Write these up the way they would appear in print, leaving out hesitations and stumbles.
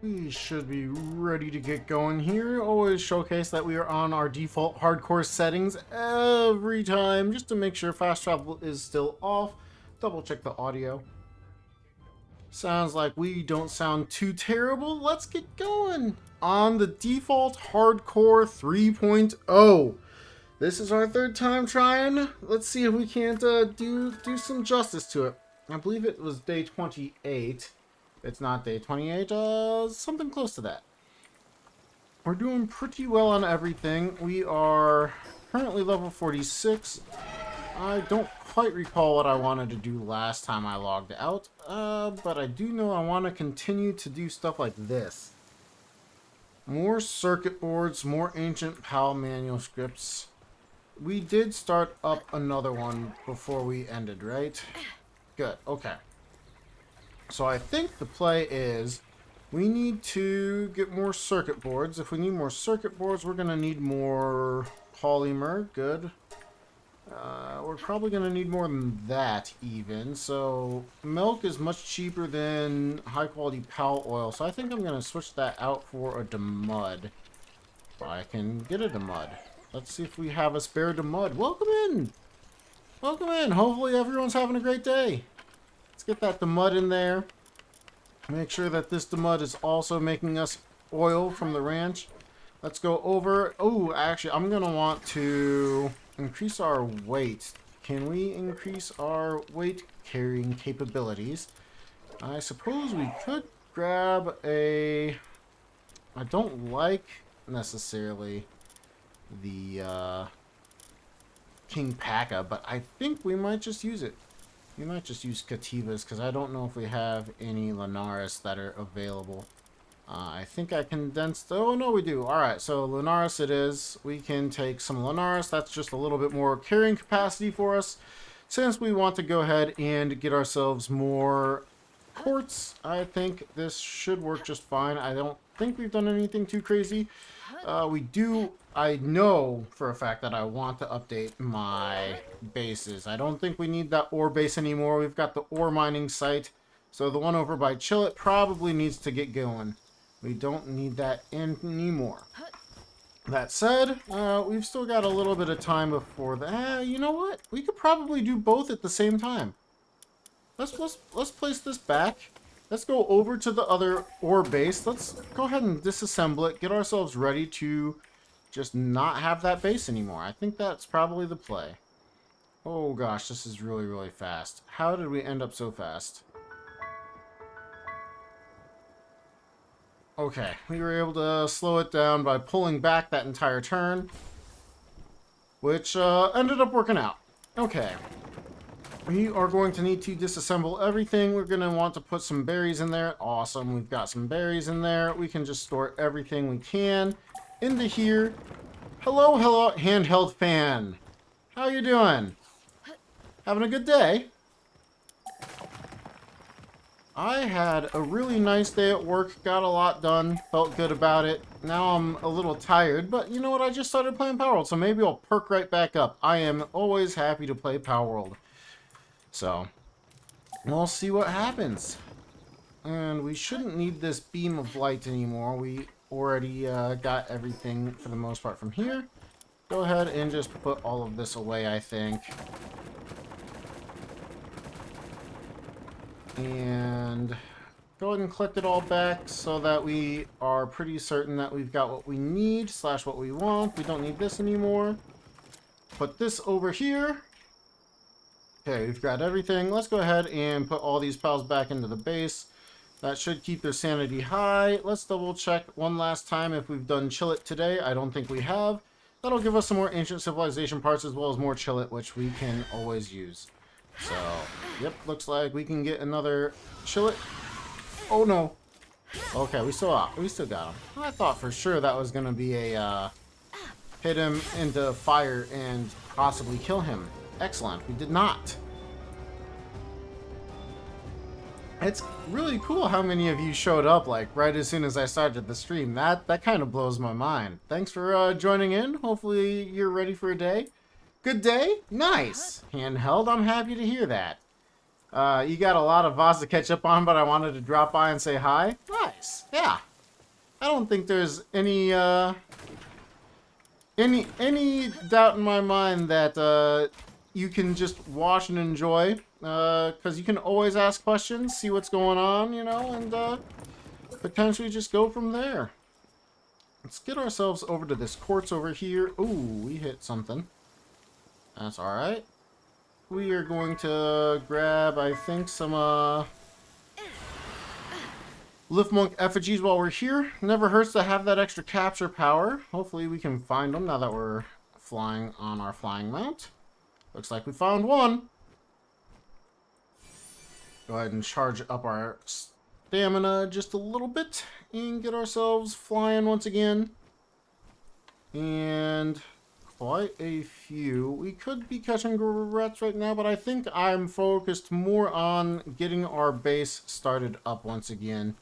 We should be ready to get going here. Always showcase that we are on our default hardcore settings every time, just to make sure fast travel is still off. Double check the audio. Sounds like we don't sound too terrible. Let's get going on the default hardcore 3.0. This is our third time trying. Let's see if we can't do some justice to it. I believe it was day 28. It's not day 28, something close to that. We're doing pretty well on everything. We are currently level 46. I don't quite recall what I wanted to do last time I logged out, but I do know I want to continue to do stuff like this. More circuit boards, more ancient PAL manuscripts. We did start up another one before we ended, right? Good, okay. So I think the play is we need to get more circuit boards. If we need more circuit boards, we're going to need more polymer. Good. We're probably going to need more than that even. So milk is much cheaper than high quality PAL oil. So I think I'm going to switch that out for a DeMud. If I can get a DeMud. Let's see if we have a spare DeMud. Welcome in. Welcome in. Hopefully everyone's having a great day. Let's get that DeMud in there. Make sure that this DeMud is also making us oil from the ranch. Let's go over. Oh, actually, I'm going to want to increase our weight. Can we increase our weight carrying capabilities? I suppose we could grab a... I don't like necessarily the King Paka, but I think we might just use it. We might just use Cativas, because I don't know if we have any Linares that are available. I think I condensed... Oh, no, we do. Alright, so Linares it is. We can take some Linares. That's just a little bit more carrying capacity for us. Since we want to go ahead and get ourselves more quartz, I think this should work just fine. I don't think we've done anything too crazy. I know for a fact that I want to update my bases. I don't think we need that ore base anymore. We've got the ore mining site. So the one over by Chillet probably needs to get going. We don't need that anymore. That said, we've still got a little bit of time before that. You know what? We could probably do both at the same time. Let's place this back. Let's go over to the other ore base. Let's go ahead and disassemble it. Get ourselves ready to just not have that base anymore. I think that's probably the play. Oh gosh, this is really, really fast. How did we end up so fast? Okay, we were able to slow it down by pulling back that entire turn, which ended up working out. Okay. We are going to need to disassemble everything. We're going to want to put some berries in there. Awesome. We've got some berries in there. We can just store everything we can into here. Hello, hello, handheld fan. How you doing? Having a good day? I had a really nice day at work. Got a lot done. Felt good about it. Now I'm a little tired, but you know what? I just started playing Palworld, so maybe I'll perk right back up. I am always happy to play Palworld. So, we'll see what happens. And we shouldn't need this beam of light anymore. We already got everything for the most part from here. Go ahead and just put all of this away, I think. And go ahead and collect it all back so that we are pretty certain that we've got what we need / what we want. We don't need this anymore. Put this over here. Okay, we've got everything. Let's go ahead and put all these pals back into the base. That should keep their sanity high. Let's double check one last time if we've done Chillet today. I don't think we have. That'll give us some more ancient civilization parts as well as more Chillet, which we can always use. So, yep, looks like we can get another Chillet. Oh no. Okay, we still got him. I thought for sure that was gonna be a hit him into fire and possibly kill him. Excellent. We did not. It's really cool how many of you showed up like right as soon as I started the stream. That kind of blows my mind. Thanks for joining in. Hopefully you're ready for a day. Good day? Nice. Handheld, I'm happy to hear that. You got a lot of VODs to catch up on, but I wanted to drop by and say hi. Nice. Yeah. I don't think there's any doubt in my mind that you can just watch and enjoy, because you can always ask questions, see what's going on, you know, and potentially just go from there. Let's get ourselves over to this quartz over here. Ooh, we hit something. That's alright. We are going to grab, I think, some Lift Monk effigies while we're here. Never hurts to have that extra capture power. Hopefully we can find them now that we're flying on our flying mount. Looks like we found one. Go ahead and charge up our stamina just a little bit and get ourselves flying once again. And quite a few. We could be catching rats right now, but I think I'm focused more on getting our base started up once again.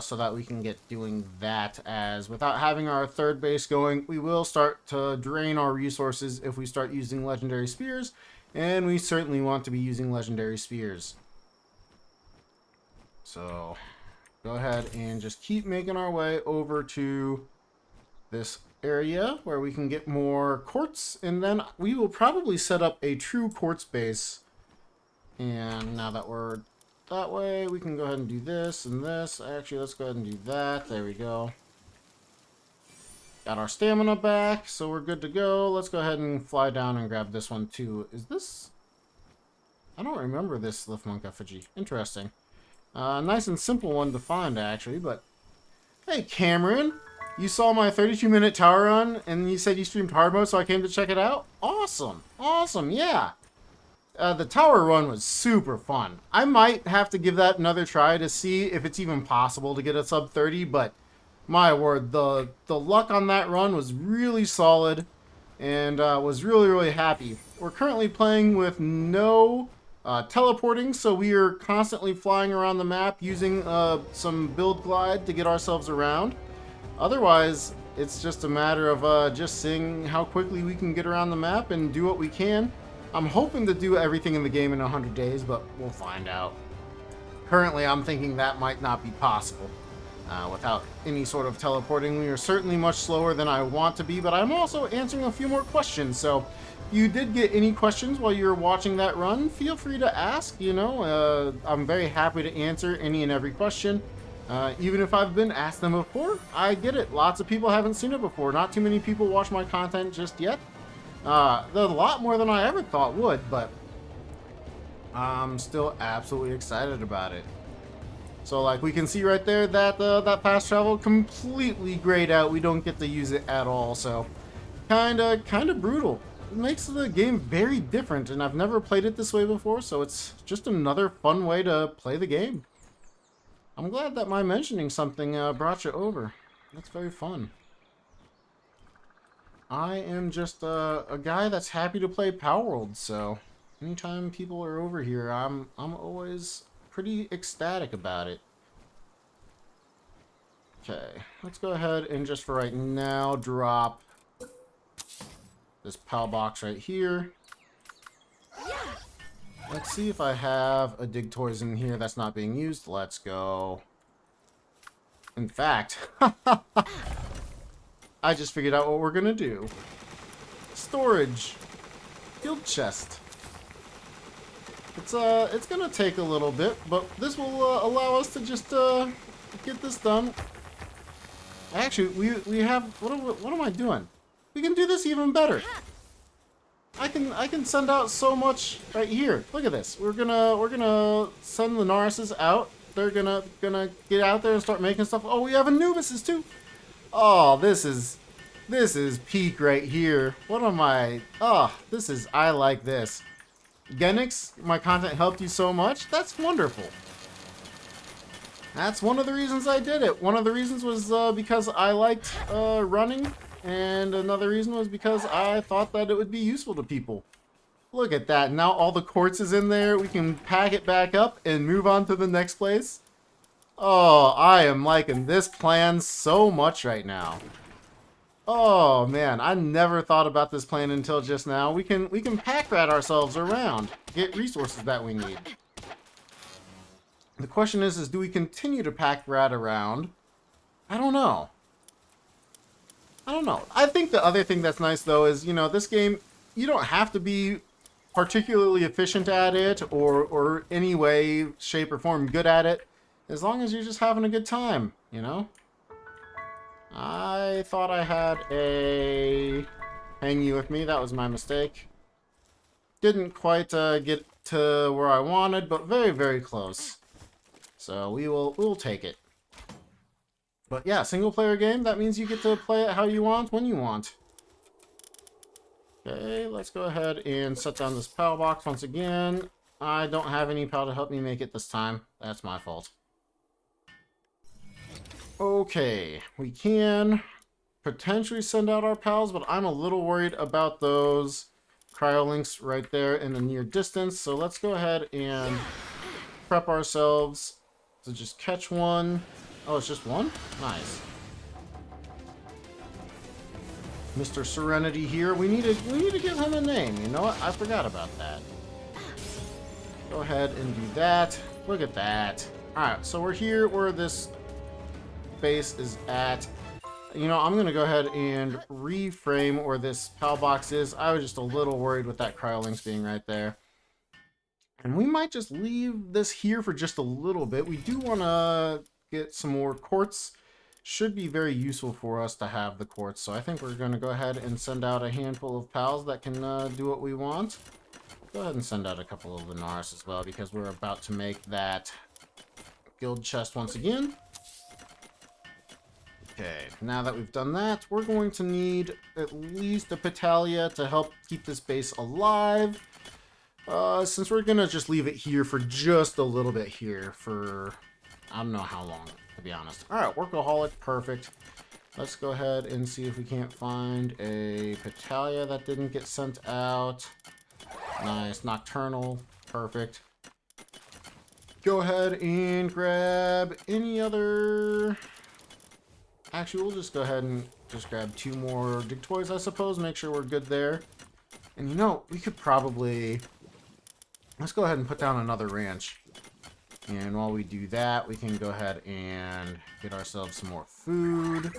So that we can get doing that, as without having our third base going, we will start to drain our resources if we start using legendary spears, and we certainly want to be using legendary spears. So go ahead and just keep making our way over to this area where we can get more quartz, and then we will probably set up a true quartz base. And now that we're that way, we can go ahead and do this and this. Actually, let's go ahead and do that. There we go. Got our stamina back, so we're good to go. Let's go ahead and fly down and grab this one too. Is this? I don't remember this Lift Monk effigy. Interesting. Nice and simple one to find, actually, but hey, Cameron, you saw my 32-minute tower run and you said you streamed hard mode, so I came to check it out? Awesome. Awesome, yeah. The tower run was super fun. I might have to give that another try to see if it's even possible to get a sub 30, but my word, the luck on that run was really solid, and was really happy. We're currently playing with no teleporting, so we are constantly flying around the map using some build glide to get ourselves around. Otherwise, it's just a matter of just seeing how quickly we can get around the map and do what we can. I'm hoping to do everything in the game in 100 days, but we'll find out. Currently, I'm thinking that might not be possible. Without any sort of teleporting, we are certainly much slower than I want to be, but I'm also answering a few more questions, so if you did get any questions while you were watching that run, feel free to ask, you know. I'm very happy to answer any and every question. Even if I've been asked them before, I get it. Lots of people haven't seen it before. Not too many people watch my content just yet. There's a lot more than I ever thought would, but I'm still absolutely excited about it. So, like, we can see right there that that fast travel completely grayed out. We don't get to use it at all, so kinda brutal. It makes the game very different, and I've never played it this way before, so it's just another fun way to play the game. I'm glad that my mentioning something brought you over. That's very fun. I am just a guy that's happy to play Palworld, so anytime people are over here, I'm always pretty ecstatic about it. Okay, let's go ahead and just for right now drop this PAL box right here. Let's see if I have a dig toys in here that's not being used. Let's go. In fact, I just figured out what we're gonna do. Storage. Guild chest. It's gonna take a little bit, but this will allow us to just get this done. Actually, we have what am I doing? We can do this even better. I can send out so much right here. Look at this. We're gonna send the Naruses out. They're gonna get out there and start making stuff. Oh, we have Anubis's too. Oh, this is peak right here. What am I? Oh, I like this. Genix, my content helped you so much. That's wonderful. That's one of the reasons I did it. One of the reasons was because I liked running, and another reason was because I thought that it would be useful to people. Look at that. Now all the quartz is in there. We can pack it back up and move on to the next place. Oh, I am liking this plan so much right now. Oh man, I never thought about this plan until just now. We can pack rat ourselves around, get resources that we need. The question is do we continue to pack rat around, I don't know. I don't know. I think the other thing that's nice, though, is, you know, this game, you don't have to be particularly efficient at it or any way, shape, or form good at it, as long as you're just having a good time, you know? I thought I had a hang you with me. That was my mistake. Didn't quite get to where I wanted, but very, very close. So we'll take it. But yeah, single player game, that means you get to play it how you want, when you want. Okay, let's go ahead and set down this PAL box once again. I don't have any PAL to help me make it this time. That's my fault. Okay, we can potentially send out our pals, but I'm a little worried about those cryolinks right there in the near distance. So let's go ahead and prep ourselves to just catch one. Oh, it's just one? Nice. Mr. Serenity here. We need to give him a name. You know what? I forgot about that. Go ahead and do that. Look at that. Alright, so we're here where this base is at. You know, I'm going to go ahead and reframe where this PAL box is. I was just a little worried with that cryolinks being right there. And we might just leave this here for just a little bit. We do want to get some more quartz. Should be very useful for us to have the quartz. So I think we're going to go ahead and send out a handful of pals that can do what we want. Go ahead and send out a couple of Lunaris as well, because we're about to make that guild chest once again. Okay, now that we've done that, we're going to need at least a Petalia to help keep this base alive. Since we're going to just leave it here for just a little bit here for, I don't know how long, to be honest. Alright, Workaholic, perfect. Let's go ahead and see if we can't find a Petalia that didn't get sent out. Nice, Nocturnal, perfect. Go ahead and grab any other... Actually, we'll just go ahead and just grab 2 more dig toys, I suppose. Make sure we're good there. And you know, we could probably... Let's go ahead and put down another ranch. And while we do that, we can go ahead and get ourselves some more food.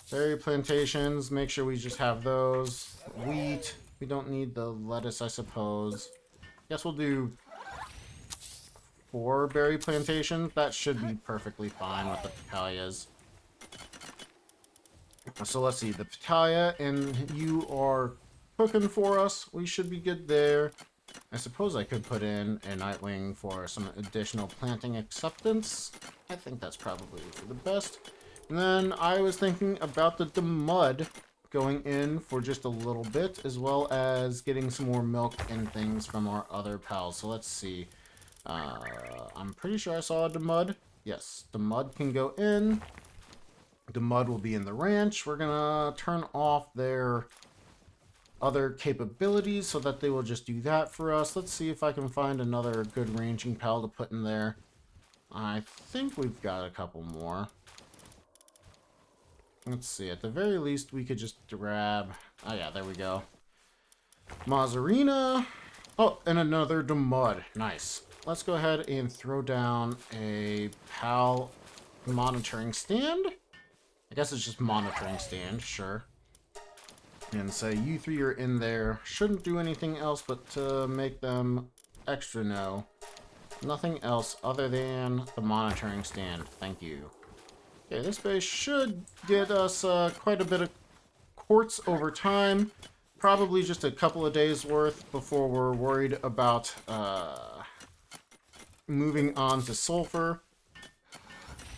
Berry plantations, make sure we just have those. Wheat, we don't need the lettuce, I suppose. Guess we'll do 4 berry plantations. That should be perfectly fine with the Petalias. So let's see, the Petalia, and you are cooking for us. We should be good there. I suppose I could put in a Nightwing for some additional planting acceptance. I think that's probably for the best. And then I was thinking about the mud going in for just a little bit, as well as getting some more milk and things from our other pals. So let's see. I'm pretty sure I saw a mud. Yes, the mud can go in. The mud will be in the ranch. We're gonna turn off their other capabilities so that they will just do that for us. Let's see if I can find another good ranging pal to put in there. I think we've got a couple more. Let's see, at the very least we could just grab... Oh yeah, there we go. Mazzarina. Oh, and another Demud. Nice. Let's go ahead and throw down a pal monitoring stand. I guess it's just monitoring stand, sure. And say you 3 are in there. Shouldn't do anything else but to make them extra no. Nothing else other than the monitoring stand. Thank you. Okay, this base should get us quite a bit of quartz over time. Probably just a couple of days worth before we're worried about moving on to sulfur.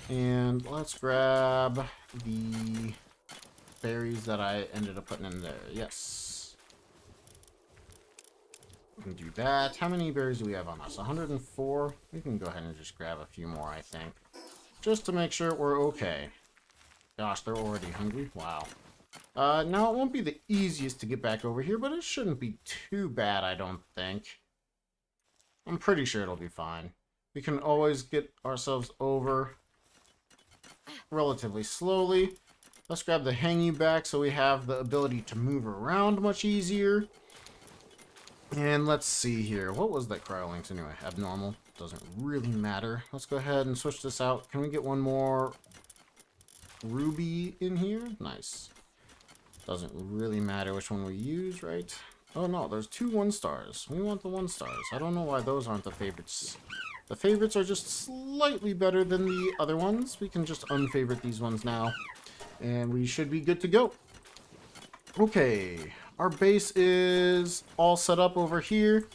And let's grab the berries that I ended up putting in there. Yes. We can do that. How many berries do we have on us? 104. We can go ahead and just grab a few more, I think. Just to make sure we're okay. Gosh, they're already hungry. Wow. Now, it won't be the easiest to get back over here, but it shouldn't be too bad, I don't think. I'm pretty sure it'll be fine. We can always get ourselves over relatively slowly. Let's grab the hang you back so we have the ability to move around much easier. And let's see here. What was that cryolinks anyway? Abnormal. Doesn't really matter. Let's go ahead and switch this out. Can we get one more ruby in here. Nice. Doesn't really matter which one we use, right? Oh no, there's 2 1 stars. We want the 1 stars. I don't know why those aren't the favorites. The favorites are just slightly better than the other ones. We can just unfavorite these ones now. And we should be good to go. Okay, our base is all set up over here.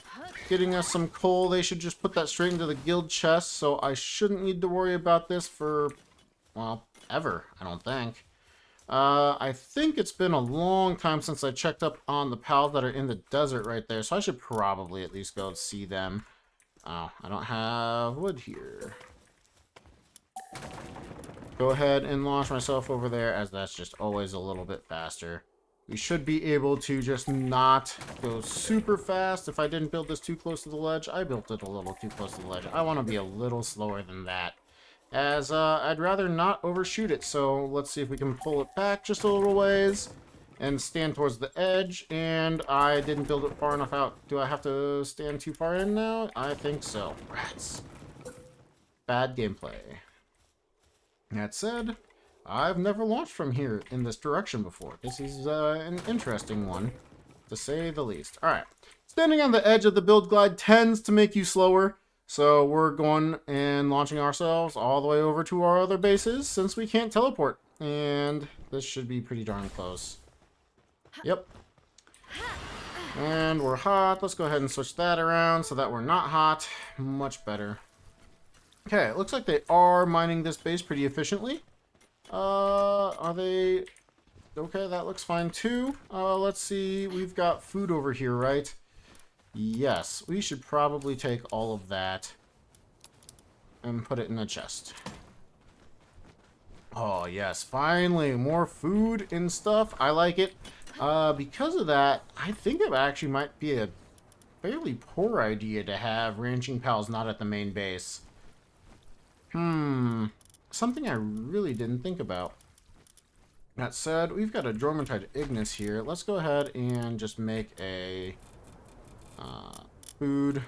Getting us some coal. They should just put that straight into the guild chest, so I shouldn't need to worry about this for, well, ever, I don't think. I think it's been a long time since I checked up on the pals that are in the desert right there, so I should probably at least go see them. Oh, I don't have wood here. Go ahead and launch myself over there, as that's just always a little bit faster. We should be able to just not go super fast. If I didn't build this too close to the ledge, I built it a little too close to the ledge. I want to be a little slower than that, as I'd rather not overshoot it. So let's see if we can pull it back just a little ways and stand towards the edge. And I didn't build it far enough out. Do I have to stand too far in now? I think so. Rats. Bad gameplay. That said, I've never launched from here in this direction before. This is an interesting one, to say the least. Alright, standing on the edge of the build glide tends to make you slower, so we're going and launching ourselves all the way over to our other bases, since we can't teleport. And this should be pretty darn close. Yep. And we're hot. Let's go ahead and switch that around so that we're not hot. Much better. Okay, it looks like they are mining this base pretty efficiently. Are they... Okay, that looks fine too. Let's see, we've got food over here, right? Yes, we should probably take all of that and put it in a chest. Oh yes, finally, more food and stuff. I like it. Because of that, I think it actually might be a fairly poor idea to have ranching pals not at the main base. Something I really didn't think about. That said, we've got a Dormitide Ignis here. Let's go ahead and just make a food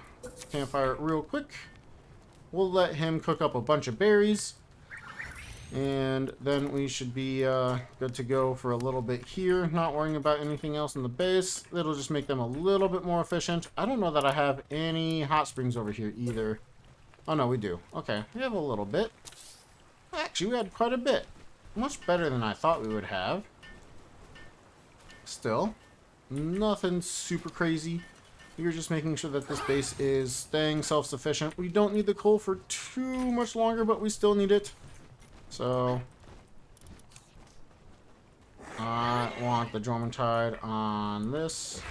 campfire real quick. We'll let him cook up a bunch of berries. And then we should be good to go for a little bit here. Not worrying about anything else in the base. It'll just make them a little bit more efficient. I don't know that I have any hot springs over here either. Oh no, we do. Okay, we have a little bit. Actually, we had quite a bit. Much better than I thought we would have. Still, nothing super crazy. We're just making sure that this base is staying self-sufficient. We don't need the coal for too much longer, but we still need it. So, I want the Dormitide on this.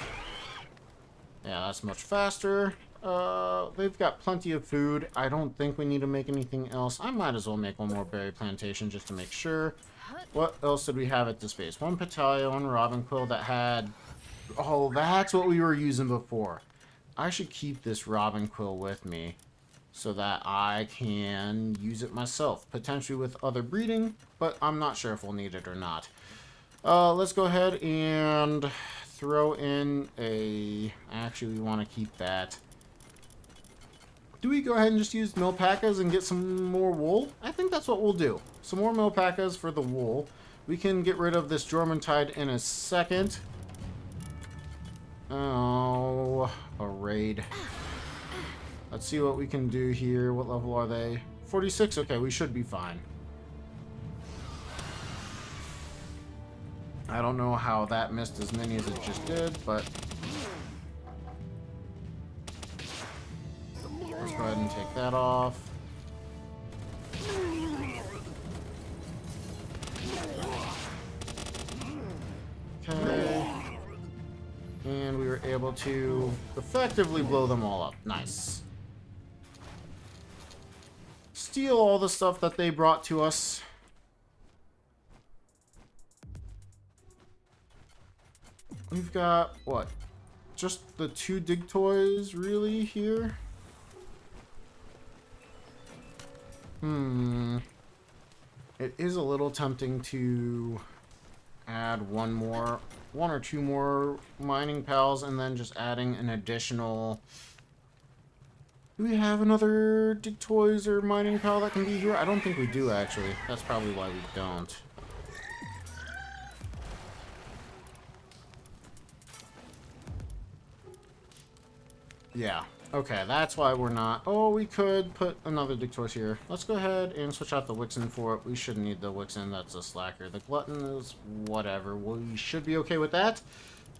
Yeah, that's much faster. They've got plenty of food. I don't think we need to make anything else. I might as well make one more berry plantation just to make sure. What else did we have at this base? One Petalia, one Robin Quill that had... Oh, that's what we were using before. I should keep this Robin Quill with me so that I can use it myself. Potentially with other breeding, but I'm not sure if we'll need it or not. Let's go ahead and throw in a... Actually, we want to keep that. Do we go ahead and just use Milpacas and get some more wool? I think that's what we'll do. Some more Milpacas for the wool. We can get rid of this Dormitide in a second. Oh, a raid. Let's see what we can do here. What level are they? 46? Okay, we should be fine. I don't know how that missed as many as it just did, but... Let's go ahead and take that off. Okay. And we were able to effectively blow them all up. Nice. Steal all the stuff that they brought to us. We've got, what? Just the 2 dig toys, really, here? It is a little tempting to add one or two more mining pals, and then just adding an additional... Do we have another dig toys or mining pal that can be here? I don't think we do, actually. That's probably why we don't. Yeah. Okay, that's why we're not... Oh, we could put another Dictator's here. Let's go ahead and switch out the Wixen for it. We shouldn't need the Wixen. That's a slacker. The Glutton is whatever. We should be okay with that.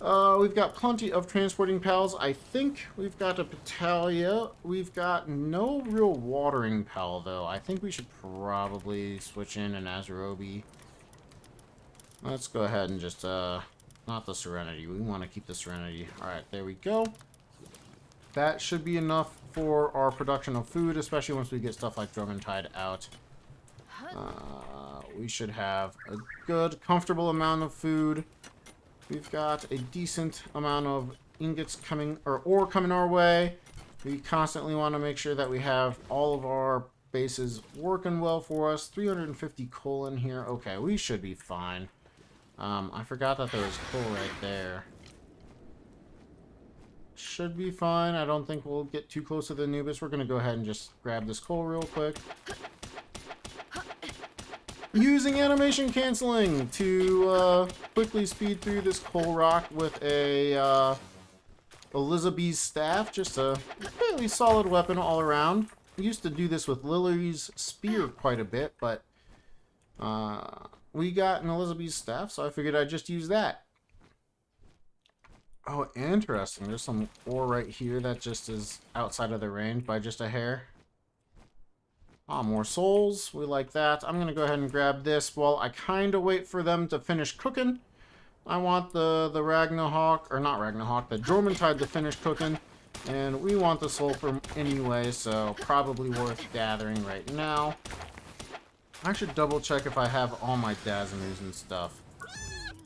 We've got plenty of transporting pals. I think we've got a Petalia. We've got no real watering pal, though. I think we should probably switch in an Azarobi. Let's go ahead and just, not the Serenity. We want to keep the Serenity. Alright, there we go. That should be enough for our production of food, especially once we get stuff like Drummondtide out. We should have a good, comfortable amount of food. We've got a decent amount of ingots coming, or ore coming our way. We constantly want to make sure that we have all of our bases working well for us. 350 coal in here. Okay, we should be fine. I forgot that there was coal right there. Should be fine. I don't think we'll get too close to the Anubis. We're going to go ahead and just grab this coal real quick. Using animation canceling to quickly speed through this coal rock with a Elizabeth's staff. Just a fairly solid weapon all around. We used to do this with Lily's spear quite a bit, but we got an Elizabeth's staff, so I figured I'd just use that. Oh, interesting. There's some ore right here that just is outside of the range by just a hair. Ah, more souls. We like that. I'm going to go ahead and grab this while I kind of wait for them to finish cooking. I want the Ragnarhawk, or not Ragnarhawk, the Jormuntide to finish cooking. And we want the sulfur anyway, so probably worth gathering right now. I should double check if I have all my Dazimus and stuff.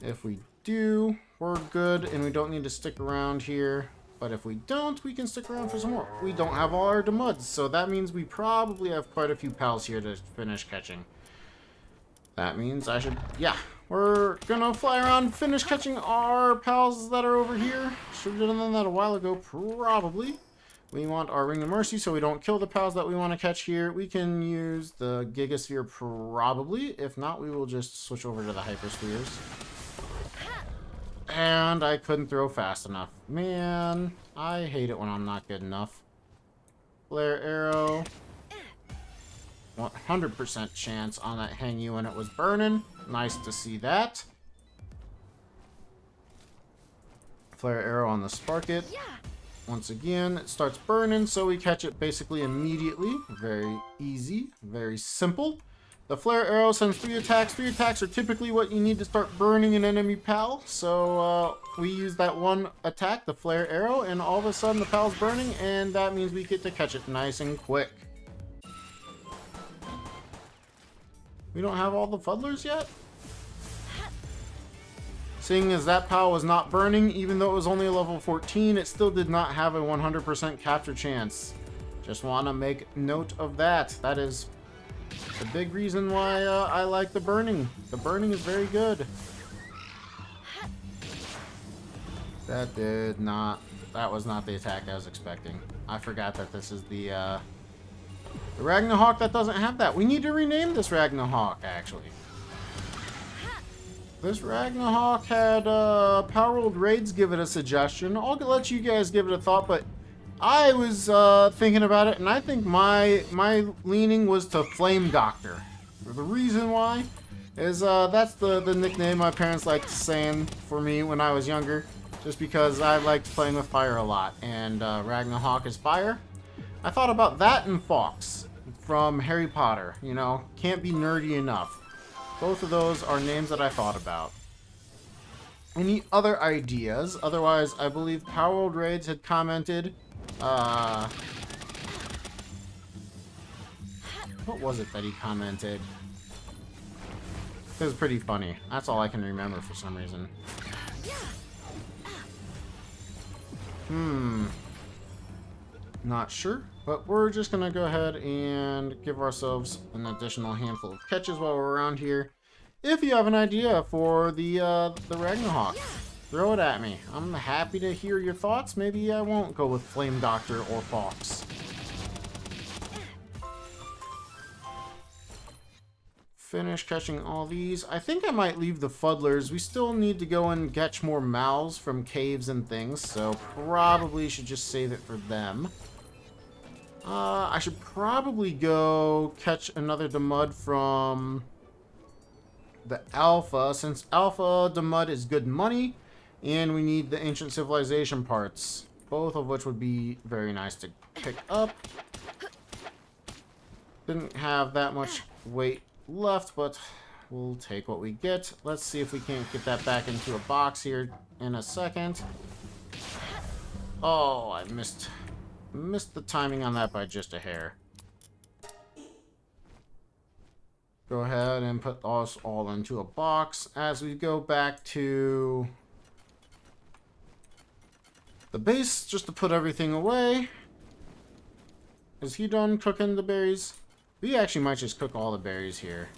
If we do, we're good, and we don't need to stick around here. But if we don't, we can stick around for some more. We don't have all our Demuds, so that means we probably have quite a few pals here to finish catching. That means I should... Yeah, we're gonna fly around, finish catching our pals that are over here. Should have done that a while ago, probably. We want our Ring of Mercy so we don't kill the pals that we want to catch here. We can use the Gigasphere probably. If not, we will just switch over to the Hyperspheres. And I couldn't throw fast enough. Man, I hate it when I'm not good enough. Flare arrow. 100% chance on that Hangyu when it was burning. Nice to see that. Flare arrow on the Sparket. Once again, it starts burning, so we catch it basically immediately. Very easy, very simple. The flare arrow sends 3 attacks. 3 attacks are typically what you need to start burning an enemy pal. So we use that one attack, the flare arrow, and all of a sudden the pal's burning, and that means we get to catch it nice and quick. We don't have all the fuddlers yet? Seeing as that pal was not burning, even though it was only a level 14, it still did not have a 100% capture chance. Just want to make note of that. That is the big reason why I like the burning. The burning is very good. That was not the attack I was expecting. I forgot that this is the Ragnarhawk that doesn't have that. We need to rename this Ragnarhawk, actually. This Ragnarhawk had Palworld Raids give it a suggestion. I'll let you guys give it a thought, but I was thinking about it, and I think my leaning was to Flame Doctor. The reason why is that's the nickname my parents liked saying for me when I was younger, just because I liked playing with fire a lot, and Ragnarhawk is fire. I thought about that and Fox from Harry Potter, you know, can't be nerdy enough. Both of those are names that I thought about. Any other ideas? Otherwise, I believe Palworld Raids had commented. What was it that he commented? It was pretty funny. That's all I can remember for some reason. Not sure. But we're just gonna go ahead and give ourselves an additional handful of catches while we're around here. If you have an idea for the Ragnarhawk, throw it at me. I'm happy to hear your thoughts. Maybe I won't go with Flame Doctor or Fox. finish catching all these. I think I might leave the fuddlers. We still need to go and catch more mouths from caves and things, so probably should just save it for them. I should probably go catch another Demud from the Alpha, since Alpha Demud is good money, and we need the Ancient Civilization parts, both of which would be very nice to pick up. Didn't have that much weight left, but we'll take what we get. Let's see if we can't get that back into a box here in a second. Oh, I missed the timing on that by just a hair. Go ahead and put us all into a box as we go back to the base just to put everything away. Is he done cooking the berries? We actually might just cook all the berries here.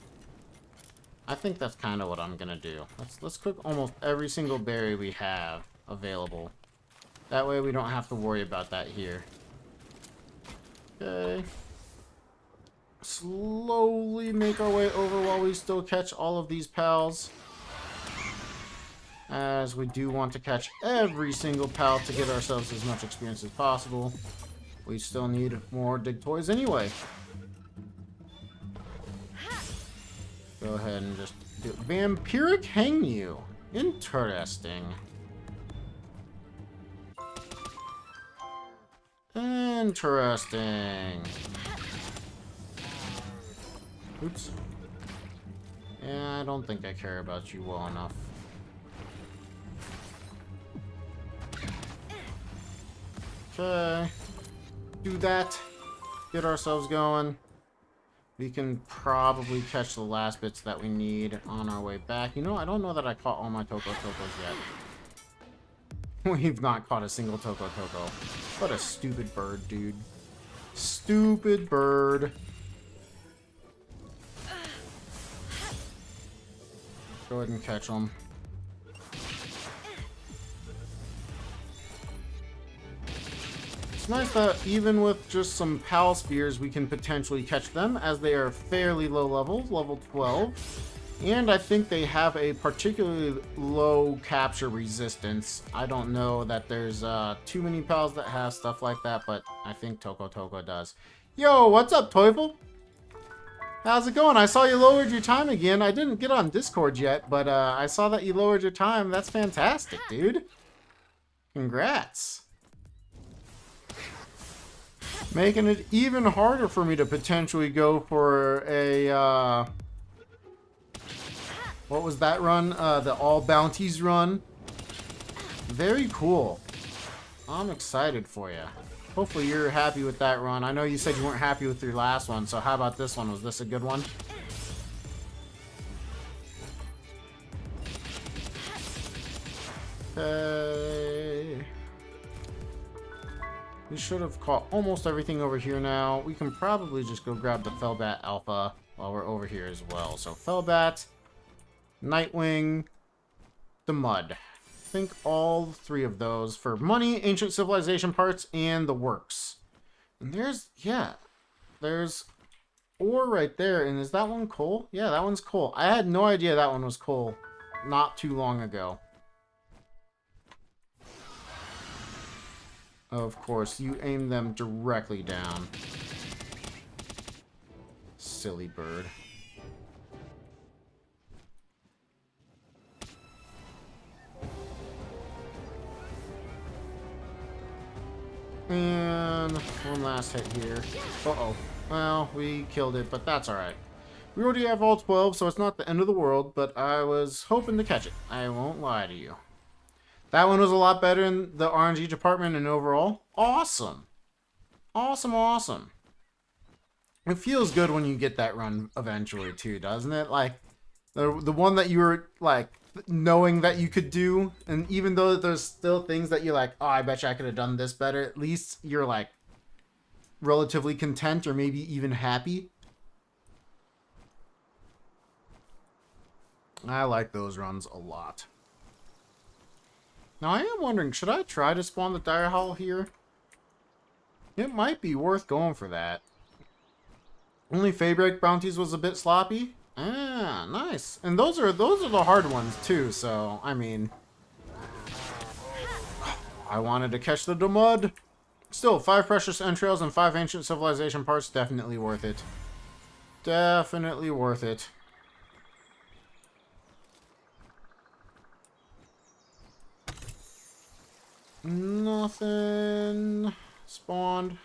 I think that's kind of what I'm gonna do. Let's cook almost every single berry we have available. That way we don't have to worry about that here. Okay. Slowly make our way over while we still catch all of these pals. As we do want to catch every single pal to get ourselves as much experience as possible. We still need more dig toys anyway. Go ahead and just do it. Vampiric Hangyu. Interesting. Interesting. Oops. Yeah, I don't think I care about you well enough. Okay. Do that. Get ourselves going. We can probably catch the last bits that we need on our way back. You know, I don't know that I caught all my Toko Tokos yet. We've not caught a single Toko Toko. What a stupid bird, dude. Stupid bird. Go ahead and catch them. It's nice that even with just some Pal Spears, we can potentially catch them, as they are fairly low level, level 12. And I think they have a particularly low capture resistance. I don't know that there's too many pals that have stuff like that, but I think Toko Toko does. Yo, what's up, Teufel? How's it going? I saw you lowered your time again. I didn't get on Discord yet, but I saw that you lowered your time. That's fantastic, dude. Congrats. Making it even harder for me to potentially go for a, what was that run? The All Bounties run. Very cool. I'm excited for you. Hopefully you're happy with that run. I know you said you weren't happy with your last one, so how about this one? Was this a good one? Okay. We should have caught almost everything over here now. We can probably just go grab the Fellbat Alpha while we're over here as well. So Fellbat, Nightwing, the Mud. I think all three of those for money, ancient civilization parts, and the works. And there's, yeah, there's ore right there. And is that one coal? Yeah, that one's coal. I had no idea that one was coal not too long ago. Of course, you aim them directly down. Silly bird. And one last hit here. Uh-oh. Well, we killed it, but that's alright. We already have all 12, so it's not the end of the world, but I was hoping to catch it. I won't lie to you. That one was a lot better in the RNG department and overall. Awesome. Awesome, awesome. It feels good when you get that run eventually, too, doesn't it? Like, the one that you were, like, knowing that you could do, and even though there's still things that you're like, oh, I bet you I could have done this better, at least you're, like, relatively content or maybe even happy. I like those runs a lot. Now, I am wondering, should I try to spawn the Dire Hollow here? It might be worth going for that. Only Feybreak bounties was a bit sloppy. Ah, nice. And those are the hard ones too, so I mean, I wanted to catch the mud. Still, 5 precious entrails and 5 ancient civilization parts, definitely worth it. Definitely worth it. Nothing spawned.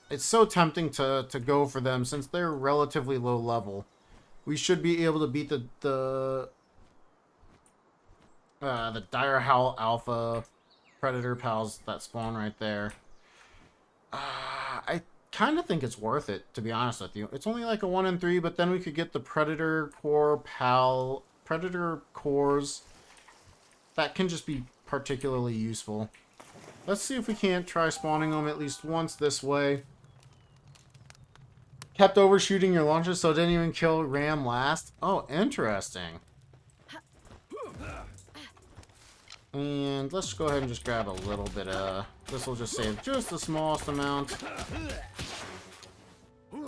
It's so tempting to go for them since they're relatively low level. We should be able to beat the Dire Howl Alpha Predator pals that spawn right there. I kind of think it's worth it, to be honest with you. It's only like a 1 in 3, but then we could get the Predator Core Predator Cores. That can just be particularly useful. Let's see if we can't try spawning them at least once this way. Kept overshooting your launches so it didn't even kill Ram last. Oh, interesting. And let's go ahead and just grab a little bit of... This will just save just the smallest amount.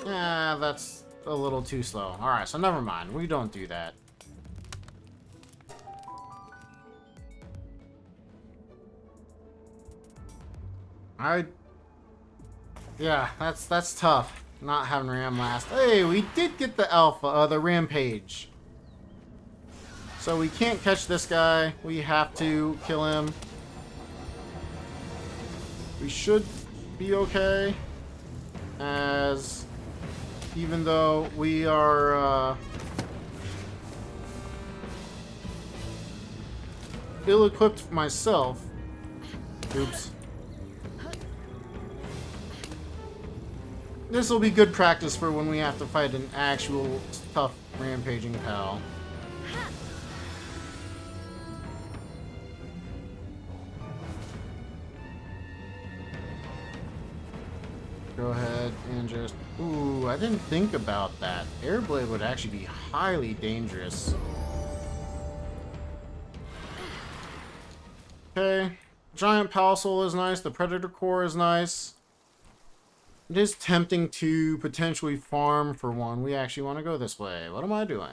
Yeah, that's a little too slow. Alright, so never mind. We don't do that. Yeah, that's tough. Not having Ram last. Hey, we did get the Alpha, the Rampage. So we can't catch this guy. We have to kill him. We should be okay. As even though we are ill-equipped myself. Oops. This will be good practice for when we have to fight an actual tough rampaging pal. Go ahead and just... Ooh, I didn't think about that. Airblade would actually be highly dangerous. Okay. Giant Pal Soul is nice. The Predator Core is nice. It is tempting to potentially farm for one. We actually want to go this way. What am I doing?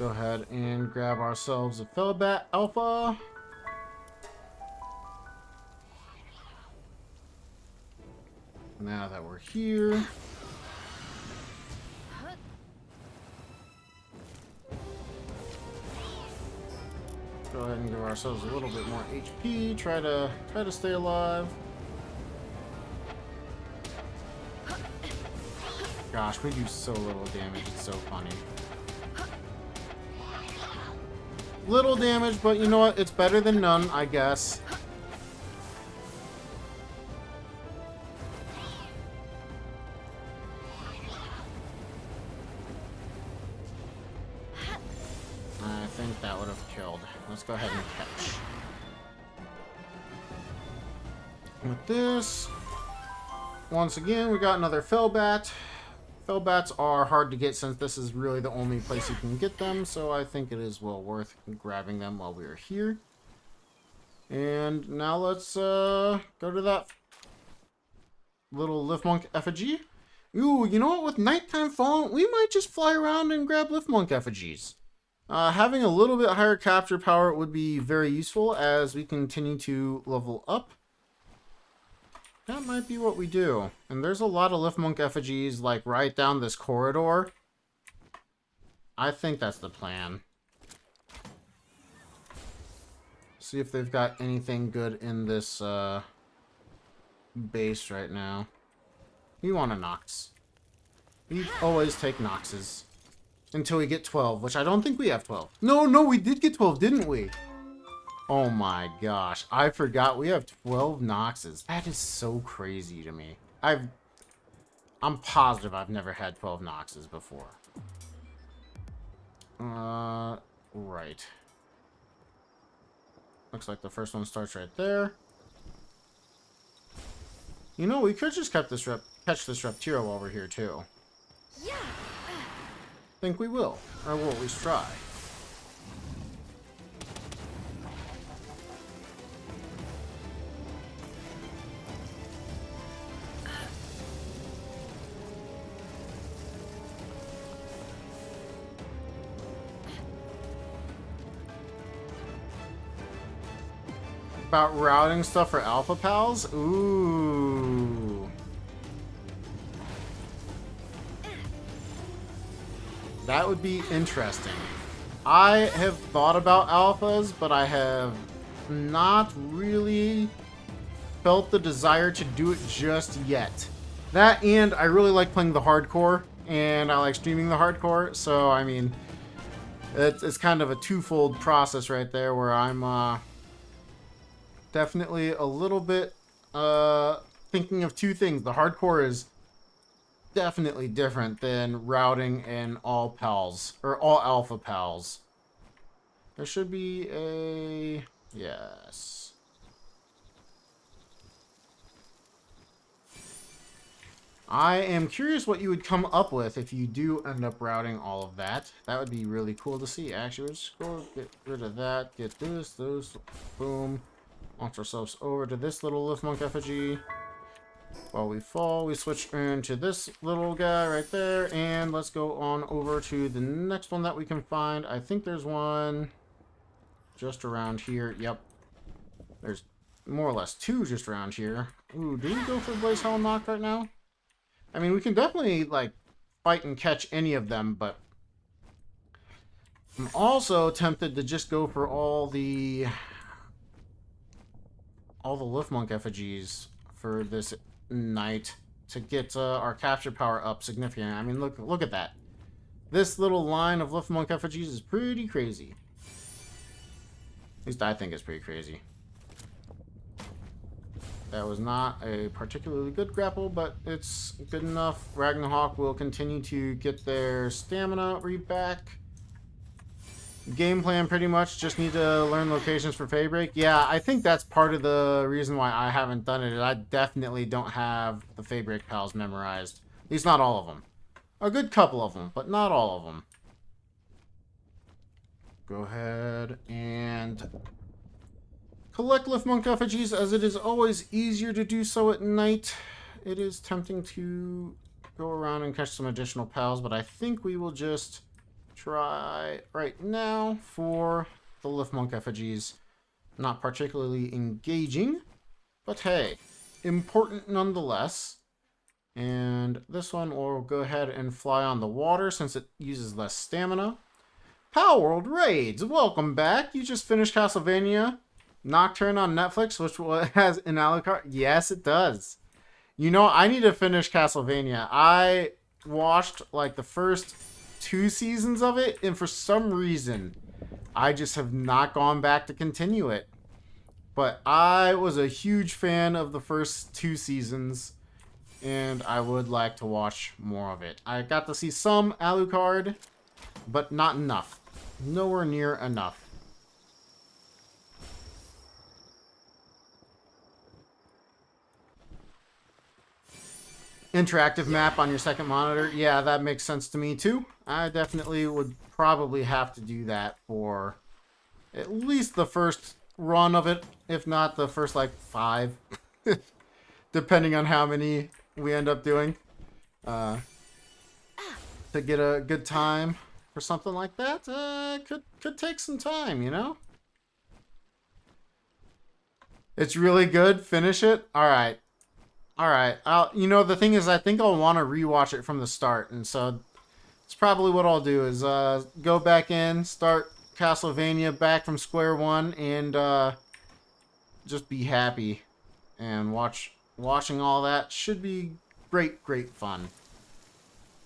Go ahead and grab ourselves a Feybreak Alpha. Now that we're here. Go ahead and give ourselves a little bit more HP. Try to stay alive. Gosh, we do so little damage. It's so funny. Little damage, but you know what? It's better than none, I guess. I think that would have killed. Let's go ahead and catch. With this, once again, we got another Feybreak. Feybreaks are hard to get since this is really the only place you can get them, so I think it is well worth grabbing them while we are here. And now let's go to that little Liftmonk effigy. Ooh, you know what? With nighttime falling, we might just fly around and grab Liftmonk effigies. Having a little bit higher capture power would be very useful as we continue to level up. That might be what we do. And there's a lot of Liftmonk effigies, like, right down this corridor. I think that's the plan. See if they've got anything good in this, base right now. We want a Nox. We always take Noxes. Until we get 12, which I don't think we have 12. No, we did get 12, didn't we? Oh my gosh, I forgot we have 12 Noxes. That is so crazy to me. I'm positive I've never had 12 Noxes before. Right. Looks like the first one starts right there. You know, we could just catch this Reptiro while we're here too. Yeah. Think we will, or we'll at least try. about routing stuff for Alpha Pals? Ooh. That would be interesting. I have thought about alphas, but I have not really felt the desire to do it just yet. That, and I really like playing the hardcore, and I like streaming the hardcore, so I mean, it's kind of a twofold process right there where I'm definitely a little bit thinking of two things. The hardcore is definitely different than routing in all pals, or all alpha pals. There should be a... yes. I am curious what you would come up with if you do end up routing all of that. That would be really cool to see. Actually, let's go get rid of that. Get this, those, boom. Launch ourselves over to this little lift monk effigy. While we fall, we switch into this little guy right there, and let's go on over to the next one that we can find. I think there's one just around here. Yep. There's more or less two just around here. Ooh, do we go for Blaze Helm Knock right now? I mean, we can definitely, like, fight and catch any of them, but I'm also tempted to just go for all the lift monk effigies for this night to get our capture power up significantly. I mean, look at that. This little line of lift monk effigies is pretty crazy. At least I think it's pretty crazy. That was not a particularly good grapple, but it's good enough. Ragnarok will continue to get their stamina back. Game plan pretty much. Just need to learn locations for Feybreak. Yeah, I think that's part of the reason why I haven't done it. I definitely don't have the Feybreak pals memorized. At least not all of them. A good couple of them, but not all of them. Go ahead and collect lift monk effigies, as it is always easier to do so at night. It is tempting to go around and catch some additional pals, but I think we will just try right now for the lift monk effigies. Not particularly engaging, but hey, important nonetheless. And this one will go ahead and fly on the water since it uses less stamina. Palworld Raids, welcome back. You just finished Castlevania Nocturne on Netflix, which has an Alucard. Yes, it does. You know, I need to finish Castlevania. I watched like the first 2 seasons of it, and for some reason, I just have not gone back to continue it. But I was a huge fan of the first 2 seasons, and I would like to watch more of it. I got to see some Alucard, but not enough. Nowhere near enough. Interactive map on your second monitor. Yeah, that makes sense to me too. I definitely would probably have to do that for at least the first run of it, if not the first like 5. Depending on how many we end up doing. To get a good time for something like that, could take some time, you know? It's really good. Finish it. All right. All right. You know, the thing is, I think I'll want to rewatch it from the start, and so it's probably what I'll do is go back in, start Castlevania back from square one, and just be happy. And watching all that should be great fun.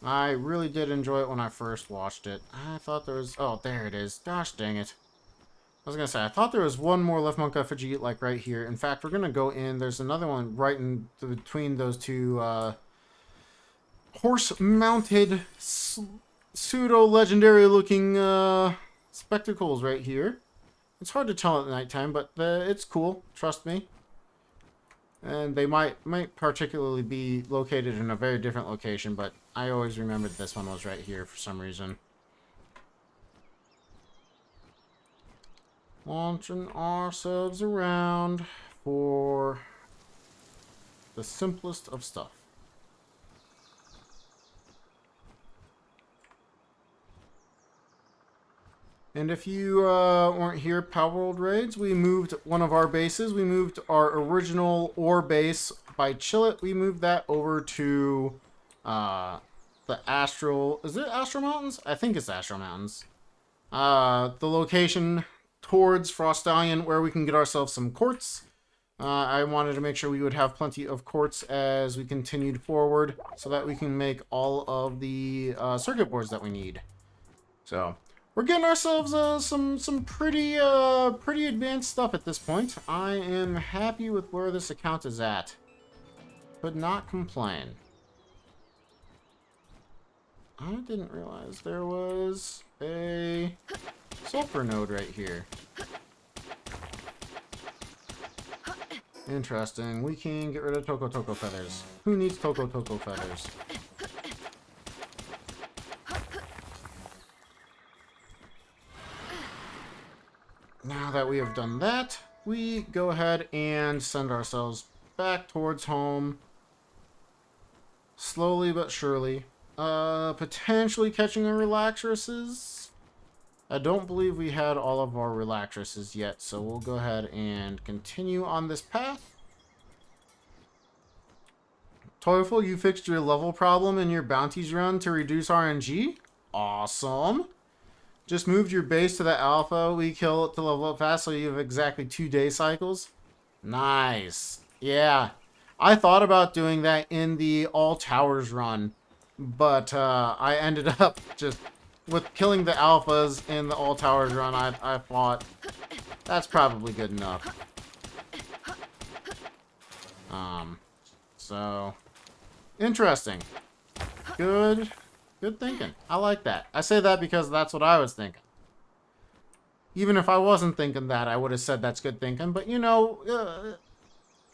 I really did enjoy it when I first watched it. I thought there was... oh, there it is. Gosh dang it. I was going to say, I thought there was one more Left Monk effigy, like, right here. In fact, we're going to go in. There's another one right in between those two horse-mounted, pseudo-legendary-looking spectacles right here. It's hard to tell at nighttime, but it's cool. Trust me. And they might particularly be located in a very different location, but I always remembered this one was right here for some reason. Launching ourselves around for the simplest of stuff. And if you weren't here, Palworld Raids, we moved one of our bases. We moved our original ore base by Chillet. We moved that over to the Astral... Is it Astral Mountains? I think it's Astral Mountains. The location towards Frostallion where we can get ourselves some quartz. I wanted to make sure we would have plenty of quartz as we continued forward so that we can make all of the circuit boards that we need. So... we're getting ourselves some pretty advanced stuff at this point. I am happy with where this account is at. Could not complain. I didn't realize there was a sulfur node right here. Interesting. We can get rid of Toko Toko feathers. Who needs Toko Toko feathers? Now that we have done that, we go ahead and send ourselves back towards home. Slowly but surely. Potentially catching our relaxuses. I don't believe we had all of our relaxuses yet, so we'll go ahead and continue on this path. Toyful, you fixed your level problem in your bounties run to reduce RNG? Awesome. Just moved your base to the alpha. We kill it to level up fast, so you have exactly 2 day cycles. Nice. Yeah. I thought about doing that in the all towers run, but I ended up just with killing the alphas in the all towers run. I thought that's probably good enough. So interesting. Good thinking. I like that. I say that because that's what I was thinking. Even if I wasn't thinking that, I would have said that's good thinking. But, you know,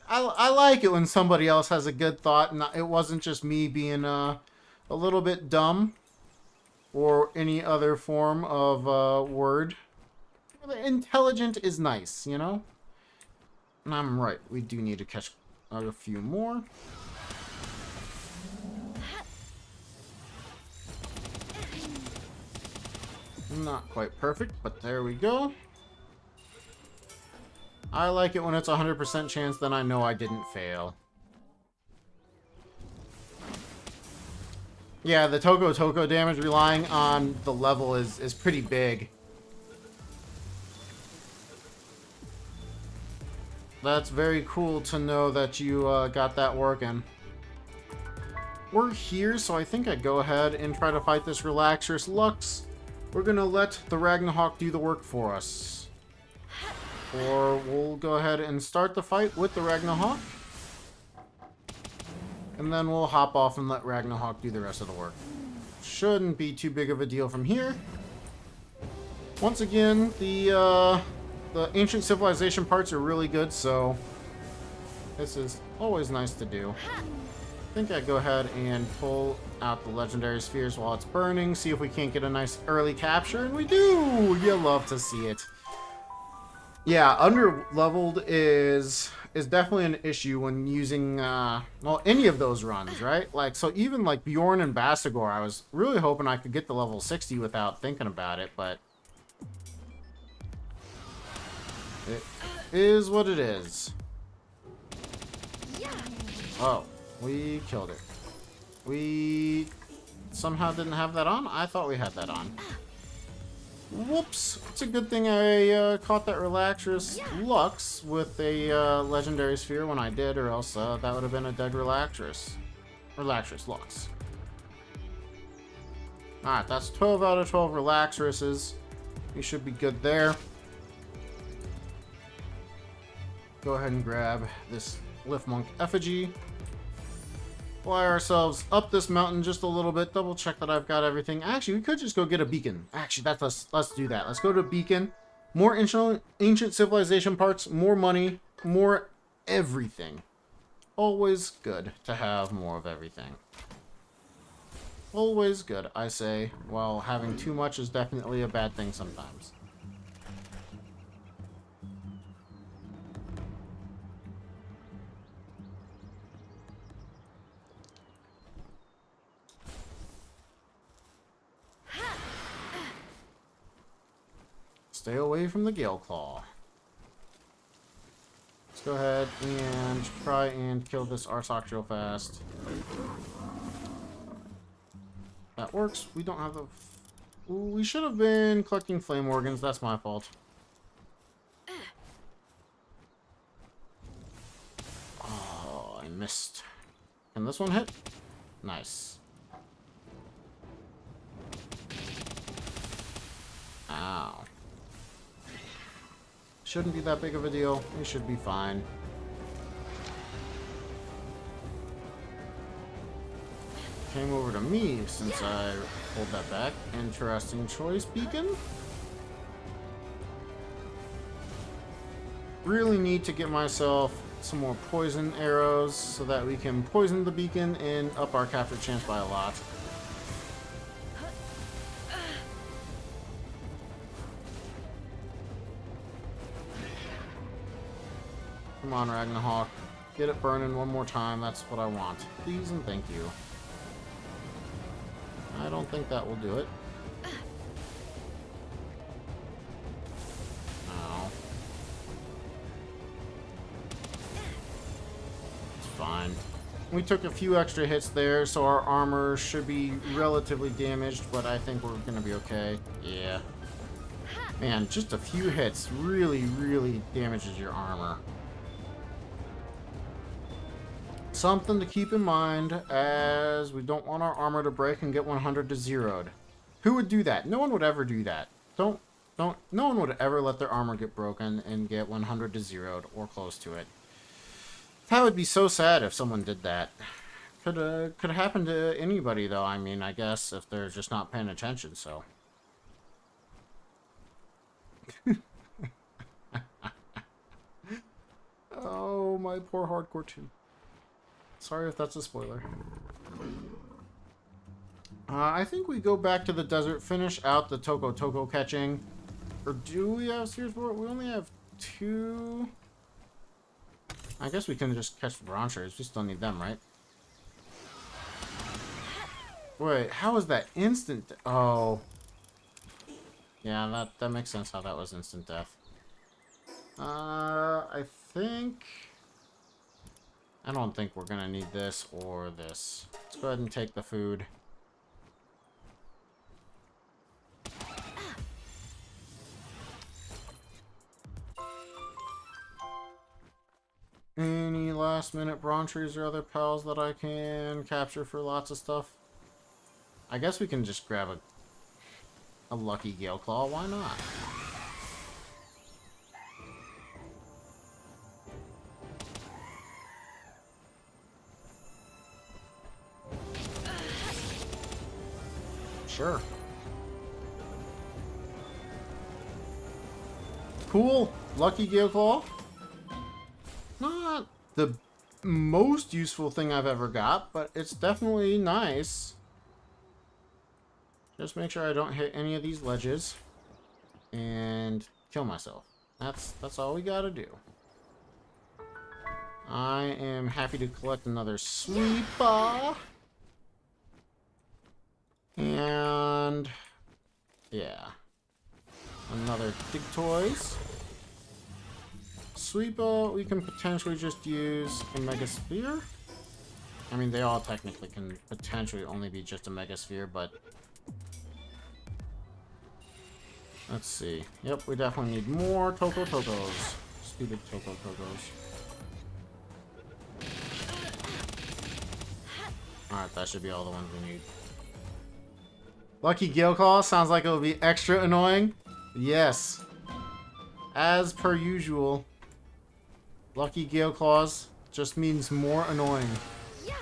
I like it when somebody else has a good thought and it wasn't just me being a little bit dumb or any other form of word. Intelligent is nice, you know? And I'm right. We do need to catch a few more. Not quite perfect, but there we go. I like it when it's 100% chance, then I know I didn't fail. Yeah, the Toko Toko damage relying on the level is pretty big. That's very cool to know that you got that working. We're here, so I think I'd go ahead and try to fight this Relaxers Lux. We're gonna let the Ragnarok do the work for us. Or we'll go ahead and start the fight with the Ragnarok. And then we'll hop off and let Ragnarok do the rest of the work. Shouldn't be too big of a deal from here. Once again, the ancient civilization parts are really good, so this is always nice to do. I think I'd go ahead and pull out the legendary spheres while it's burning, see if we can't get a nice early capture, and we do! You love to see it. Yeah, under-leveled is definitely an issue when using, well, any of those runs, right? Like, so even like Bjorn and Bastagor, I was really hoping I could get to level 60 without thinking about it, but it is what it is. Oh, we killed it. We somehow didn't have that on? I thought we had that on. Whoops. It's a good thing I caught that Relaxers Lux with a legendary sphere when I did, or else that would have been a dead Relaxers Lux. Alright, that's 12 out of 12 Relaxerses. We should be good there. Go ahead and grab this Lift Monk Effigy. Fly ourselves up this mountain just a little bit. Double check that I've got everything. Actually, we could just go get a beacon. Actually, let's do that. Let's go to a beacon. More ancient civilization parts, more money, more everything. Always good to have more of everything. Always good, I say. While having too much is definitely a bad thing sometimes. Stay away from the Gale Claw. Let's go ahead and try and kill this Arsok real fast. That works. We don't have the... Ooh, we should have been collecting flame organs. That's my fault. Oh, I missed. Can this one hit? Nice. Ow. Shouldn't be that big of a deal. We should be fine. Came over to me since I pulled that back. Interesting choice, Beacon. Really need to get myself some more poison arrows so that we can poison the beacon and up our capture chance by a lot. Come on, Ragnarok. Get it burning one more time. That's what I want. Please and thank you. I don't think that will do it. No. It's fine. We took a few extra hits there, so our armor should be relatively damaged, but I think we're gonna be okay. Yeah. Man, just a few hits really, really damages your armor. Something to keep in mind, as we don't want our armor to break and get 100 to 0'd. Who would do that? No one would ever do that. No one would ever let their armor get broken and get 100 to 0'd or close to it. That would be so sad if someone did that. Could happen to anybody though. I mean, I guess if they're just not paying attention. So. Oh, my poor hardcore 2. Sorry if that's a spoiler. I think we go back to the desert, finish out the Toko catching. Or do we have Sears for it? We only have 2. I guess we can just catch the Bronchers. We still need them, right? Wait, how is that instant? Oh. Yeah, that makes sense how that was instant death. I think... I don't think we're gonna need this or this. Let's go ahead and take the food. Any last minute Bronchers or other pals that I can capture for lots of stuff? I guess we can just grab a lucky Gale Claw, why not? Sure. Cool. Lucky Gale Claw. Not the most useful thing I've ever got, but it's definitely nice. Just make sure I don't hit any of these ledges and kill myself. That's all we gotta do. I am happy to collect another sweeper. And yeah, another Dig Toys. Sweeper, we can potentially just use a Mega Sphere. I mean, they all technically can potentially only be just a Mega Sphere, but let's see. Yep, we definitely need more Tokos. Stupid Tokos. Alright, that should be all the ones we need. Lucky Gale Claw sounds like it'll be extra annoying. Yes. As per usual. Lucky Gale Claws just means more annoying. Yeah.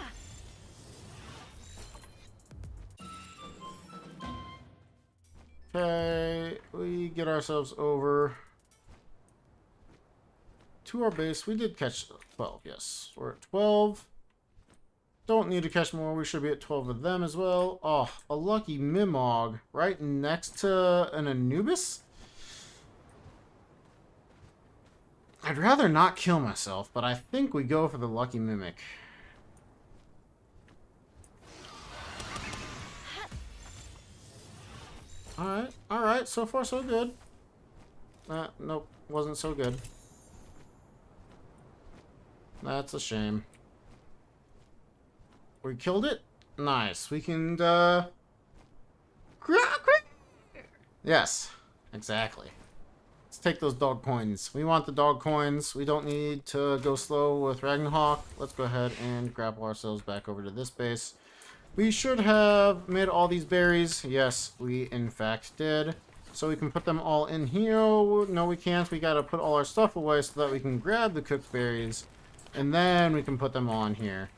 Okay, we get ourselves over to our base. We did catch 12, yes. We're at 12. Don't need to catch more. We should be at 12 of them as well. Oh, a lucky Mimog right next to an Anubis? I'd rather not kill myself, but I think we go for the lucky Mimic. Alright, so far so good. Nope. Wasn't so good. That's a shame. We killed it? Nice. We can, Yes. Exactly. Let's take those dog coins. We want the dog coins. We don't need to go slow with Ragnarok. Let's go ahead and grapple ourselves back over to this base. We should have made all these berries. Yes, we in fact did. So we can put them all in here. No, we can't. We gotta put all our stuff away so that we can grab the cooked berries. And then we can put them all in here.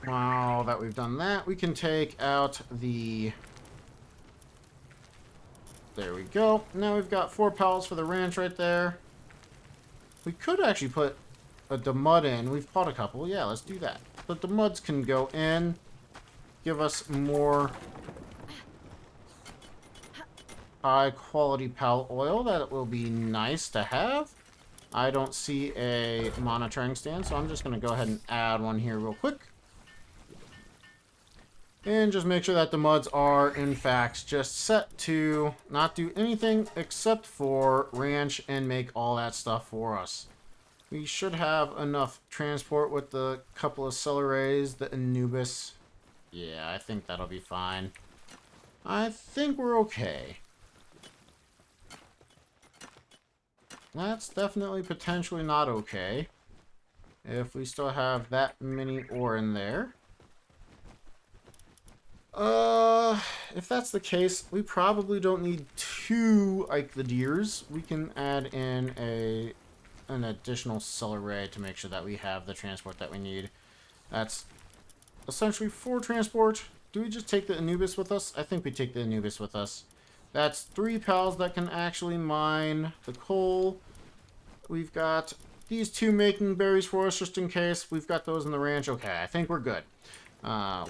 Now that we've done that, we can take out the... There we go. Now we've got 4 pallets for the ranch right there. We could actually put the mud in. We've bought a couple. Yeah, let's do that. But the muds can go in. Give us more high quality pallet oil. That will be nice to have. I don't see a monitoring stand, so I'm just going to go ahead and add one here real quick. And just make sure that the muds are, in fact, just set to not do anything except for ranch and make all that stuff for us. We should have enough transport with the couple of celeries, the Anubis. Yeah, I think that'll be fine. I think we're okay. That's definitely potentially not okay. If we still have that many ore in there. If that's the case, we probably don't need 2 Ike the Deers. We can add in an additional celery to make sure that we have the transport that we need. That's essentially 4 transport. Do we just take the Anubis with us? I think we take the Anubis with us. That's 3 pals that can actually mine the coal. We've got these 2 making berries for us just in case. We've got those in the ranch. Okay, I think we're good.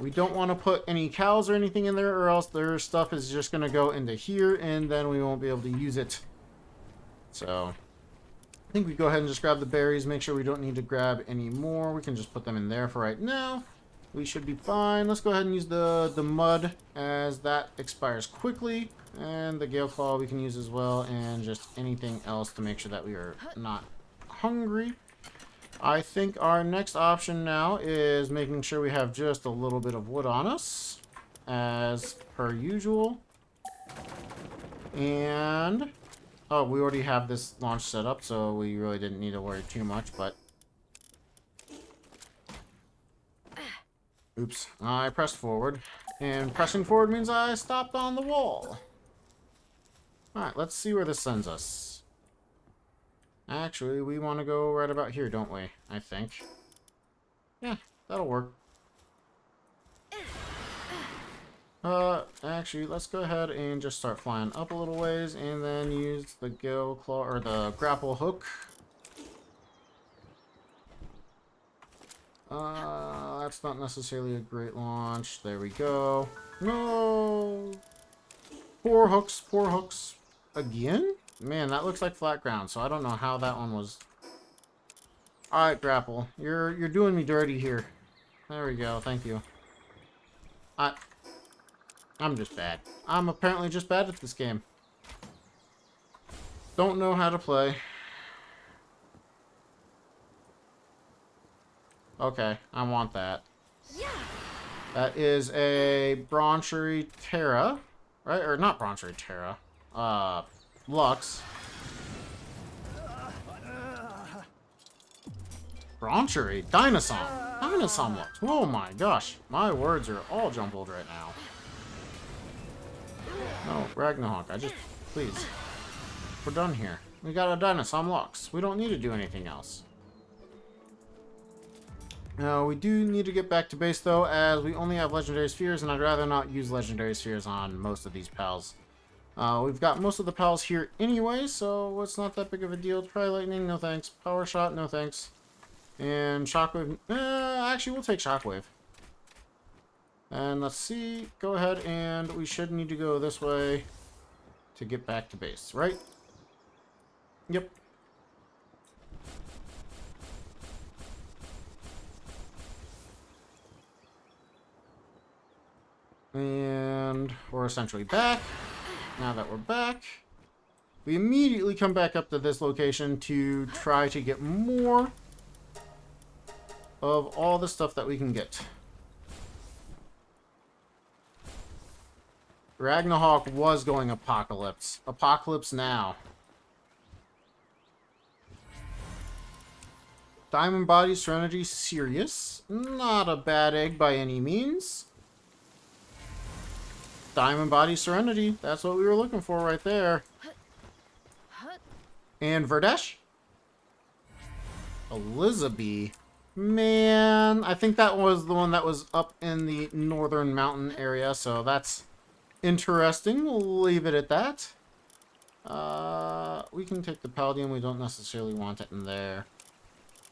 We don't want to put any cows or anything in there, or else their stuff is just going to go into here, and then we won't be able to use it. So, I think we go ahead and just grab the berries, make sure we don't need to grab any more. We can just put them in there for right now. We should be fine. Let's go ahead and use the mud, as that expires quickly. And the Gale Claw we can use as well, and just anything else to make sure that we are not hungry. I think our next option now is making sure we have just a little bit of wood on us, as per usual. And, oh, we already have this launch set up, so we really didn't need to worry too much, but... Oops, I pressed forward, and pressing forward means I stopped on the wall. Alright, let's see where this sends us. Actually, we want to go right about here, don't we? I think. Yeah, that'll work. Actually, let's go ahead and just start flying up a little ways, and then use the Gale Claw, or the grapple hook. That's not necessarily a great launch. There we go. No! Poor hooks, poor hooks. Again? Man, that looks like flat ground, so I don't know how that one was. Alright, grapple. You're doing me dirty here. There we go, thank you. I'm just bad. I'm apparently just bad at this game. Don't know how to play. Okay, I want that. That is a Bronchery Terra. Right? Or not Bronchery Terra. Lux. Bronchery? Dinosaur. Dinosaur Lux. Oh my gosh. My words are all jumbled right now. No, Ragnarok. Please. We're done here. We got a Dinosaur Lux. We don't need to do anything else. Now, we do need to get back to base, though, as we only have Legendary Spheres, and I'd rather not use Legendary Spheres on most of these pals. We've got most of the pals here anyway, so it's not that big of a deal. Try Lightning, no thanks. Power Shot, no thanks. And Shockwave, actually, we'll take Shockwave. And let's see, go ahead, and we should need to go this way to get back to base, right? Yep. And we're essentially back. Now that we're back, We immediately come back up to this location to try to get more of all the stuff that we can get. Ragnarok was going apocalypse. Apocalypse now. Diamond Body Serenity Sirius. Not a bad egg by any means. Diamond Body Serenity. That's what we were looking for right there. And Verdesh. Elizabeth. Man, I think that was the one that was up in the northern mountain area, so that's interesting. We'll leave it at that. We can take the Paladin. We don't necessarily want it in there.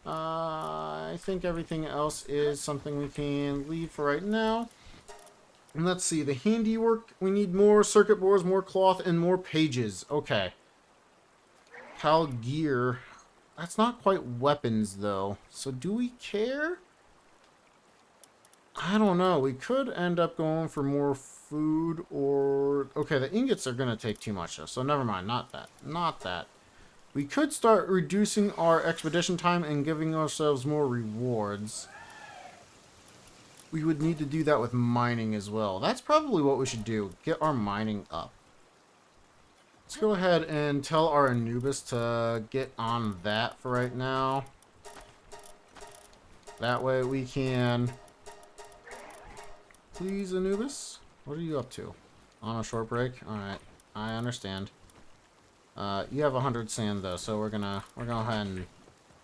I think everything else is something we can leave for right now. And let's see, the handiwork. We need more circuit boards, more cloth, and more pages. Okay. Pal gear. That's not quite weapons, though. So do we care? I don't know. We could end up going for more food or... Okay, the ingots are going to take too much, though. So never mind. Not that. Not that. We could start reducing our expedition time and giving ourselves more rewards. We would need to do that with mining as well. That's probably what we should do. Get our mining up. Let's go ahead and tell our Anubis to get on that for right now. That way we can... Please, Anubis? What are you up to? On a short break? Alright, I understand. You have 100 sand though, so we're gonna go ahead and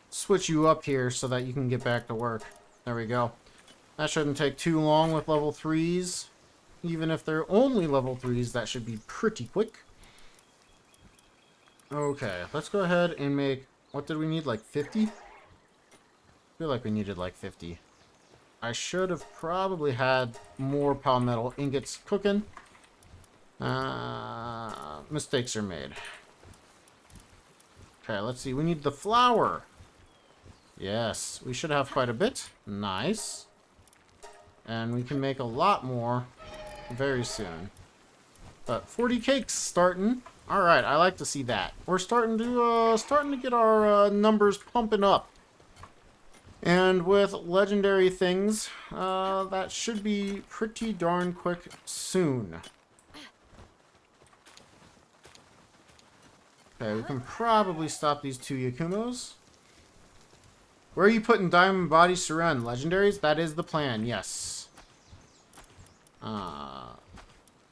switch you up here so that you can get back to work. There we go. That shouldn't take too long with level 3s. Even if they're only level 3s, that should be pretty quick. Okay, let's go ahead and make... What did we need, like 50? I feel like we needed like 50. I should have probably had more palmetto ingots cooking. Mistakes are made. Okay, let's see. We need the flour. Yes, we should have quite a bit. Nice. And we can make a lot more very soon. But 40 cakes starting. All right, I like to see that. We're starting to get our numbers pumping up. And with legendary things, that should be pretty darn quick soon. Okay, we can probably stop these 2 Yakumos. Where are you putting Diamond Body Seren? Legendaries? That is the plan, yes.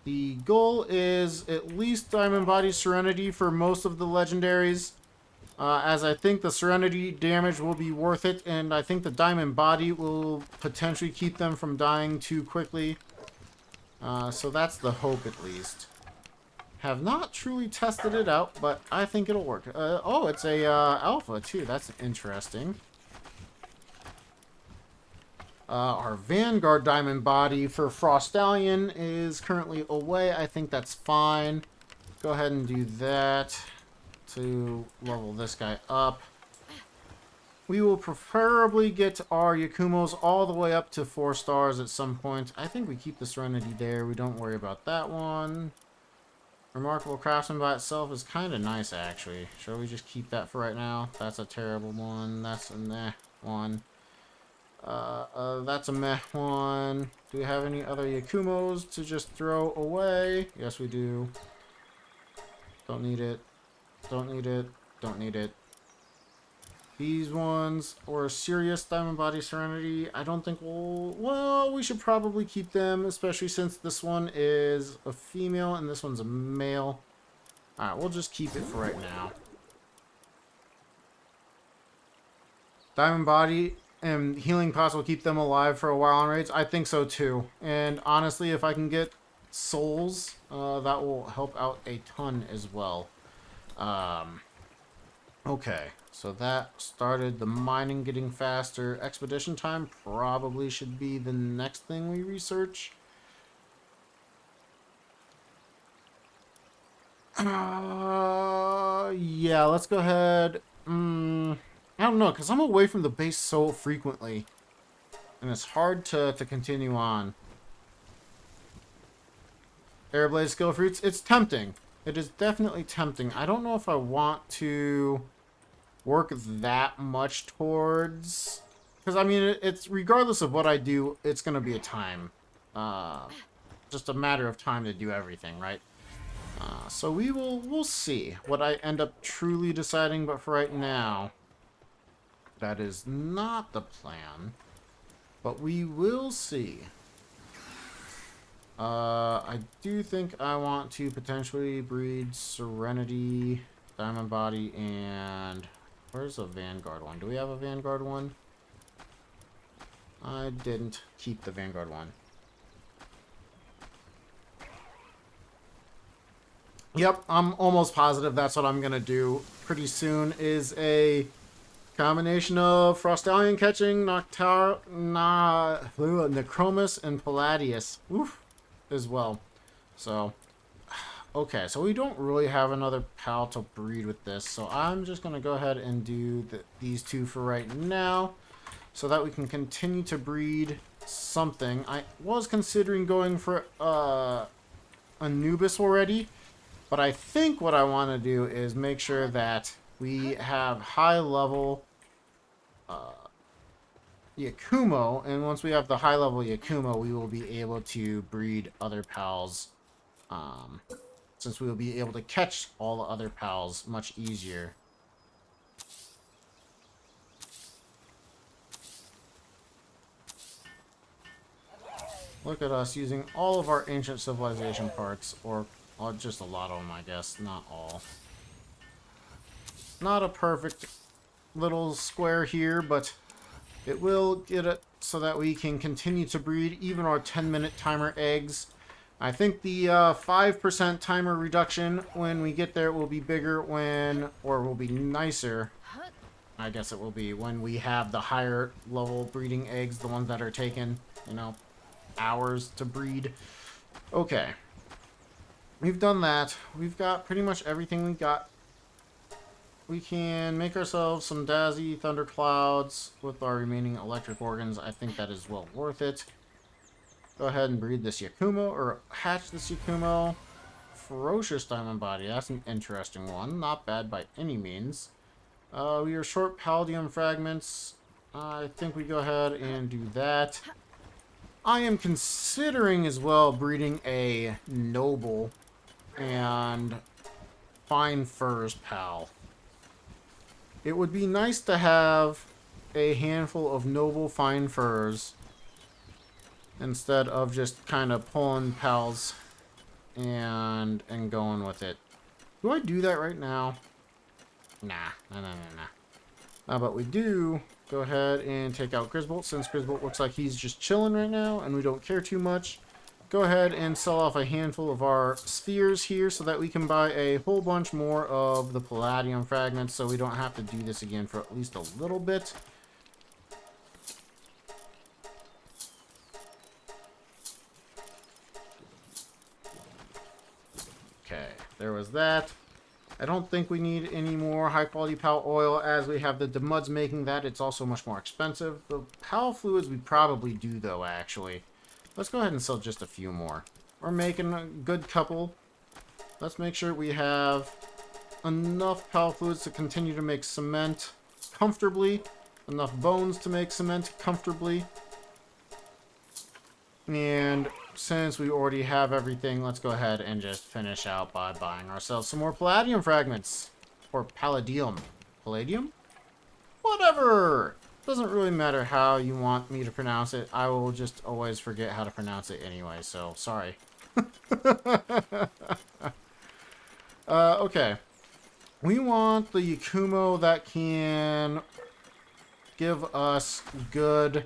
The goal is at least Diamond Body Serenity for most of the legendaries. As I think the Serenity damage will be worth it, and I think the Diamond Body will potentially keep them from dying too quickly. So that's the hope at least. Have not truly tested it out, but I think it'll work. Oh, it's a alpha too. That's interesting. Our Vanguard Diamond Body for Frost Stallion is currently away. I think that's fine. Go ahead and do that to level this guy up. We will preferably get our Yakumos all the way up to 4 stars at some point. I think we keep the Serenity there. We don't worry about that one. Remarkable Craftsman by itself is kind of nice, actually. Shall we just keep that for right now? That's a terrible one. That's a meh one. That's a meh one. Do we have any other Yakumos to just throw away? Yes, we do. Don't need it. Don't need it. Don't need it. These ones or Sirius Diamond Body Serenity, I don't think we'll... Well, we should probably keep them, especially since this one is a female and this one's a male. Alright, we'll just keep it for right now. Diamond Body and Healing Pots will keep them alive for a while on raids. I think so too. And honestly, if I can get souls, that will help out a ton as well. Okay, so that started the mining getting faster. Expedition time probably should be the next thing we research. Yeah, let's go ahead. I don't know, because I'm away from the base so frequently. And it's hard to continue on. Airblade skill fruits, it's tempting. It is definitely tempting. I don't know if I want to work that much towards... Because, I mean, it's regardless of what I do, it's going to be a time. Just a matter of time to do everything, right? So we'll see what I end up truly deciding, but for right now, that is not the plan. But we will see. I do think I want to potentially breed Serenity, Diamond Body, and... Where's the Vanguard one? Do we have a Vanguard one? I didn't keep the Vanguard one. Yep, I'm almost positive that's what I'm gonna do pretty soon, is a combination of Frostallion catching, Necromus, and Palladius. Oof, as well. So, okay, so we don't really have another pal to breed with this, so I'm just gonna go ahead and do these two for right now, so that we can continue to breed something. I was considering going for Anubis already, but I think what I want to do is make sure that we have high level Yakumo, and once we have the high level Yakumo, we will be able to breed other pals, since we will be able to catch all the other pals much easier. Look at us using all of our ancient civilization parts, or just a lot of them, I guess, not all. Not a perfect little square here, but it will get it so that we can continue to breed even our 10-minute timer eggs. I think the 5% timer reduction when we get there will be bigger or will be nicer. I guess it will be when we have the higher level breeding eggs, the ones that are taking, hours to breed. Okay. We've done that. We've got pretty much everything we got. We can make ourselves some Dazzy Thunderclouds with our remaining electric organs. I think that is well worth it. Go ahead and breed this Yakumo, or hatch this Yakumo. Ferocious Diamond Body. That's an interesting one. Not bad by any means. We are short Palladium Fragments. I think we go ahead and do that. I am considering as well breeding a Noble and Fine Furs pal. It would be nice to have a handful of Noble Fine Furs instead of just kind of pulling pals and going with it. Do I do that right now? Nah. But we do go ahead and take out Grisbolt, since Grisbolt looks like he's just chilling right now and we don't care too much. Go ahead and sell off a handful of our spheres here so that we can buy a whole bunch more of the Palladium fragments, so we don't have to do this again for at least a little bit. Okay, there was that. I don't think we need any more high-quality PAL oil, as we have the Demuds making that. It's also much more expensive. The PAL fluids we probably do, though, actually. Let's go ahead and sell just a few more. We're making a good couple. Let's make sure we have enough PAL fluids to continue to make cement comfortably. Enough bones to make cement comfortably. And since we already have everything, let's go ahead and just finish out by buying ourselves some more Palladium fragments. Or Palladium. Palladium? Whatever! Doesn't really matter how you want me to pronounce it. I will just always forget how to pronounce it anyway, so sorry. Okay. We want the Yakumo that can give us good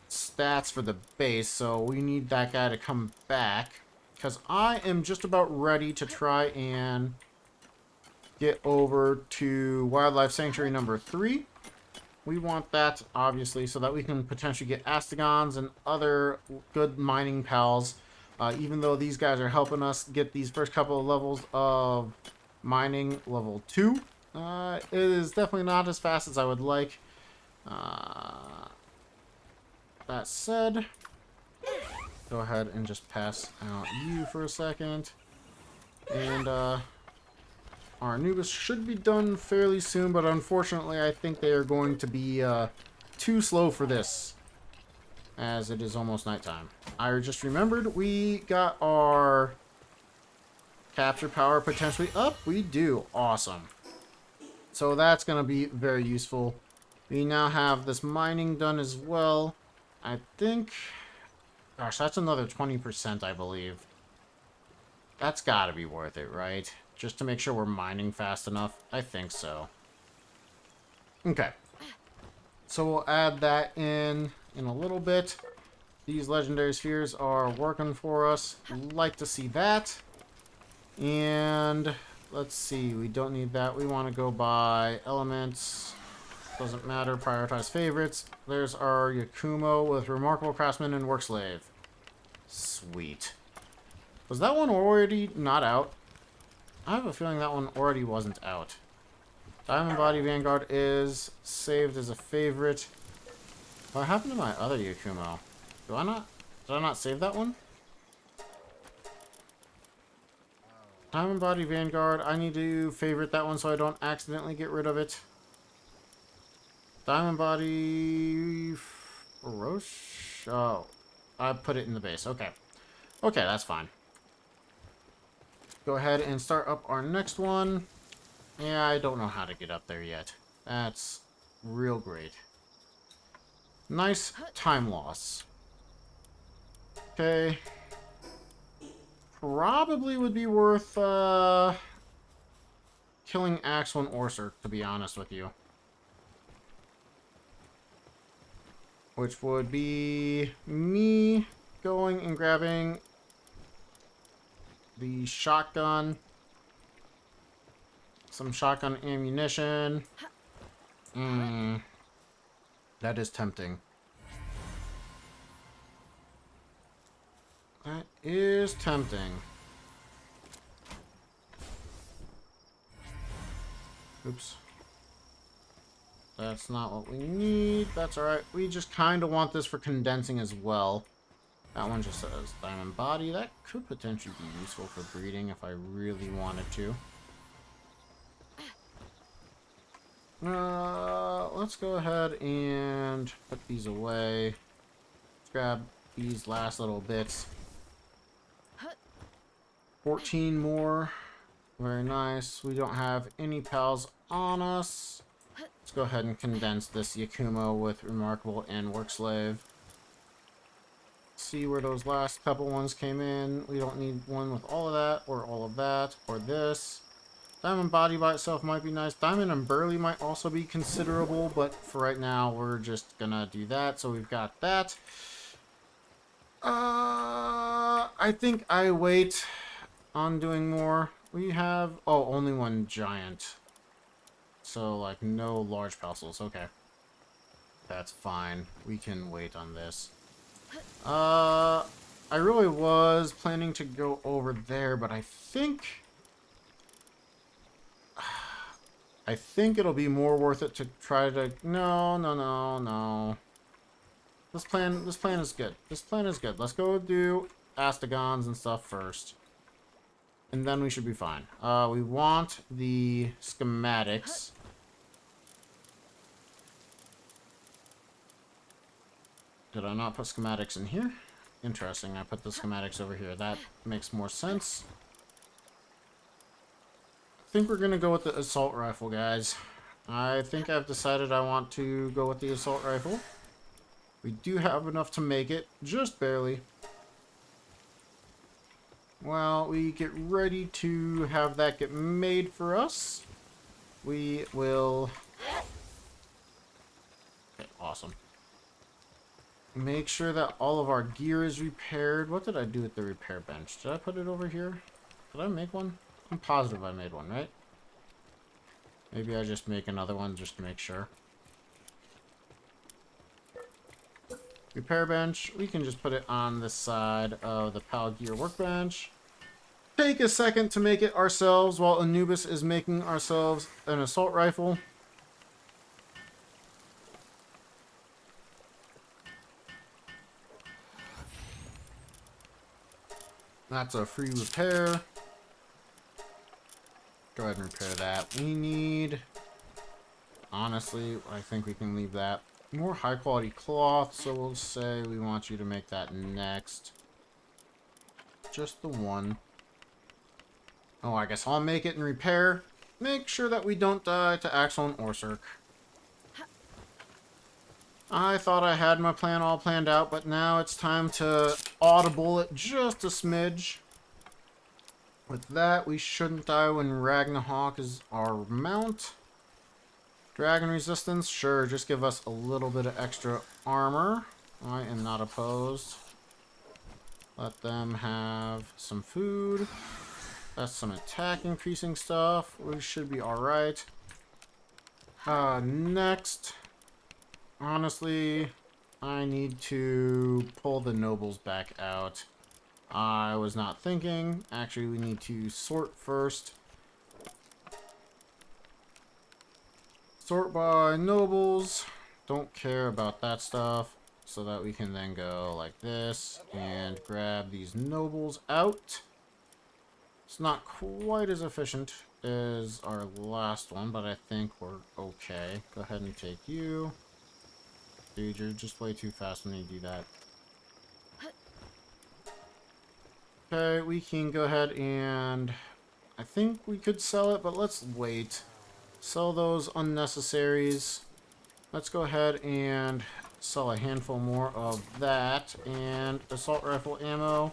stats for the base, so we need that guy to come back, because I am just about ready to try and get over to Wildlife Sanctuary number 3. We want that, obviously, so that we can potentially get Astegons and other good mining pals, even though these guys are helping us get these first couple of levels of mining level 2. It is definitely not as fast as I would like. That said, go ahead and just pass out you for a second. And our Anubis should be done fairly soon, but unfortunately I think they are going to be too slow for this, as it is almost nighttime. I just remembered we got our capture power potentially up. We do. Awesome. So that's going to be very useful. We now have this mining done as well. I think... Gosh, that's another 20%, I believe. That's got to be worth it, right? Just to make sure we're mining fast enough. I think so. Okay. So we'll add that in a little bit. These legendary spheres are working for us. Like to see that. And let's see. We don't need that. We want to go by elements. Doesn't matter. Prioritize favorites. There's our Yakumo with Remarkable Craftsman and Work Slave. Sweet. Was that one already not out? I have a feeling that one already wasn't out. Diamond Body Vanguard is saved as a favorite. What happened to my other Yakumo? Did I not save that one? Diamond Body Vanguard. I need to favorite that one so I don't accidentally get rid of it. Diamond Body... Roche? Oh. I put it in the base. Okay. Okay, that's fine. Go ahead and start up our next one. Yeah, I don't know how to get up there yet. That's real great. Nice time loss. Okay. Probably would be worth killing Axel and Orser, to be honest with you. Which would be me going and grabbing the shotgun. Some shotgun ammunition. That is tempting. That is tempting. Oops. That's not what we need. That's alright. We just kind of want this for condensing as well. That one just says diamond body. That could potentially be useful for breeding if I really wanted to. Let's go ahead and put these away. Let's grab these last little bits. 14 more. Very nice. We don't have any pals on us. Let's go ahead and condense this Yakumo with Remarkable and Work Slave. See where those last couple ones came in. We don't need one with all of that, or all of that, or this. Diamond Body by itself might be nice. Diamond and Burly might also be considerable, but for right now, we're just gonna do that. So we've got that. I think I wait on doing more. We have... Oh, only one giant. So, like, no large parcels. Okay. That's fine. We can wait on this. I really was planning to go over there, but I think it'll be more worth it to try to... No. This plan is good. This plan is good. Let's go do Astegons and stuff first. And then we should be fine. We want the schematics. Did I not put schematics in here? Interesting, I put the schematics over here. That makes more sense. I think we're gonna go with the assault rifle, guys. I think I've decided I want to go with the assault rifle. We do have enough to make it, just barely. While we get ready to have that get made for us, we will... Okay, awesome. Make sure that all of our gear is repaired. What did I do with the repair bench? Did I put it over here? Did I make one? I'm positive I made one, right? Maybe I just make another one just to make sure. Repair bench. We can just put it on the side of the Pal Gear workbench. Take a second to make it ourselves while Anubis is making ourselves an assault rifle. That's a free repair. Go ahead and repair that. We need... Honestly, I think we can leave that. More high quality cloth, so we'll say we want you to make that next. Just the one. Oh, I guess I'll make it and repair. Make sure that we don't die to Axel and Orsurk. I thought I had my plan all planned out, but now it's time to audible it just a smidge. With that, we shouldn't die when Ragnarok is our mount. Dragon resistance, sure, just give us a little bit of extra armor. I am not opposed. Let them have some food. That's some attack increasing stuff. We should be alright. Next. Honestly, I need to pull the nobles back out. I was not thinking. Actually, we need to sort first. Sort by nobles. Don't care about that stuff. So that we can then go like this and grab these nobles out. It's not quite as efficient as our last one, but I think we're okay. Go ahead and take you. Dude, you're just way too fast when you do that. Okay, we can go ahead and... I think we could sell it, but let's wait. Sell those unnecessaries. Let's go ahead and sell a handful more of that. And assault rifle ammo.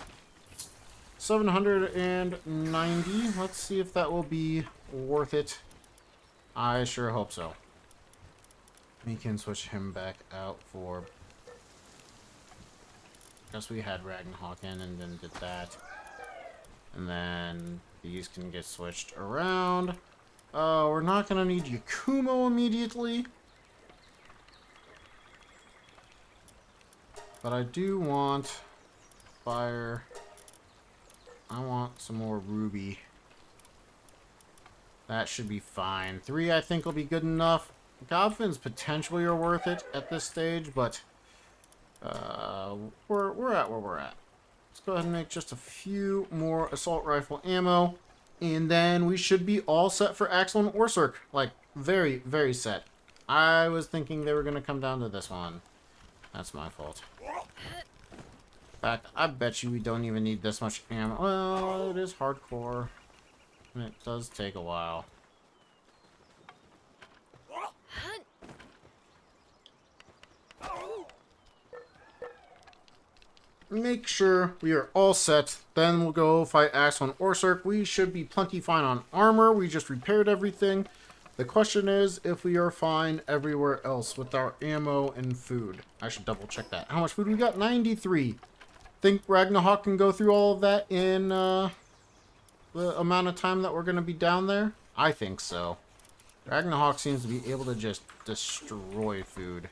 790. Let's see if that will be worth it. I sure hope so. We can switch him back out for... Guess we had Ragnarok in and then did that. And then these can get switched around. We're not going to need Yakumo immediately. But I do want fire. I want some more ruby. That should be fine. 3 I think will be good enough. Godfins potentially are worth it at this stage, but we're at where we're at. Let's go ahead and make just a few more assault rifle ammo, and then we should be all set for Axel and Orsurk. Like, very, very set. I was thinking they were going to come down to this one. That's my fault. In fact, I bet you we don't even need this much ammo. Well, it is hardcore, and it does take a while. Make sure we are all set. Then we'll go fight Axel and Orsurk. We should be plenty fine on armor. We just repaired everything. The question is if we are fine everywhere else with our ammo and food. I should double check that. How much food we got? 93. Think Ragnarok can go through all of that in the amount of time that we're going to be down there? I think so. Ragnarok seems to be able to just destroy food.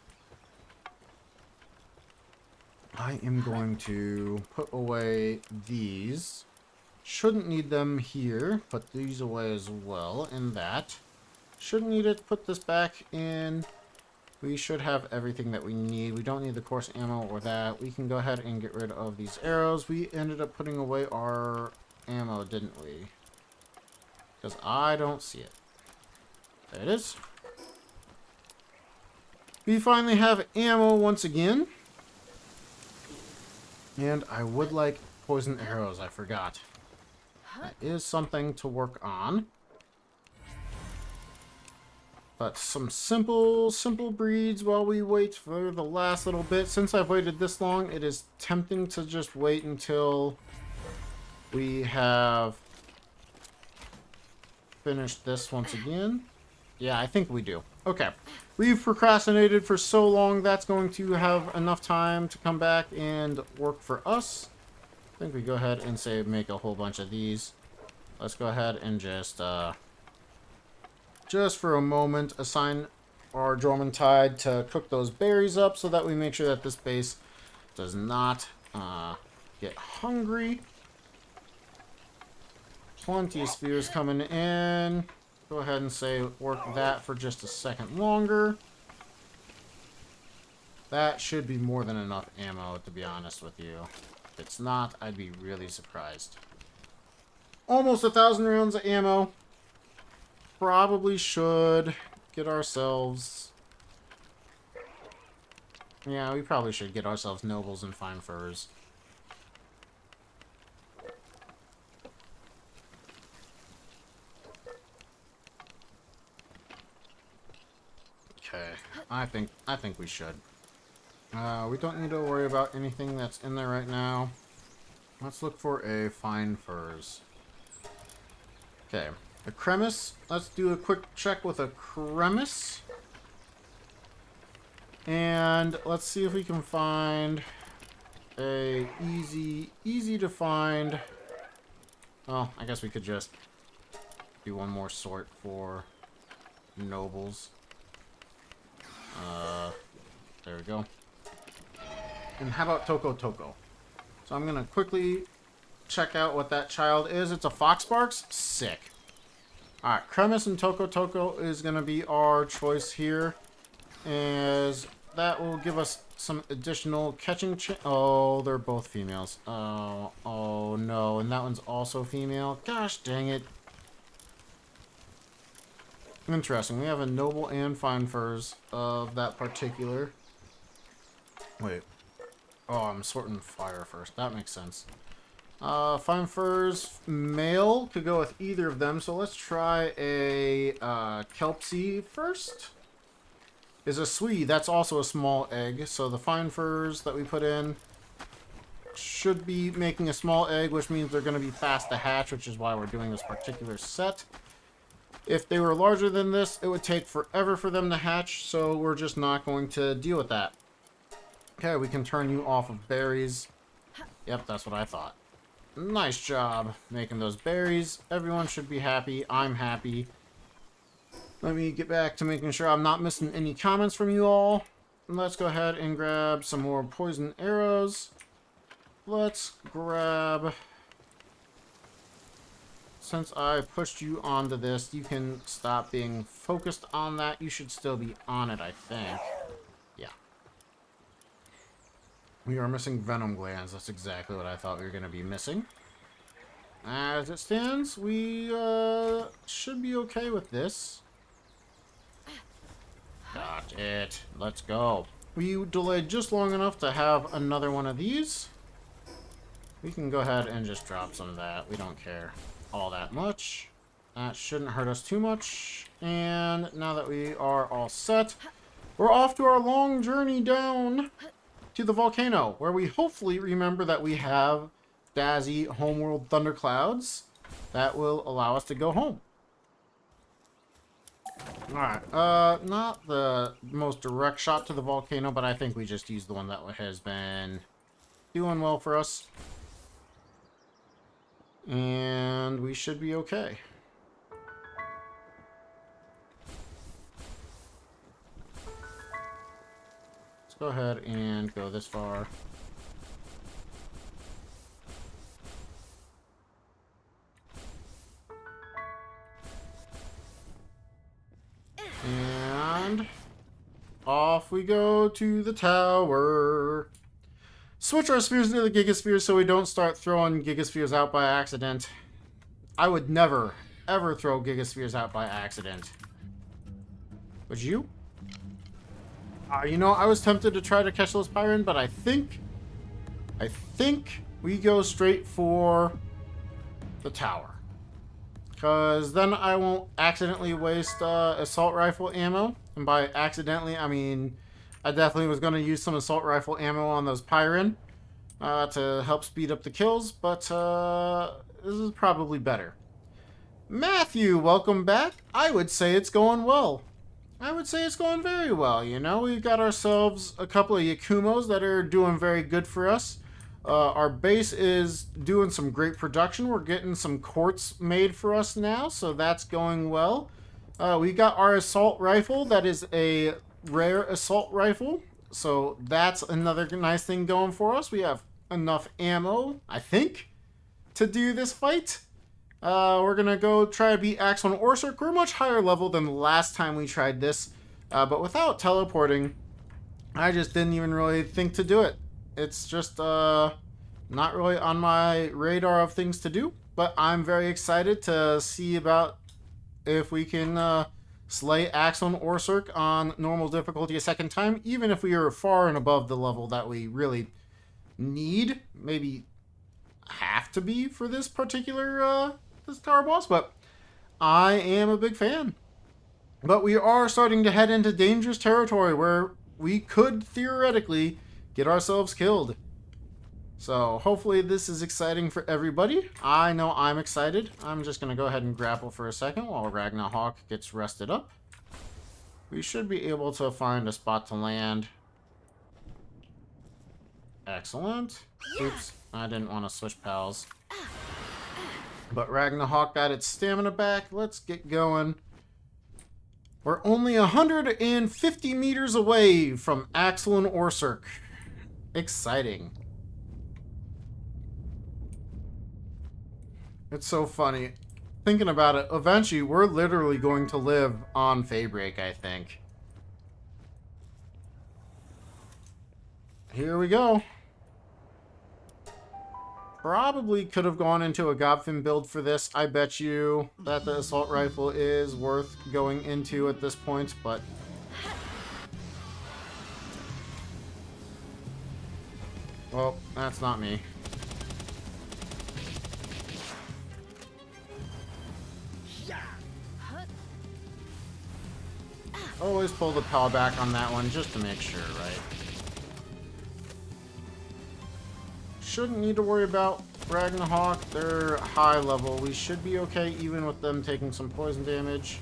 I am going to put away these. Shouldn't need them here. Put these away as well. And that. Shouldn't need it. Put this back in. We should have everything that we need. We don't need the course ammo or that. We can go ahead and get rid of these arrows. We ended up putting away our ammo, didn't we? Because I don't see it. There it is. We finally have ammo once again. And I would like poison arrows, I forgot. That is something to work on. But some simple breeds while we wait for the last little bit. Since I've waited this long, it is tempting to just wait until we have finished this once again. Yeah, I think we do. Okay. We've procrastinated for so long, that's going to have enough time to come back and work for us. I think we go ahead and say make a whole bunch of these. Let's go ahead and just for a moment, assign our Jormuntide to cook those berries up so that we make sure that this base does not get hungry. Plenty of spears coming in. Go ahead and say work that for just a second longer. That should be more than enough ammo, to be honest with you. If it's not, I'd be really surprised. Almost 1,000 rounds of ammo. probably should get ourselves... Yeah, we probably should get ourselves nobles and fine furs. Okay, I think we should. We don't need to worry about anything that's in there right now. Let's look for a fine furs. Okay, a cremis. Let's do a quick check with a cremis. And let's see if we can find a easy to find. Well, I guess we could just do one more sort for nobles. There we go. And how about Toko Toko? So I'm gonna quickly check out what that child is. It's a Foxbarks? Sick. Alright, Cremis and Toko Toko is gonna be our choice here. As that will give us some additional catching oh, they're both females. Oh no, and that one's also female. Gosh dang it. Interesting. We have a noble and fine furs of that particular. Wait. Oh, I'm sorting fire first. That makes sense. Fine furs male could go with either of them. So let's try a Kelpsie first. Is a Swede. That's also a small egg. So the fine furs that we put in should be making a small egg, which means they're going to be fast to hatch, which is why we're doing this particular set. If they were larger than this, it would take forever for them to hatch, so we're just not going to deal with that. Okay, we can turn you off of berries. Yep, that's what I thought. Nice job making those berries. Everyone should be happy. I'm happy. Let me get back to making sure I'm not missing any comments from you all. Let's go ahead and grab some more poison arrows. Let's grab... Since I pushed you onto this, you can stop being focused on that. You should still be on it, I think. Yeah. We are missing venom glands. That's exactly what I thought we were going to be missing. As it stands, we should be okay with this. Got it. Let's go. We delayed just long enough to have another one of these. We can go ahead and just drop some of that. We don't care all that much. That shouldn't hurt us too much. And now that we are all set, we're off to our long journey down to the volcano, where we hopefully remember that we have Dazzy Homeworld Thunderclouds that will allow us to go home. Alright, not the most direct shot to the volcano, but I think we just used the one that has been doing well for us. And we should be okay. Let's go ahead and go this far. And off we go to the tower. Switch our spheres into the gigaspheres so we don't start throwing gigaspheres out by accident. I would never, ever throw gigaspheres out by accident. Would you? You know, I was tempted to try to catch those Pyron, but I think we go straight for the tower. Because then I won't accidentally waste assault rifle ammo. And by accidentally, I mean... I definitely was going to use some assault rifle ammo on those Pyron to help speed up the kills, but this is probably better. Matthew, welcome back. I would say it's going well. I would say it's going very well, you know. We've got ourselves a couple of Yakumos that are doing very good for us. Our base is doing some great production. We're getting some quartz made for us now, so that's going well. We got our assault rifle that is a rare assault rifle, so that's another nice thing going for us. We have enough ammo, I think, to do this fight. We're gonna go try to beat Axon Orsurk. We're much higher level than the last time we tried this, but without teleporting, I just didn't even really think to do it. It's just not really on my radar of things to do, but I'm very excited to see about if we can slay Axel and Orsurk on normal difficulty a second time, even if we are far and above the level that we really need, maybe have to be for this particular this tower boss, but I am a big fan. But we are starting to head into dangerous territory where we could theoretically get ourselves killed. So hopefully this is exciting for everybody. I know I'm excited. I'm just going to go ahead and grapple for a second while Ragnarok gets rested up. We should be able to find a spot to land. Excellent. Oops, I didn't want to switch pals. But Ragnarok got its stamina back. Let's get going. We're only 150 meters away from Axel and Orsurk. Exciting. It's so funny. Thinking about it, eventually we're literally going to live on Feybreak, I think. Here we go. Probably could have gone into a Gobfin build for this. I bet you that the assault rifle is worth going into at this point, but... well, that's not me. Always pull the power back on that one just to make sure, right? Shouldn't need to worry about Ragnarok. They're high level. We should be okay even with them taking some poison damage.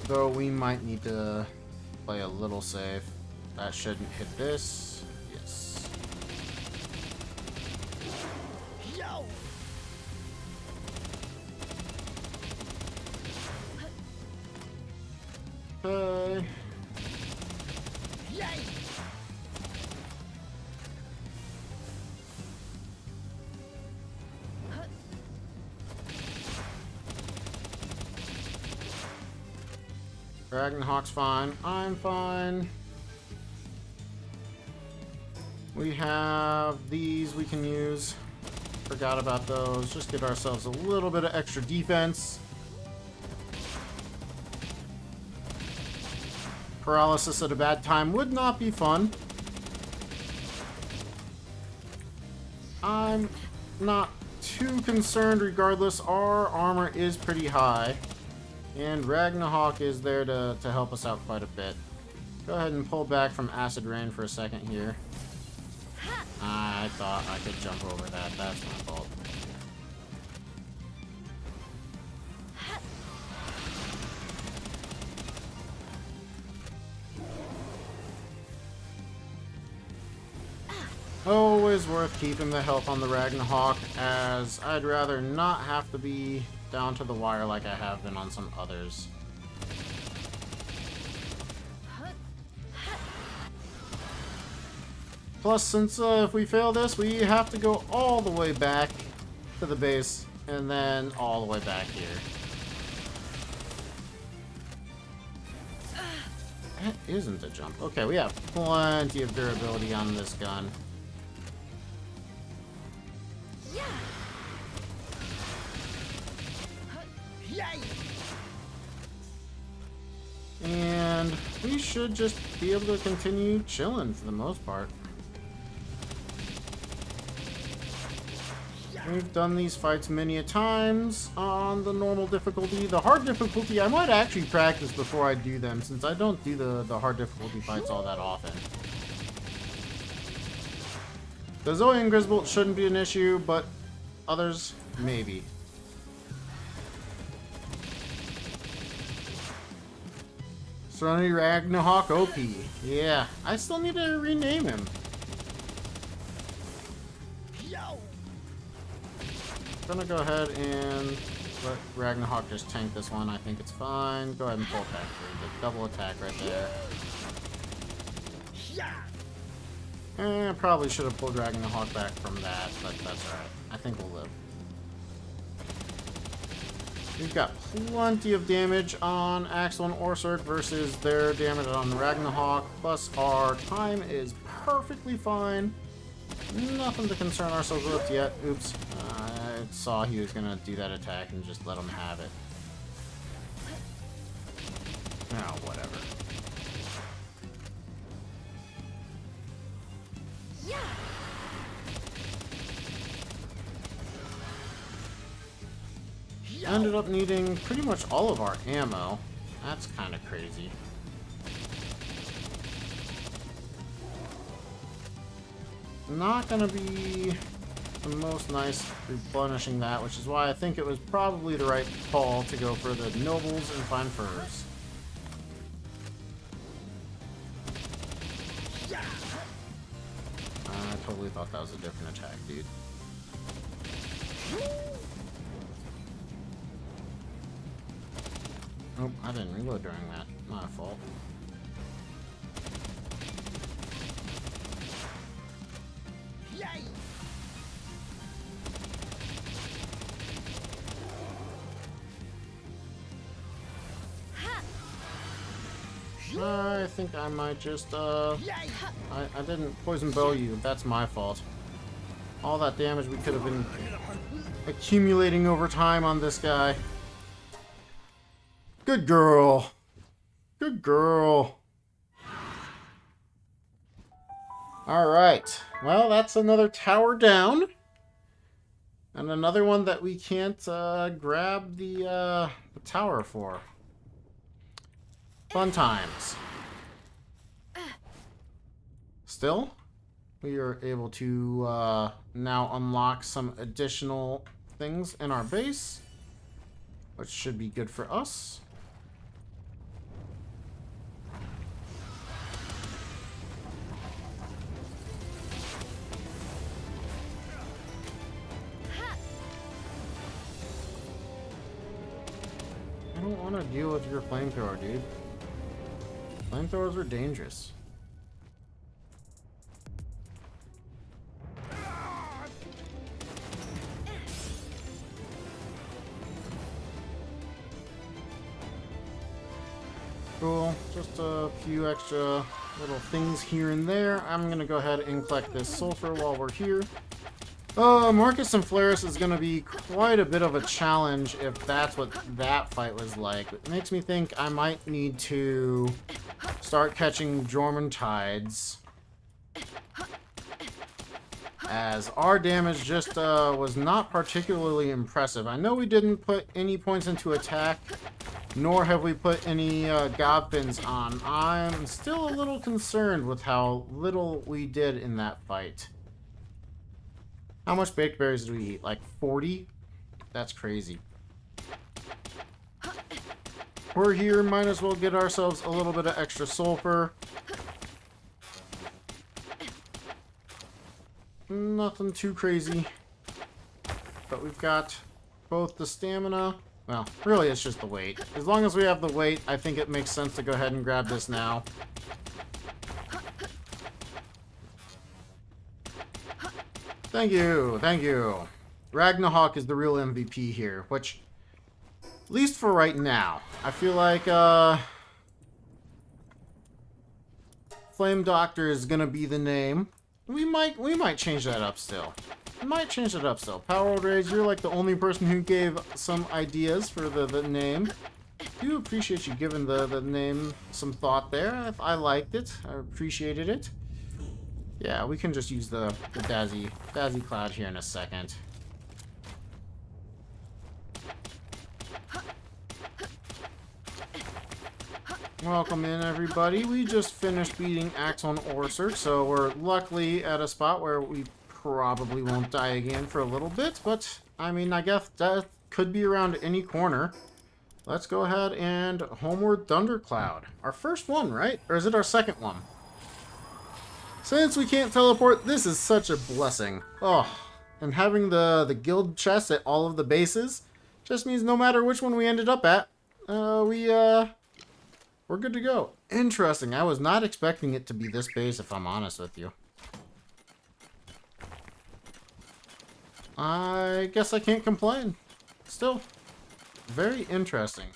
Though we might need to play a little safe. That shouldn't hit this. Yes. Okay. Ragnarok's fine. I'm fine. We have these we can use. Forgot about those. Just get ourselves a little bit of extra defense. Paralysis at a bad time would not be fun. I'm not too concerned regardless. Our armor is pretty high. And Ragnarok is there to help us out quite a bit. Go ahead and pull back from Acid Rain for a second here. I thought I could jump over that. That's my fault. Always worth keeping the health on the Ragnarok, as I'd rather not have to be down to the wire like I have been on some others. Plus, since if we fail this, we have to go all the way back to the base, and then all the way back here. That isn't a jump. Okay, we have plenty of durability on this gun. And we should just be able to continue chilling for the most part. We've done these fights many a times on the normal difficulty. The hard difficulty, I might actually practice before I do them, since I don't do the hard difficulty fights all that often. The Zoe and Grisbolt shouldn't be an issue, but others, maybe. Serenity Ragnarok OP. Yeah, I still need to rename him. Gonna go ahead and let Ragnarok just tank this one. I think it's fine. Go ahead and pull back for the double attack right there. Probably should have pulled Ragnarok back from that, but that's alright. I think we'll live. We've got plenty of damage on Axel and Orsurk versus their damage on Ragnarok, plus our time is perfectly fine. Nothing to concern ourselves with yet. Oops. saw he was gonna do that attack and just let him have it. Oh, whatever. Ended up needing pretty much all of our ammo. That's kind of crazy. Not gonna be the most nice replenishing that, which is why I think it was probably the right call to go for the nobles and fine furs. I totally thought that was a different attack, dude. Oh, I didn't reload during that. My fault. I think I might just, I didn't poison bow you. That's my fault. All that damage we could have been accumulating over time on this guy. Good girl. Good girl. Alright. Well, that's another tower down. And another one that we can't grab the tower for. Fun times. Still, we are able to now unlock some additional things in our base, which should be good for us. I don't want to deal with your flamethrower, dude. Flamethrowers are dangerous. Cool. Just a few extra little things here and there. I'm gonna go ahead and collect this sulfur while we're here. Marcus and Flaris is gonna be quite a bit of a challenge if that's what that fight was like. It makes me think I might need to start catching Jorman tides, as our damage just was not particularly impressive. I know we didn't put any points into attack, nor have we put any god fins on. I'm still a little concerned with how little we did in that fight. How much baked berries did we eat? Like 40? That's crazy. We're here, might as well get ourselves a little bit of extra sulfur. Nothing too crazy. But we've got both the stamina. Well, really it's just the weight. As long as we have the weight, I think it makes sense to go ahead and grab this now. Thank you, thank you. Ragnarok is the real MVP here, which, at least for right now, I feel like Flame Doctor is gonna be the name. We might change that up still. We might change that up still. Palworld Rage, you're like the only person who gave some ideas for the name. I do appreciate you giving the name some thought there. I liked it. I appreciated it. Yeah, we can just use the Dazzy Cloud here in a second. Welcome in, everybody. We just finished beating Axon Orser, so we're luckily at a spot where we probably won't die again for a little bit, but, I mean, I guess death could be around any corner. Let's go ahead and Homeward Thundercloud. Our first one, right? Or is it our second one? Since we can't teleport, this is such a blessing. Oh, and having the guild chest at all of the bases just means no matter which one we ended up at, we're good to go. Interesting. I was not expecting it to be this base, if I'm honest with you. I guess I can't complain. Still, very interesting.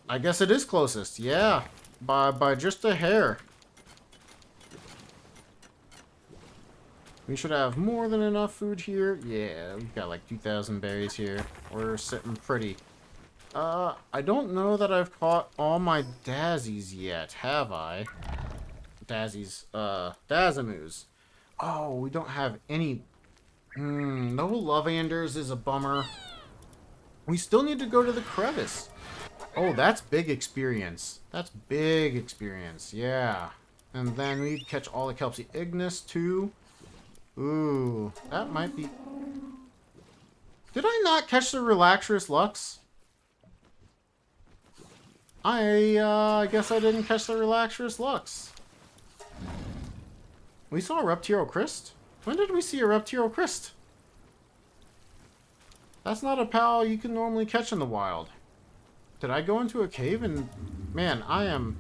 I guess it is closest. Yeah, by just a hair. We should have more than enough food here. Yeah, we've got like 2,000 berries here. We're sitting pretty. I don't know that I've caught all my daisies yet, have I? Daisies, Dazamoos. Oh, we don't have any. No lavanders is a bummer. We still need to go to the crevice. Oh, that's big experience. That's big experience, yeah. And then we'd catch all the Kelpsy Ignis, too. Ooh, that might be... Did I not catch the Relaxurus Lux? I guess I didn't catch the Relaxurus Lux. We saw a Reptiro Christ? When did we see a Reptiro Christ? That's not a pal you can normally catch in the wild. Did I go into a cave and... Man, I'm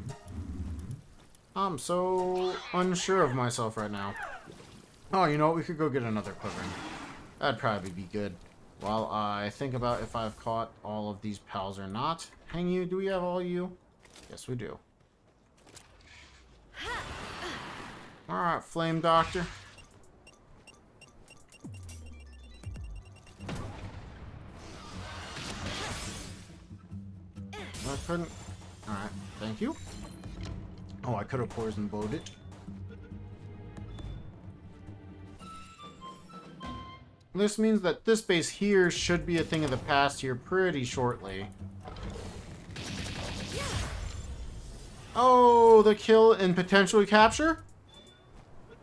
so unsure of myself right now. Oh, you know what? We could go get another Quivering. That'd probably be good. While I think about if I've caught all of these pals or not. Hang you, do we have all you? Yes, we do. Alright, Flame Doctor. I couldn't... Alright, thank you. Oh, I could have poison bowed it. This means that this base here should be a thing of the past here pretty shortly. Oh, the kill and potentially capture?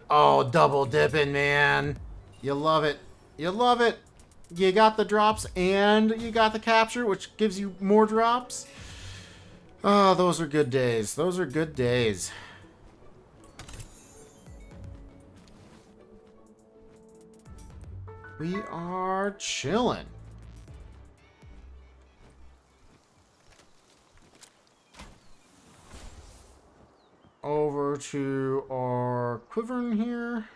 Oh, double dipping, man. You love it. You love it. You got the drops and you got the capture, which gives you more drops. Oh, those are good days. Those are good days. We are chilling. Over to our Quivern here.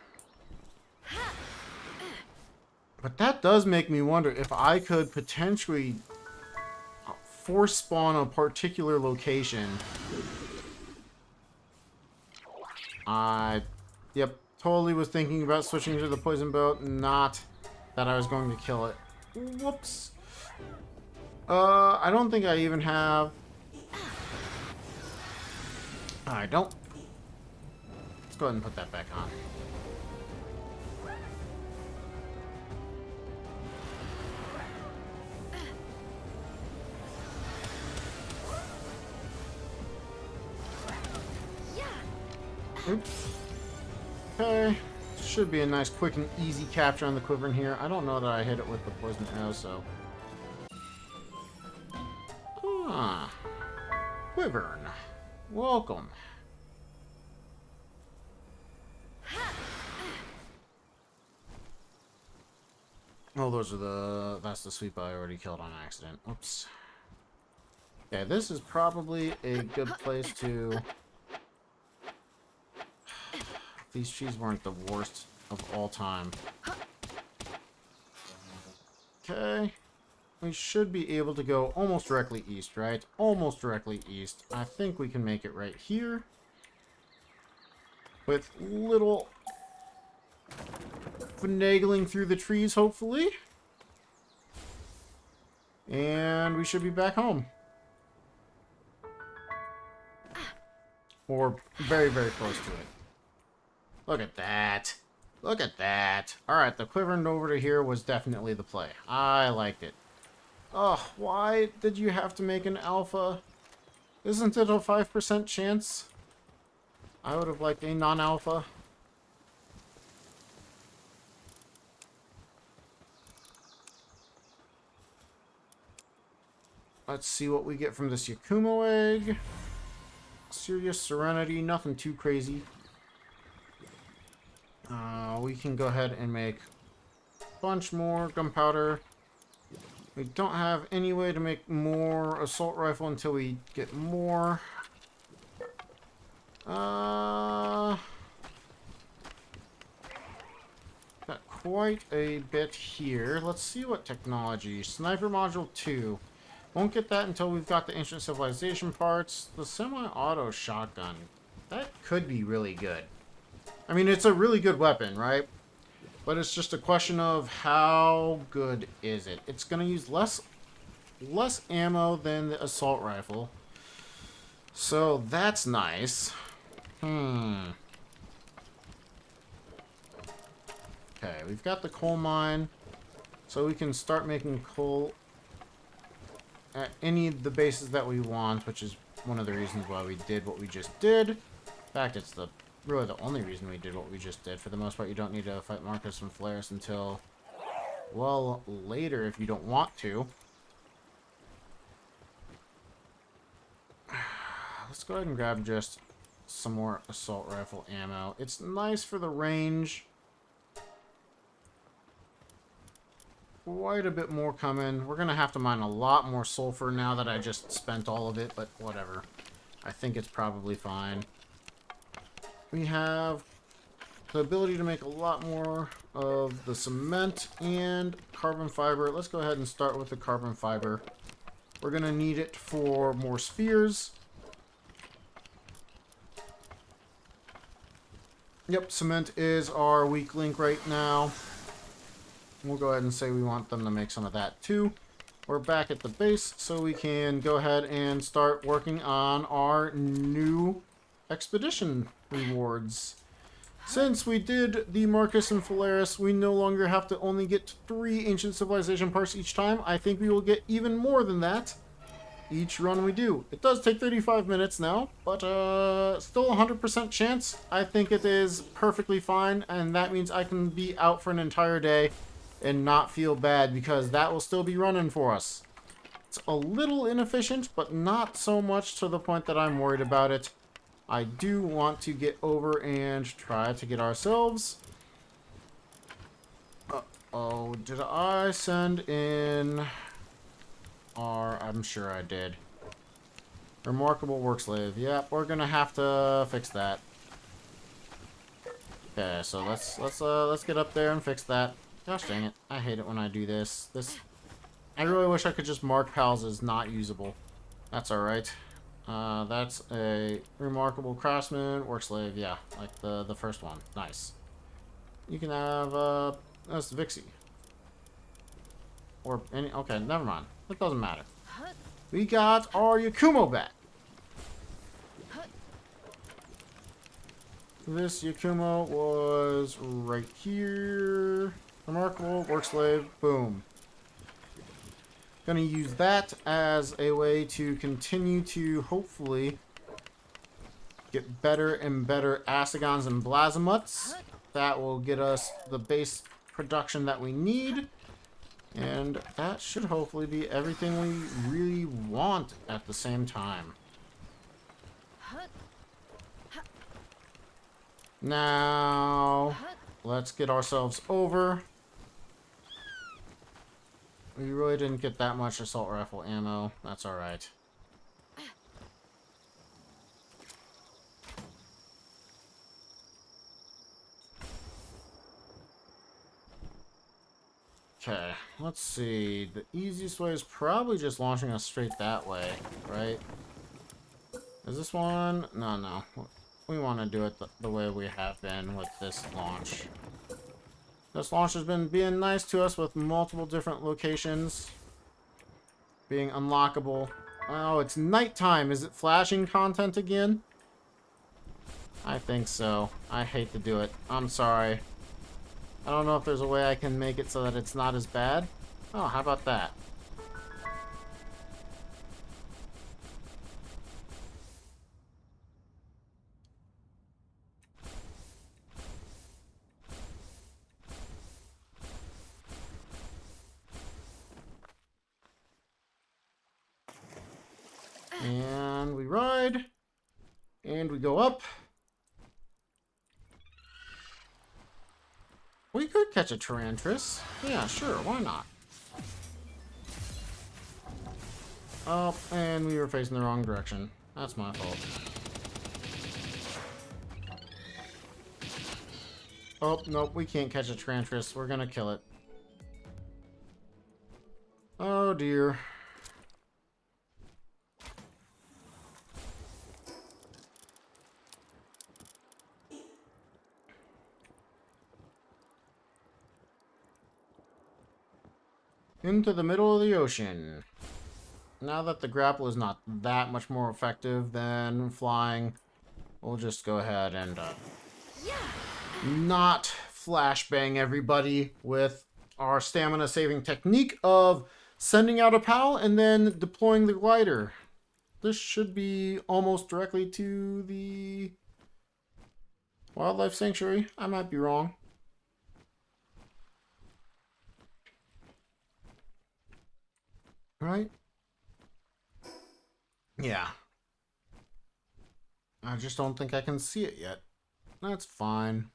But that does make me wonder if I could potentially force spawn a particular location. Yep, totally was thinking about switching to the poison boat, not that I was going to kill it. Whoops. I don't think I even have... I don't. Let's go ahead and put that back on. Oops. Okay. Should be a nice, quick, and easy capture on the Quivern here. I don't know that I hit it with the poison arrow, so... Ah. Quivern. Welcome. Oh, those are the... That's the sweep I already killed on accident. Oops. Okay, this is probably a good place to... These trees weren't the worst of all time. Okay. We should be able to go almost directly east, right? Almost directly east. I think we can make it right here. With little finagling through the trees, hopefully. And we should be back home. Or very, very close to it. Look at that. Look at that. Alright, the Quivern over to here was definitely the play. I liked it. Oh, why did you have to make an alpha? Isn't it a 5% chance? I would have liked a non-alpha. Let's see what we get from this Yakumo egg. Serious Serenity, nothing too crazy. We can go ahead and make a bunch more gunpowder. We don't have any way to make more assault rifle until we get more. Got quite a bit here. Let's see what technology. Sniper Module 2. Won't get that until we've got the Ancient Civilization parts. The semi-auto shotgun. That could be really good. I mean, it's a really good weapon, right? But it's just a question of how good is it. It's going to use less ammo than the assault rifle. So that's nice. Okay, we've got the coal mine. So we can start making coal at any of the bases that we want, which is one of the reasons why we did what we just did. In fact, it's really the only reason we did what we just did. For the most part, you don't need to fight Marcus and Flares until, well, later if you don't want to. Let's go ahead and grab just some more assault rifle ammo. It's nice for the range. Quite a bit more coming. We're going to have to mine a lot more sulfur now that I just spent all of it, but whatever. I think it's probably fine. We have the ability to make a lot more of the cement and carbon fiber. Let's go ahead and start with the carbon fiber. We're going to need it for more spheres. Yep, cement is our weak link right now. We'll go ahead and say we want them to make some of that too. We're back at the base, so we can go ahead and start working on our new expedition rewards. Since we did the Marcus and Phalaris, we no longer have to only get 3 ancient civilization parts each time. I think we will get even more than that each run we do. It does take 35 minutes now, but still 100% chance. I think it is perfectly fine, and that means I can be out for an entire day and not feel bad, because that will still be running for us. It's a little inefficient, but not so much to the point that I'm worried about it. I do want to get over and try to get ourselves... Uh-oh, did I send in our... I'm sure I did. Remarkable work slave. Yep, we're gonna have to fix that. Okay, so let's get up there and fix that. Gosh dang it. I hate it when I do this. I really wish I could just mark pals as not usable. That's alright. That's a remarkable craftsman, work slave, yeah. Like the first one. Nice. You can have, that's Vixie. Or any, okay, never mind. It doesn't matter. We got our Yakumo back. This Yakumo was right here. Remarkable, work slave, boom. Gonna use that as a way to continue to hopefully get better and better Asagons and Blazimuts. That will get us the base production that we need. And that should hopefully be everything we really want at the same time. Now, let's get ourselves over. We really didn't get that much assault rifle ammo. That's alright. Okay, let's see. The easiest way is probably just launching us straight that way, right? Is this one? No. We want to do it the way we have been with this launch. This launch has been being nice to us with multiple different locations being unlockable. Oh, it's nighttime. Is it flashing content again? I think so. I hate to do it. I'm sorry. I don't know if there's a way I can make it so that it's not as bad. Oh, how about that? And we ride. And we go up. We could catch a Tarantras. Yeah, sure, why not? Oh, and we were facing the wrong direction. That's my fault. Oh, nope, we can't catch a Tarantras. We're gonna kill it. Oh, dear. into the middle of the ocean. Now that the grapple is not that much more effective than flying, we'll just go ahead and not flashbang everybody with our stamina saving technique of sending out a PAL and then deploying the glider. This should be almost directly to the wildlife sanctuary. I might be wrong. Right? Yeah. I just don't think I can see it yet. That's fine.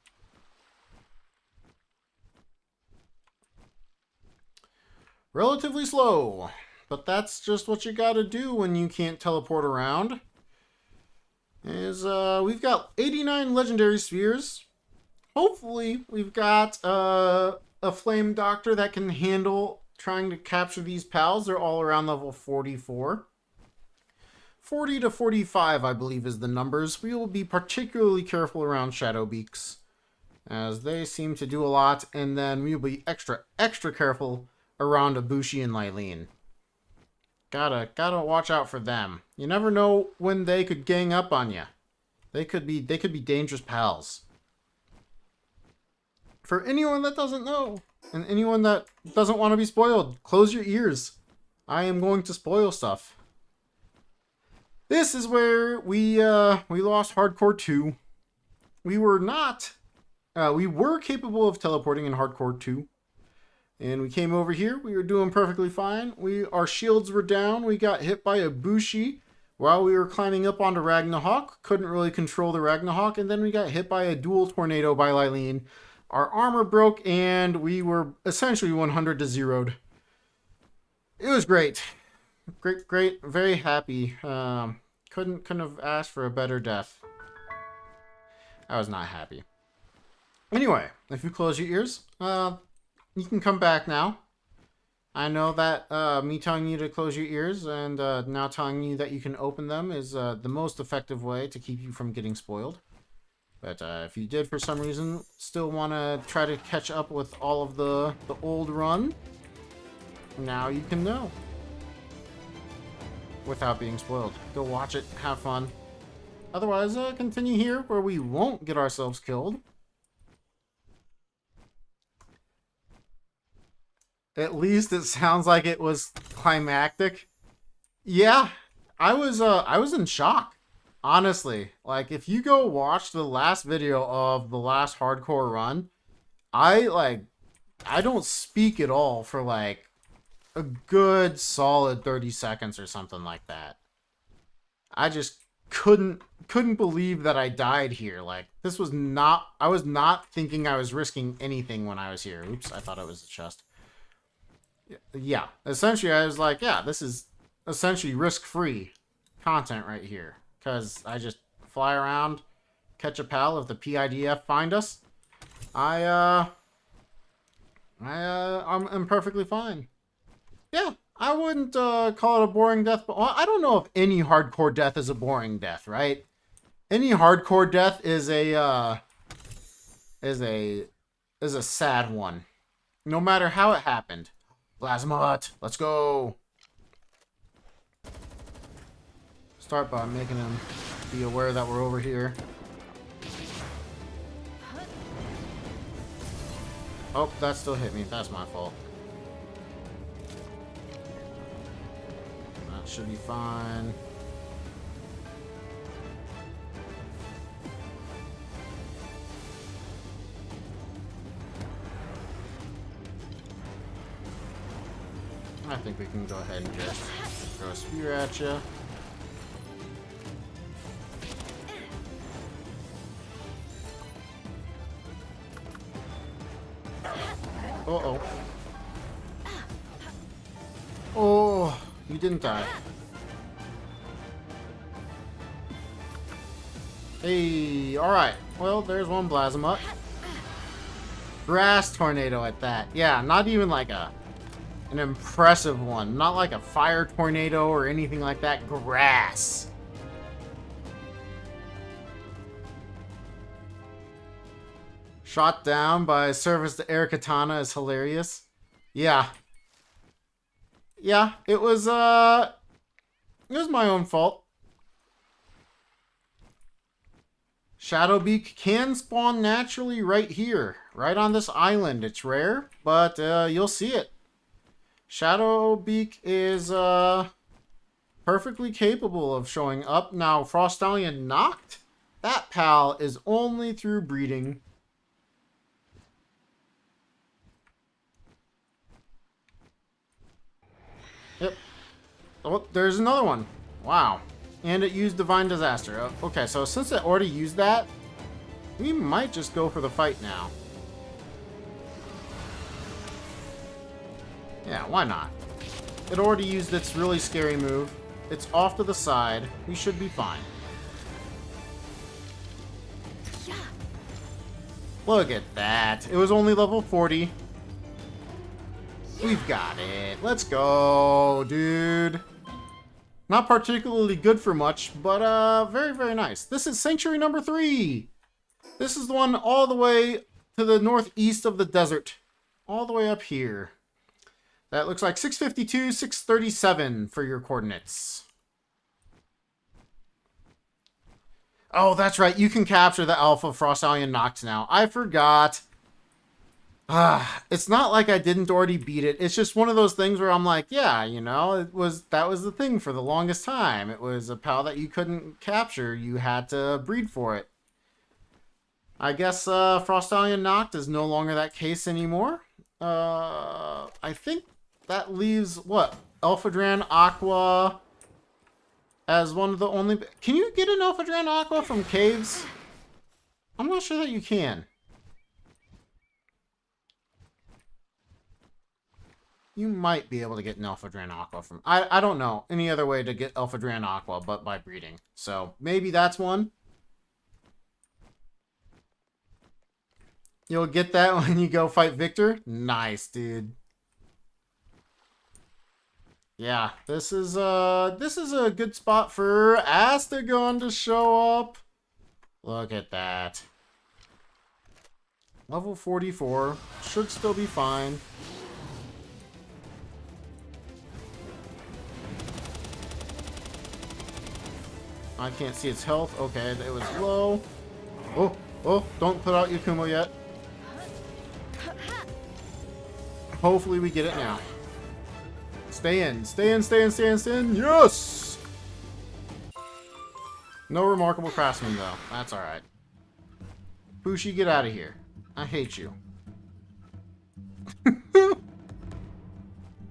Relatively slow. But that's just what you gotta do when you can't teleport around. We've got 89 legendary spheres. Hopefully, we've got a flame doctor that can handle trying to capture these pals. They're all around level 44. 40 to 45, I believe, is the numbers. We will be particularly careful around Shadow Beaks, as they seem to do a lot, and then we will be extra careful around Ibushi and Lylene. Gotta watch out for them. You never know when they could gang up on you. They could be dangerous pals. For anyone that doesn't know, and anyone that doesn't want to be spoiled, close your ears. I am going to spoil stuff. This is where we lost Hardcore 2. We were capable of teleporting in Hardcore 2. And we came over here. We were doing perfectly fine. Our shields were down. We got hit by a Bushi while we were climbing up onto Ragnarok. Couldn't really control the Ragnarok. And then we got hit by a dual tornado by Lylene. Our armor broke and we were essentially 100 to 0'd. It was great. Great. Very happy. Couldn't have asked for a better death. I was not happy. Anyway, if you close your ears, you can come back now. I know that me telling you to close your ears and now telling you that you can open them is the most effective way to keep you from getting spoiled. But if you did for some reason still want to try to catch up with all of the old run, now you can know. Without being spoiled. Go watch it, have fun. Otherwise, continue here where we won't get ourselves killed. At least it sounds like it was climactic. Yeah, I was in shock. Honestly, like if you go watch the last video of the last hardcore run, I don't speak at all for like a good solid 30 seconds or something like that. I just couldn't believe that I died here. Like this was not, I was not thinking I was risking anything when I was here. Oops, I thought it was a chest. Yeah, essentially I was like, yeah, this is essentially risk-free content right here. Because I just fly around, catch a pal. If the PIDF find us, I'm perfectly fine. Yeah, I wouldn't call it a boring death, but well, I don't know if any hardcore death is a boring death, right? Any hardcore death is a sad one, no matter how it happened. Plasmot, let's go. Start by making him be aware that we're over here. Oh, that still hit me. That's my fault. That should be fine. I think we can go ahead and just throw a spear at you. Uh-oh. Oh, you didn't die. Hey, alright. Well, there's one Plasma. Grass tornado at that. Yeah, not even like an impressive one. Not like a fire tornado or anything like that. Grass. Shot down by Service to Air Katana is hilarious. Yeah. Yeah, it was my own fault. Shadowbeak can spawn naturally right here, right on this island. It's rare, but you'll see it. Shadowbeak is perfectly capable of showing up. Now, Frost Stallion knocked. That pal is only through breeding. Yep. Oh, there's another one. Wow. And it used Divine Disaster. Okay, so since it already used that, we might just go for the fight now. Yeah, why not? It already used its really scary move. It's off to the side. We should be fine. Look at that. It was only level 40. We've got it. Let's go, dude. Not particularly good for much, but very, very nice. This is Sanctuary number 3. This is the one all the way to the northeast of the desert. All the way up here. That looks like 652, 637 for your coordinates. Oh, that's right. You can capture the Alpha Frost Stallion Noct now. I forgot. It's not like I didn't already beat it. It's just one of those things where I'm like, yeah, you know, that was the thing for the longest time. It was a pal that you couldn't capture. You had to breed for it. I guess Frost Stallion Noct is no longer that case anymore. I think that leaves, what? Elphadran Aqua as one of the only... Can you get an Elphadran Aqua from caves? I'm not sure that you can. You might be able to get an Elphadran Aqua from... I don't know any other way to get Elphadran Aqua but by breeding. So maybe that's one. You'll get that when you go fight Victor? Nice, dude. Yeah, this is a good spot for Astagon to show up. Look at that. Level 44. Should still be fine. I can't see its health. Okay, it was low. Oh, don't put out Yakumo yet. Hopefully we get it now. Stay in. Stay in, stay in, stay in, stay in. Yes! No Remarkable Craftsman, though. That's alright. Bushi, get out of here. I hate you.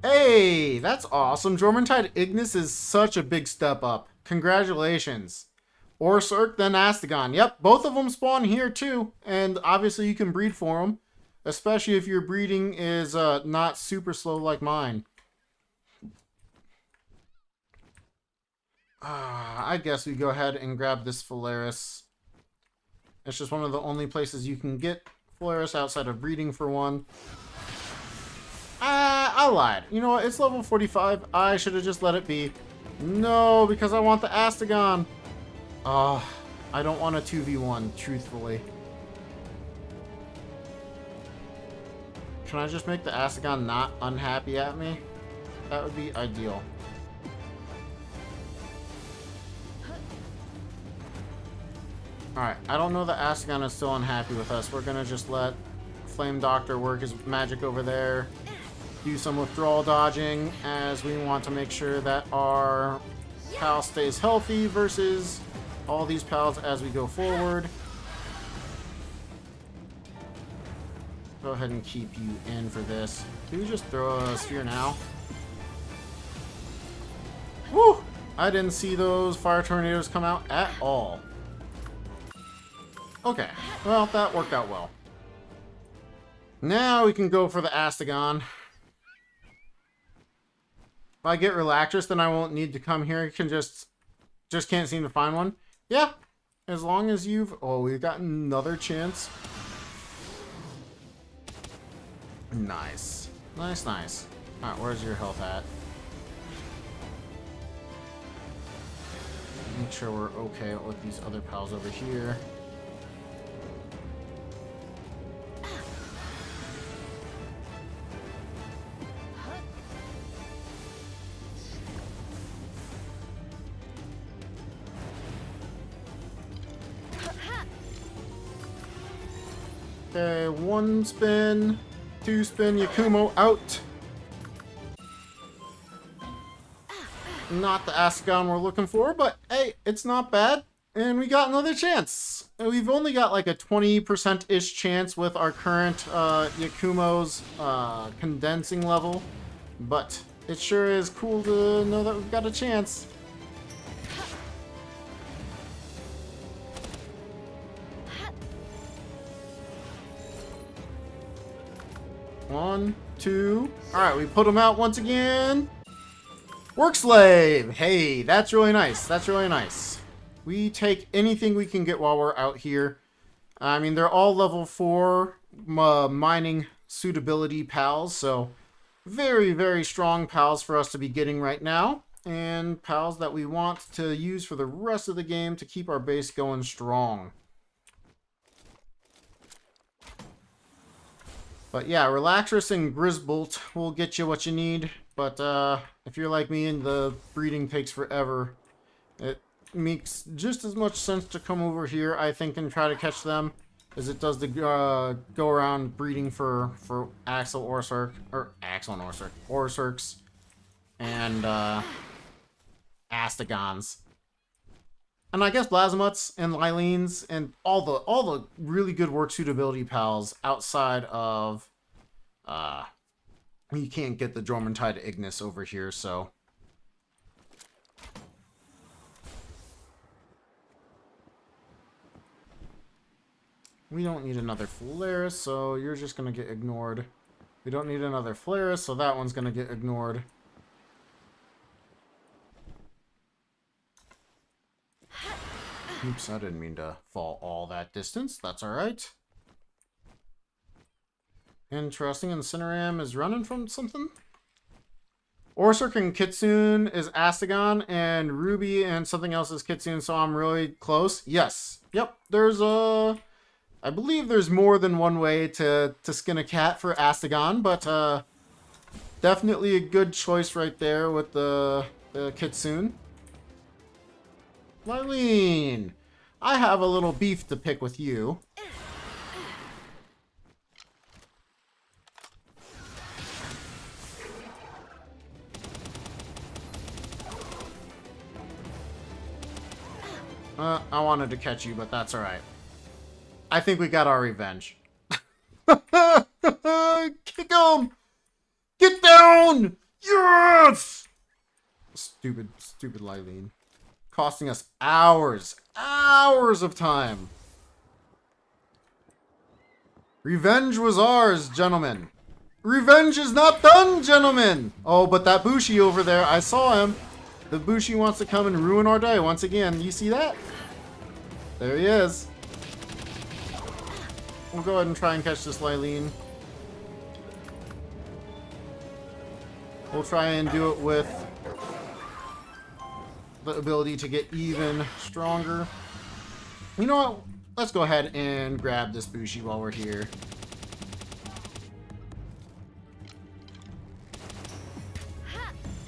Hey, that's awesome. Jormuntide Ignis is such a big step up. Congratulations. Orsurk, then Astagon. Yep, both of them spawn here too. And obviously you can breed for them. Especially if your breeding is not super slow like mine. I guess we go ahead and grab this Phalaris. It's just one of the only places you can get Phalaris outside of breeding for one. I lied. You know what? It's level 45. I should have just let it be. No, because I want the Astagon. I don't want a 2v1, truthfully. Can I just make the Astagon not unhappy at me? That would be ideal. Alright, I don't know that Astagon is still unhappy with us. We're gonna just let Flame Doctor work his magic over there. Do some withdrawal dodging, as we want to make sure that our pal stays healthy versus all these pals as we go forward. Go ahead and keep you in for this. Can we just throw a sphere now? Woo! I didn't see those fire tornadoes come out at all. Okay, well, that worked out well. Now we can go for the Astagon. If I get Relaxus, then I won't need to come here. I can just can't seem to find one. Yeah, as long as you've... Oh, we've got another chance. Nice. Nice, nice. Alright, where's your health at? Make sure we're okay with these other pals over here. Okay, 1 spin, 2 spin, Yakumo out. Not the Astagon we're looking for, but hey, it's not bad. And we got another chance. We've only got like a 20%-ish chance with our current Yakumo's condensing level. But it sure is cool to know that we've got a chance. One, two. Alright, we put him out once again. Work slave! Hey, that's really nice. That's really nice. We take anything we can get while we're out here. I mean, they're all level 4 mining suitability pals, so very, very strong pals for us to be getting right now. And pals that we want to use for the rest of the game to keep our base going strong. But yeah, Relaxrus and Grisbolt will get you what you need. But if you're like me and the breeding takes forever, it makes just as much sense to come over here, I think, and try to catch them as it does to go around breeding for Axel Orsurk, or Axel and Orsurks, and Astagons. And I guess Blazimuts and Lylines and all the really good work suitability pals outside of you can't get the Jormuntide Ignis over here, so we don't need another Flaris, so you're just gonna get ignored. We don't need another Flaris, so that one's gonna get ignored. Oops, I didn't mean to fall all that distance. That's alright. Interesting, and Cineram is running from something? Orsurk and Kitsune is Astagon, and Ruby and something else is Kitsune, so I'm really close. Yes. Yep, there's a... I believe there's more than one way to skin a cat for Astagon, but definitely a good choice right there with the Kitsune. Lylene, I have a little beef to pick with you. I wanted to catch you, but that's alright. I think we got our revenge. Kick him! Get down! Yes! Stupid Lylene. Costing us hours of time. Revenge was ours, gentlemen. Revenge is not done, gentlemen. Oh, but that Bushi over there, I saw him. The Bushi wants to come and ruin our day once again. You see that? There he is. We'll go ahead and try and catch this Lylene. We'll try and do it with the ability to get even stronger. You know what? Let's go ahead and grab this Bushi while we're here.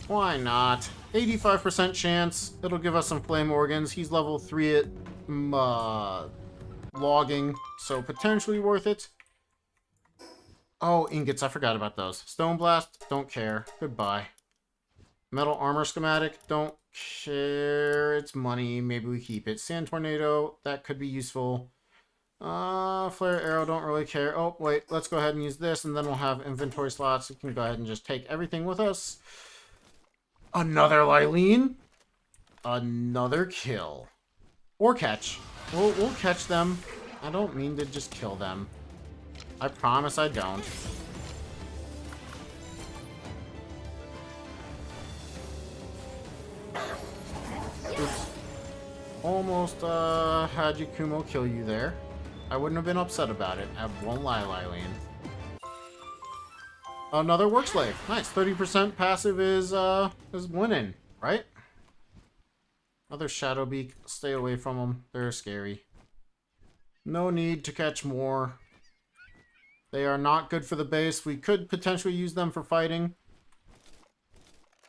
Why not? 85% chance. It'll give us some flame organs. He's level 3 at logging, so potentially worth it. Oh, ingots. I forgot about those. Stone Blast. Don't care. Goodbye. Metal Armor Schematic. Don't care. It's money. Maybe we keep it. Sand Tornado. That could be useful. Flare Arrow. Don't really care. Oh, wait. Let's go ahead and use this, and then we'll have inventory slots. We can go ahead and just take everything with us. Another Lylene. Another kill. Or catch. We'll catch them. I don't mean to just kill them. I promise I don't. Oops. Almost had Yakumo kill you there. I wouldn't have been upset about it. I won't lie, Lylene. Another work slave. Nice. 30% passive is winning, right? Another Shadowbeak. Stay away from them. They're scary. No need to catch more. They are not good for the base. We could potentially use them for fighting.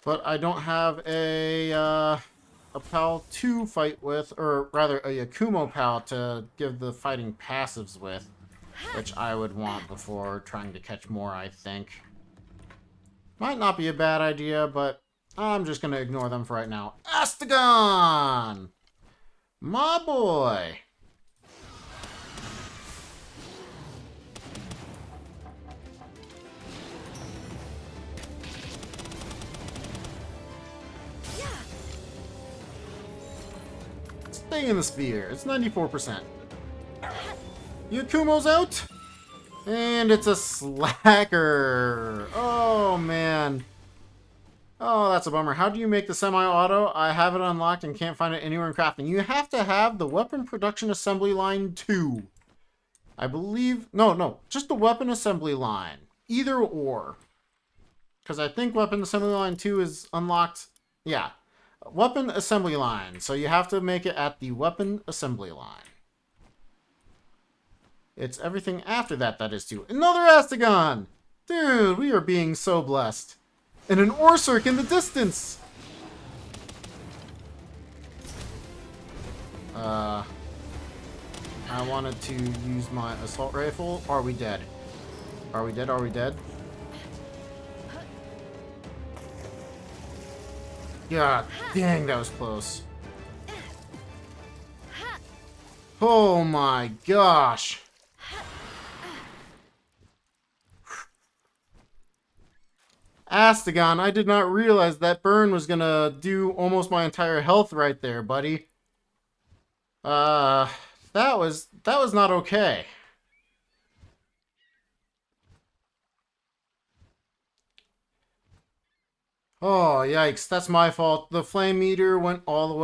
But I don't have a pal to fight with, or rather a Yakumo pal to give the fighting passives with. which I would want before trying to catch more, I think. Might not be a bad idea, but I'm just going to ignore them for right now. Astagon! My boy! Stay in the sphere. It's 94%. Yakumo's out! And it's a slacker! Oh, man. Oh, that's a bummer. How do you make the semi-auto? I have it unlocked and can't find it anywhere in crafting. You have to have the weapon production assembly line 2. I believe... No. Just the weapon assembly line. Either or. Because I think weapon assembly line 2 is unlocked... Yeah. Weapon assembly line. So you have to make it at the weapon assembly line. It's everything after that that is too. Another Astagon! Dude, we are being so blessed. And an Orsurk in the distance! I wanted to use my assault rifle. Are we dead? Are we dead? Are we dead? God dang, that was close. Oh my gosh. Astagon, I did not realize that burn was gonna do almost my entire health right there, buddy. That was not okay. Oh, yikes, that's my fault. The flame meter went all the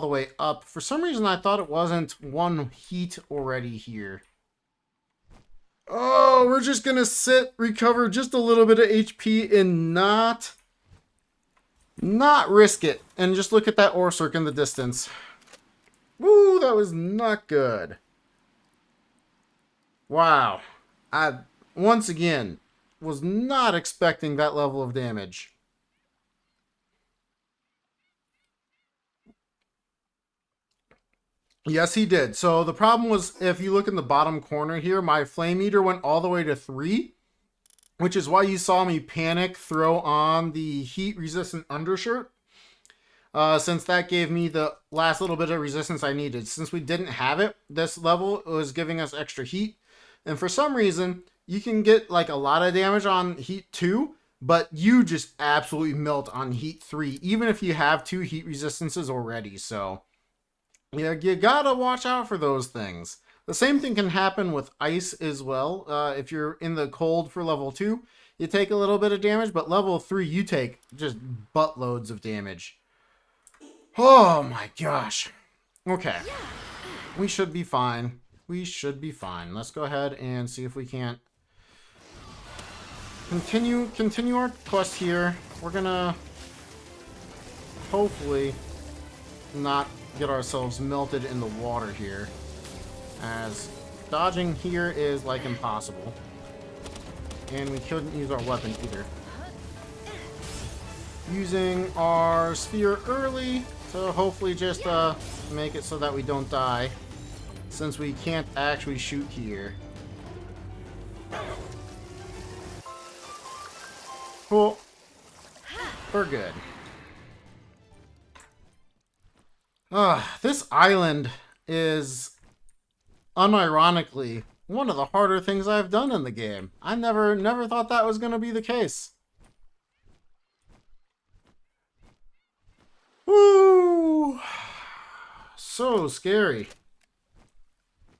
way up. For some reason, I thought it wasn't one heat already here. Oh, we're just gonna recover just a little bit of HP and not risk it. And just look at that Orsurk in the distance. Woo, that was not good. Wow. I, once again, was not expecting that level of damage. Yes, he did. So the problem was, if you look in the bottom corner here, my flame meter went all the way to 3, which is why you saw me panic throw on the heat resistant undershirt, since that gave me the last little bit of resistance I needed. Since we didn't have it, this level was giving us extra heat, and for some reason you can get like a lot of damage on heat 2, but you just absolutely melt on heat 3, even if you have 2 heat resistances already. So yeah, you gotta watch out for those things. The same thing can happen with ice as well. If you're in the cold for level 2, you take a little bit of damage, but level 3, you take just buttloads of damage. Oh my gosh. Okay. We should be fine. We should be fine. Let's go ahead and see if we can't continue our quest here. We're gonna hopefully not get ourselves melted in the water here, as dodging here is like impossible, and we couldn't use our weapon either. Using our sphere early to hopefully just make it so that we don't die, since we can't actually shoot here. Cool. We're good. This island is, unironically, one of the harder things I've done in the game. I never thought that was going to be the case. Woo! So scary.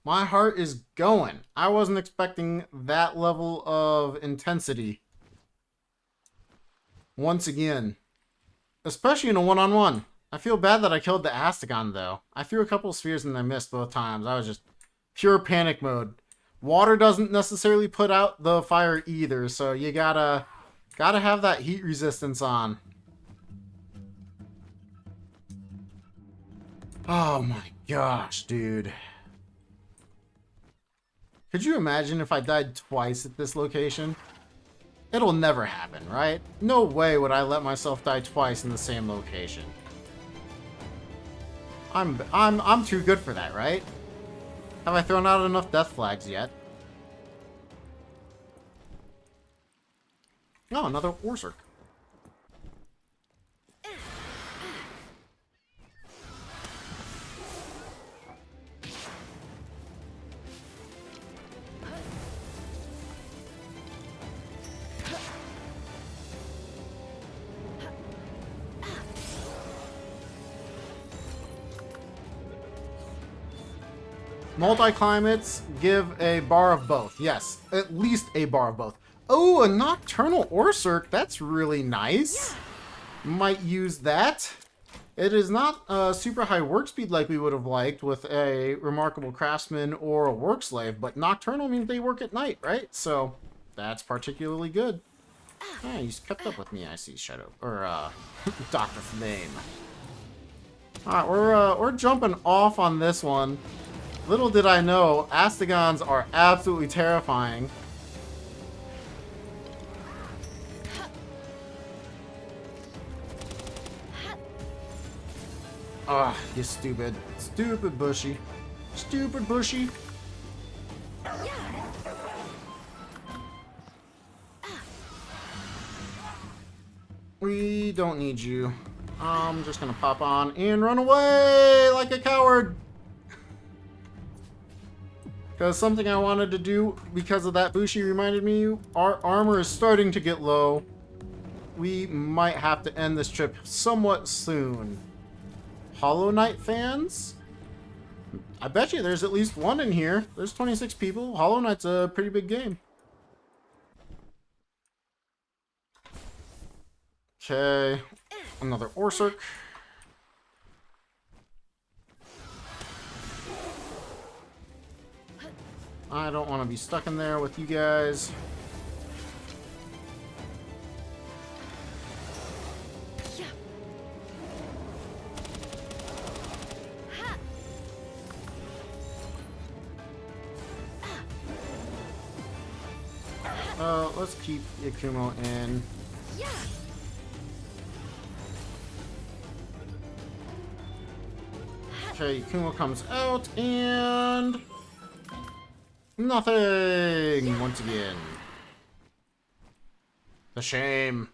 My heart is going. I wasn't expecting that level of intensity. Once again. Especially in a one-on-one. I feel bad that I killed the Astagon, though. I threw a couple of spheres and I missed both times. I was just pure panic mode. Water doesn't necessarily put out the fire either, so you gotta have that heat resistance on. Oh my gosh, dude. Could you imagine if I died twice at this location? It'll never happen, right? No way would I let myself die twice in the same location. I'm too good for that, right? Have I thrown out enough death flags yet? No, another Orsurk. Multi-climates give a bar of both. Yes, at least a bar of both. Oh, a Nocturnal Orsurk. That's really nice. Might use that. It is not a super high work speed like we would have liked with a Remarkable Craftsman or a Work Slave, but Nocturnal means they work at night, right? So that's particularly good. Yeah, he's kept up with me, I see, Shadow. Or, Dr. Flame. Alright, we're jumping off on this one. Little did I know, Astigons are absolutely terrifying. Ah, you stupid. Stupid Bushy. Stupid Bushy. We don't need you. I'm just gonna pop on and run away like a coward. Because something I wanted to do because of that Bushi reminded me, our armor is starting to get low. We might have to end this trip somewhat soon. Hollow Knight fans? I bet you there's at least one in here. There's 26 people. Hollow Knight's a pretty big game. Okay. Another Orsurk. I don't want to be stuck in there with you guys. Let's keep Yakumo in. Okay, Yakumo comes out and... nothing! Once again. The shame.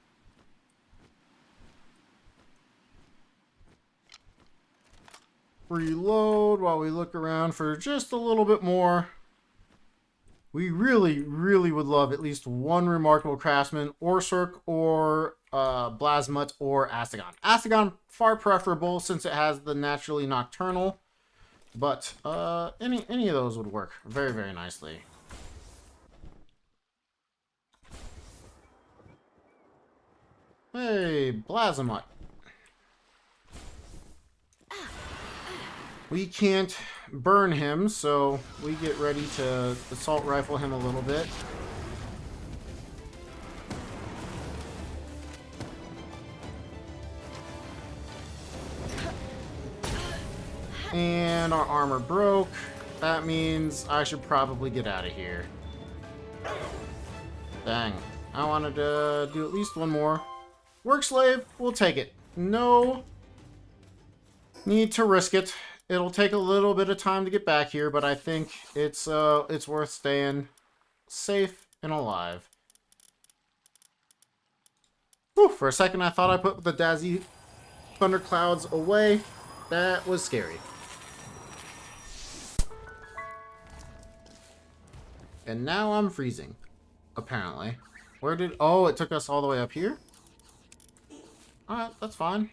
Reload while we look around for just a little bit more. We really, really would love at least one Remarkable Craftsman, Orsurk, or Blasmut, or Astagon. Astagon, far preferable since it has the naturally Nocturnal. But any of those would work very, very nicely. Hey, Blasmut. We can't burn him, so we get ready to assault rifle him a little bit. And our armor broke. That means I should probably get out of here. Dang. I wanted to do at least one more. Work Slave, we'll take it. No need to risk it. It'll take a little bit of time to get back here, but I think it's worth staying safe and alive. Whew, for a second I thought I put the Dazzy Thunderclouds away. That was scary. And now I'm freezing, apparently. Where did... oh, it took us all the way up here? Alright, that's fine.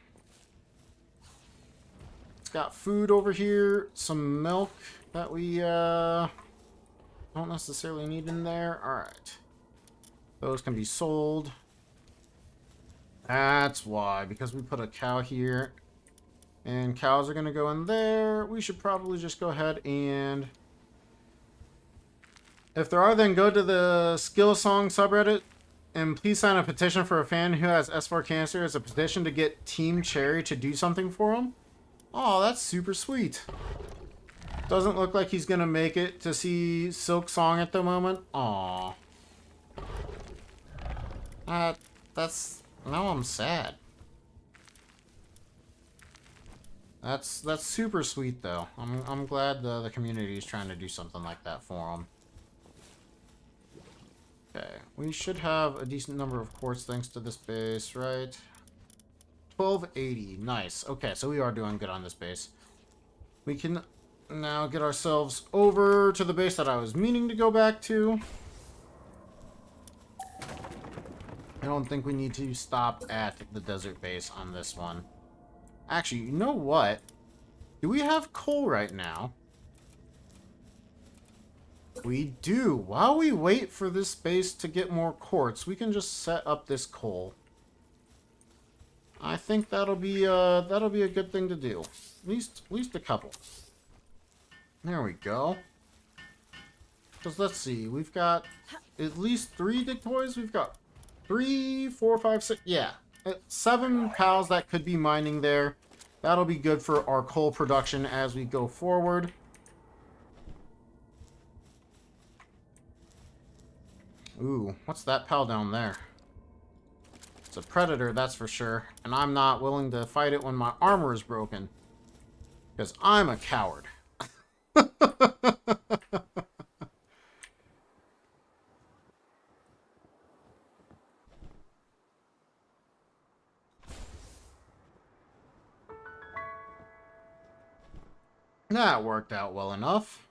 It's got food over here, some milk that we don't necessarily need in there. Alright. Those can be sold. That's why, because we put a cow here. And cows are going to go in there. We should probably just go ahead and... if there are, then go to the Skill Song subreddit and please sign a petition for a fan who has S4 cancer as a petition to get Team Cherry to do something for him. Oh, that's super sweet. Doesn't look like he's gonna make it to see Silk Song at the moment. Aw. That's... now I'm sad. That's super sweet, though. I'm glad the community is trying to do something like that for them. Okay, we should have a decent number of quartz thanks to this base, right? 1280, nice. Okay, so we are doing good on this base. We can now get ourselves over to the base that I was meaning to go back to. I don't think we need to stop at the desert base on this one. Actually, you know what? Do we have coal right now? We do. While we wait for this base to get more quartz, we can just set up this coal. I think that'll be a good thing to do. At least a couple. There we go. Because let's see, we've got at least 3 dictoys. We've got 3, 4, 5, 6. Yeah, 7 pals that could be mining there. That'll be good for our coal production as we go forward. Ooh, what's that pal down there? It's a predator, that's for sure. And I'm not willing to fight it when my armor is broken. Because I'm a coward. That worked out well enough.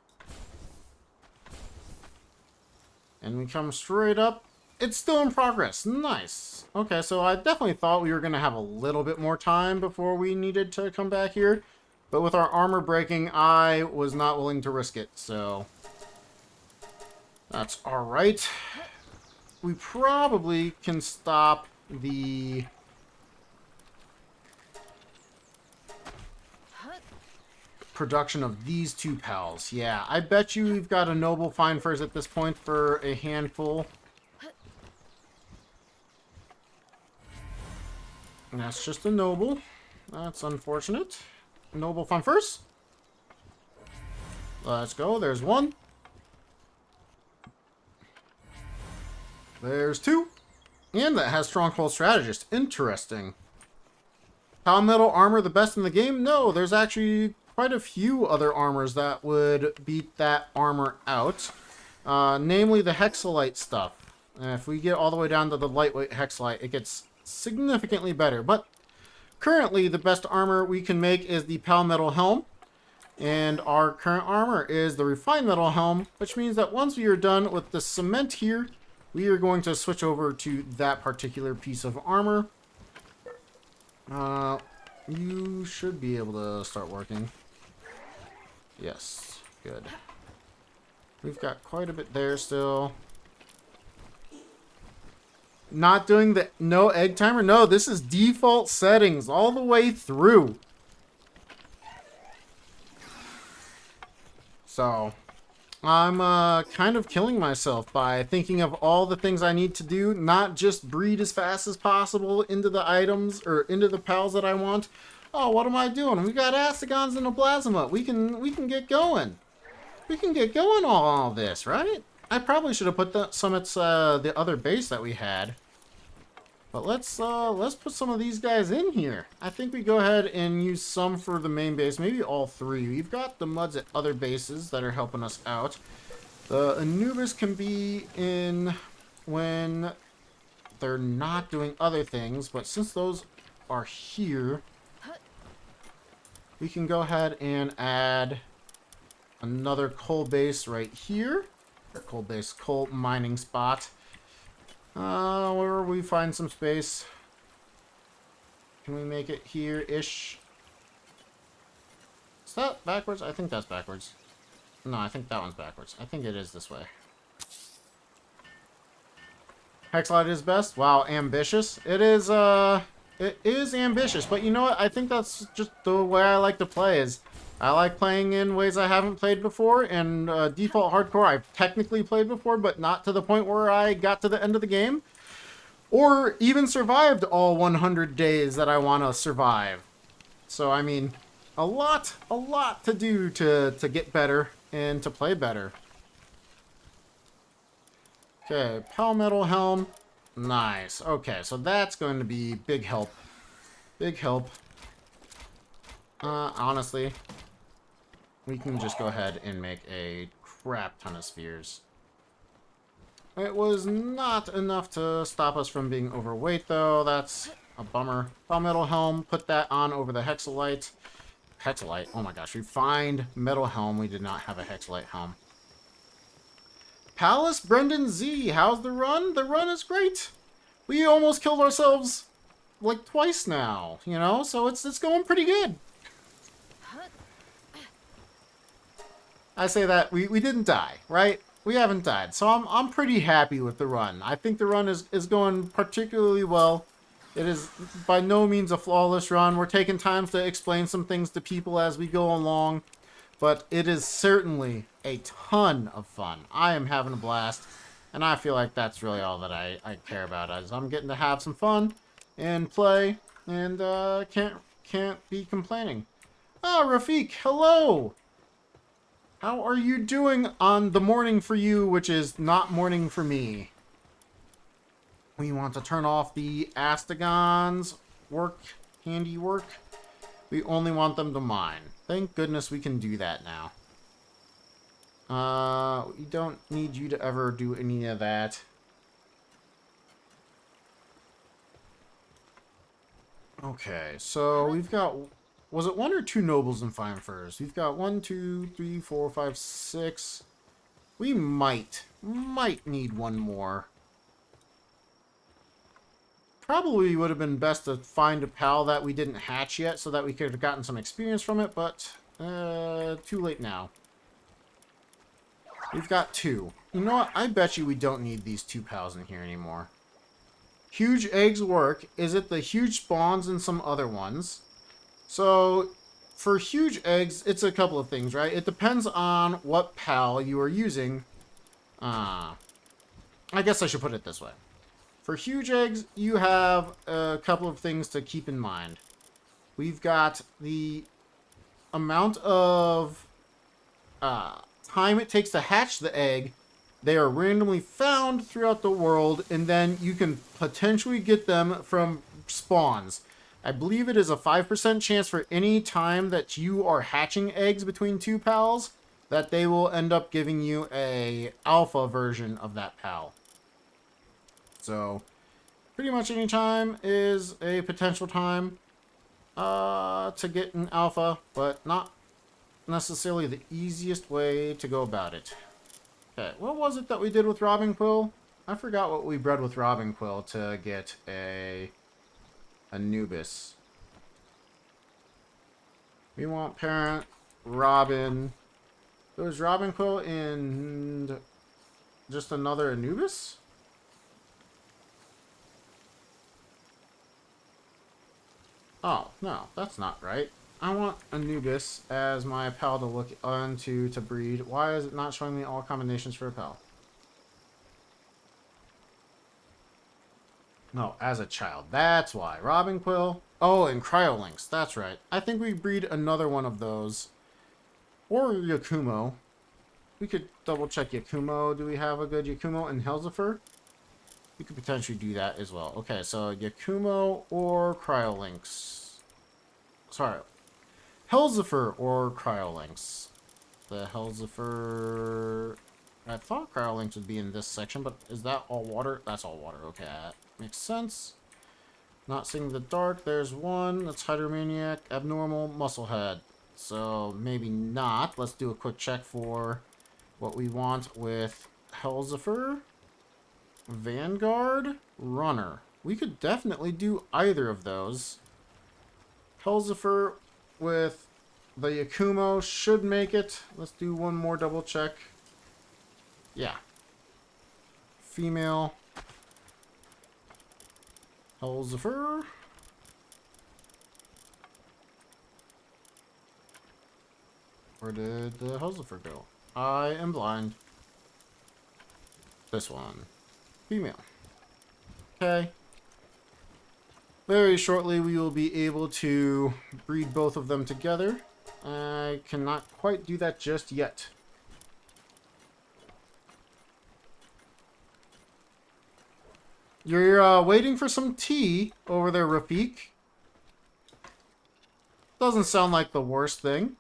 And we come straight up. It's still in progress. Nice. Okay, so I definitely thought we were going to have a little bit more time before we needed to come back here. But with our armor breaking, I was not willing to risk it, so that's alright. We probably can stop the production of these 2 pals. Yeah, I bet you we've got a noble find first at this point for a handful. And that's just a noble. That's unfortunate. Noble find first. Let's go. There's 1. There's 2. And that has Stronghold Strategist. Interesting. Palmetto armor the best in the game? No, there's actually quite a few other armors that would beat that armor out. Namely the Hexalite stuff. And if we get all the way down to the lightweight Hexalite, it gets significantly better. But currently, the best armor we can make is the Palmetto Helm. And our current armor is the Refined Metal Helm, which means that once we are done with the cement here, we are going to switch over to that particular piece of armor. You should be able to start working. Yes, good. We've got quite a bit there still. Not doing the no egg timer? No, this is default settings all the way through. So, I'm kind of killing myself by thinking of all the things I need to do, not just breed as fast as possible into the items or into the pals that I want. Oh, what am I doing? We got Astigons and a Plasma. We can get going. We can get going on all this, right? I probably should have put some at the other base that we had. But let's put some of these guys in here. I think we go ahead and use some for the main base, maybe all 3. We've got the muds at other bases that are helping us out. The Anubis can be in when they're not doing other things, but since those are here, we can go ahead and add another coal base right here. Or coal base, coal mining spot. Where we find some space. Can we make it here-ish? Is that backwards? I think that's backwards. No, I think that one's backwards. I think it is this way. Hexalite is best? Wow, ambitious. It is ambitious, but you know what? I think that's just the way I like to play is I like playing in ways I haven't played before, and default hardcore I've technically played before, but not to the point where I got to the end of the game. Or even survived all 100 days that I want to survive. So, I mean, a lot to do to get better and to play better. Okay, Palmetto Helm. Nice. Okay, so that's going to be big help. Big help. Honestly, we can just go ahead and make a crap ton of spheres. It was not enough to stop us from being overweight, though. That's a bummer. Metal helm, put that on over the hexalite. Hexalite, oh my gosh, refined metal helm. We did not have a hexalite helm. Palace Brendan Z, how's the run? The run is great. We almost killed ourselves like twice now, you know, so it's going pretty good. I say that we didn't die, right? We haven't died, so I'm pretty happy with the run. I think the run is going particularly well. It is by no means a flawless run. We're taking time to explain some things to people as we go along, but it is certainly a ton of fun. I am having a blast, and I feel like that's really all that I care about. As I'm getting to have some fun and play, and can't be complaining. Ah, Rafik, hello. How are you doing on the morning for you, which is not morning for me? We want to turn off the Astagon's handiwork. We only want them to mine. Thank goodness we can do that now. We don't need you to ever do any of that. Okay, so we've got... Was it 1 or 2 nobles in Fine Furs? We've got 1, 2, 3, 4, 5, 6. We might need one more. Probably would have been best to find a pal that we didn't hatch yet so that we could have gotten some experience from it, but too late now. We've got 2. You know what? I bet you we don't need these 2 pals in here anymore. Huge eggs work. Is it the huge spawns and some other ones? So, for huge eggs, it's a couple of things, right? It depends on what pal you are using. I guess I should put it this way. For huge eggs, you have a couple of things to keep in mind. We've got the amount of time it takes to hatch the egg. They are randomly found throughout the world, and then you can potentially get them from spawns. I believe it is a 5% chance for any time that you are hatching eggs between 2 pals that they will end up giving you a alpha version of that pal. So, pretty much any time is a potential time to get an alpha, but not necessarily the easiest way to go about it. Okay, what was it that we did with Robin Quill? I forgot what we bred with Robin Quill to get a Anubis. We want parent, Robin. Was Robin Quill and just another Anubis? Oh, no, that's not right. I want Anubis as my pal to look onto to breed. Why is it not showing me all combinations for a pal? No, as a child. That's why. Robin Quill. Oh, and Cryolinks. That's right. I think we breed another one of those. Or Yakumo. We could double check Yakumo. Do we have a good Yakumo and Helzifer? We could potentially do that as well. Okay, so Yakumo or Cryolinks. Sorry. Helzifer or Cryolinks. The Helzifer... I thought Cryolinks would be in this section, but is that all water? That's all water. Okay, that makes sense. Not seeing the dark. There's one. That's Hydromaniac, Abnormal, Musclehead. So maybe not. Let's do a quick check for what we want with Helzifer, Vanguard, Runner. We could definitely do either of those. Helzifer with the Yakumo should make it. Let's do one more double check. Yeah. Female. Helzifer. Where did the Helzifer go? I am blind. This one. Female. Okay. Very shortly we will be able to breed both of them together. I cannot quite do that just yet. You're waiting for some tea over there, Rafik. Doesn't sound like the worst thing.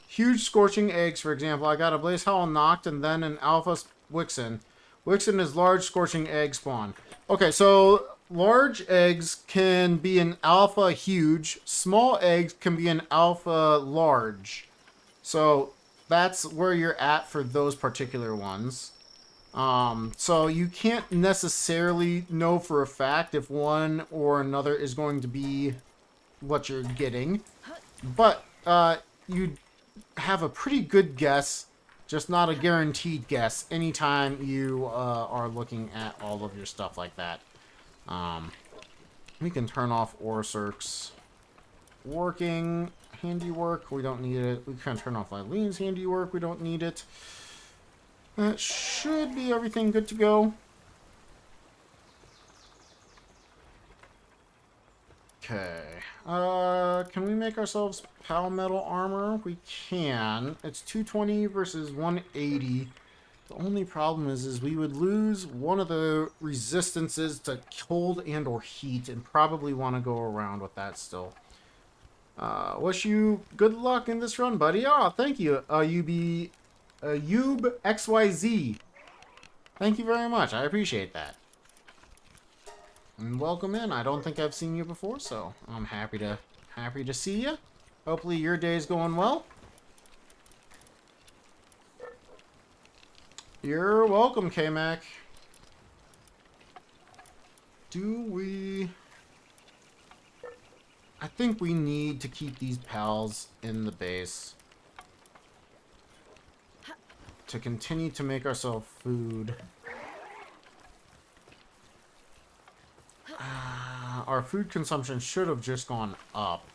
Huge scorching eggs, for example. I got a Blaze Howl knocked and then an Alpha Wixen. Wixen is large scorching egg spawn. Okay, so large eggs can be an Alpha huge. Small eggs can be an Alpha large. So that's where you're at for those particular ones. So you can't necessarily know for a fact if one or another is going to be what you're getting. But you have a pretty good guess, just not a guaranteed guess, anytime you are looking at all of your stuff like that. We can turn off ore circs. Working handiwork, we don't need it. We can turn off Eileen's handiwork, we don't need it. That should be everything good to go. Okay. Can we make ourselves Palmetal armor? We can. It's 220 versus 180. The only problem is we would lose one of the resistances to cold and or heat and probably want to go around with that still. Wish you good luck in this run, buddy. Oh, thank you. Yub XYZ. Thank you very much. I appreciate that. And welcome in. I don't think I've seen you before, so I'm happy to see you. Hopefully your day's going well. You're welcome, K-Mac. I think we need to keep these pals in the base to continue to make ourselves food. Our food consumption should have just gone up.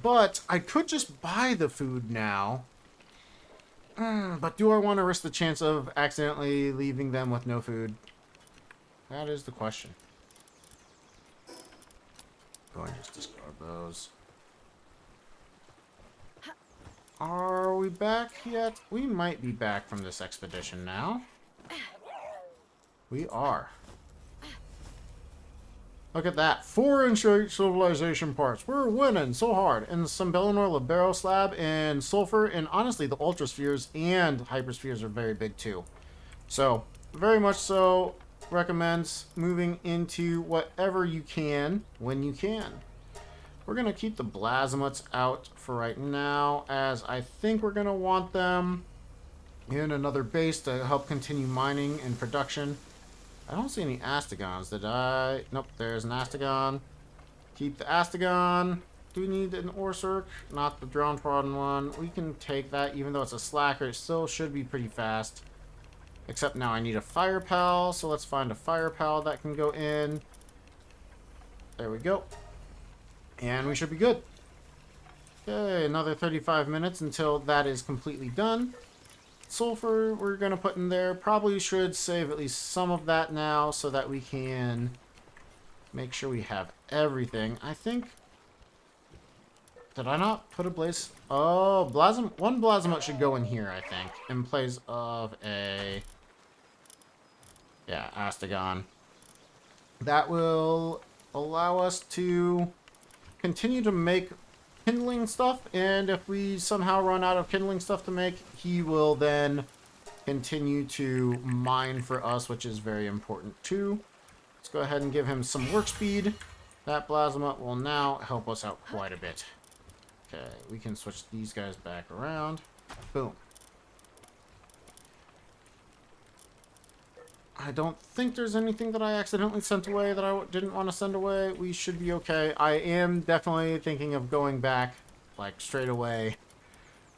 But I could just buy the food now. But do I want to risk the chance of accidentally leaving them with no food? That is the question. Go and just discard those. Are we back yet? We might be back from this expedition now. We are. Look at that. 4 civilization parts. We're winning so hard. And some Bellinor Libero slab and sulfur. And honestly, the ultraspheres and hyperspheres are very big too. So, very much so recommends moving into whatever you can when you can. We're going to keep the Blasmuts out for right now, as I think we're going to want them in another base to help continue mining and production. I don't see any Astegons, did I? Nope, there's an Astegon. Keep the Astegon. Do we need an ore circ? Not the drone trodden one. We can take that, even though it's a slacker. It still should be pretty fast. Except now I need a fire pal, so let's find a fire pal that can go in. There we go. And we should be good. Okay, another 35 minutes until that is completely done. Sulfur we're going to put in there. Probably should save at least some of that now so that we can make sure we have everything. I think... Did I not put a blaze? Oh, one Blasmut should go in here, I think, in place of a... Yeah, Astegon. That will allow us to continue to make kindling stuff, and if we somehow run out of kindling stuff to make, he will then continue to mine for us, which is very important too. Let's go ahead and give him some work speed. That Blasmut will now help us out quite a bit. Okay, we can switch these guys back around. Boom. I don't think there's anything that I accidentally sent away that I didn't want to send away. We should be okay. I am definitely thinking of going back, like, straight away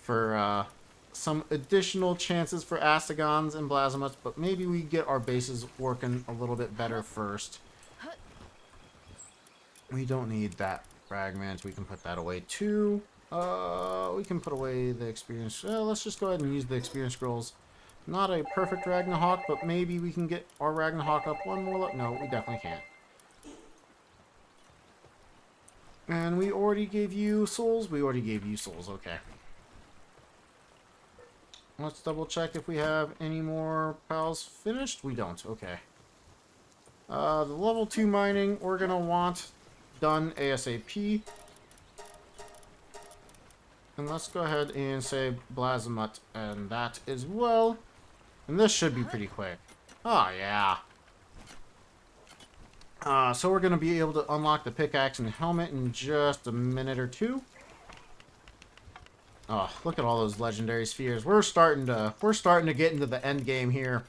for some additional chances for Astegons and Blasmuts, but maybe we get our bases working a little bit better first. We don't need that fragment. We can put that away too. We can put away the experience. Let's just go ahead and use the experience scrolls. Not a perfect Ragnarok, but maybe we can get our Ragnarok up one more level. No, we definitely can't. And we already gave you souls? We already gave you souls, okay. Let's double check if we have any more pals finished. We don't, okay. The level 2 mining we're going to want done ASAP. And let's go ahead and say Blazamut and that as well. And this should be pretty quick. Oh, yeah. So we're going to be able to unlock the pickaxe and helmet in just a minute or two. Oh, look at all those legendary spheres. We're starting to get into the end game here.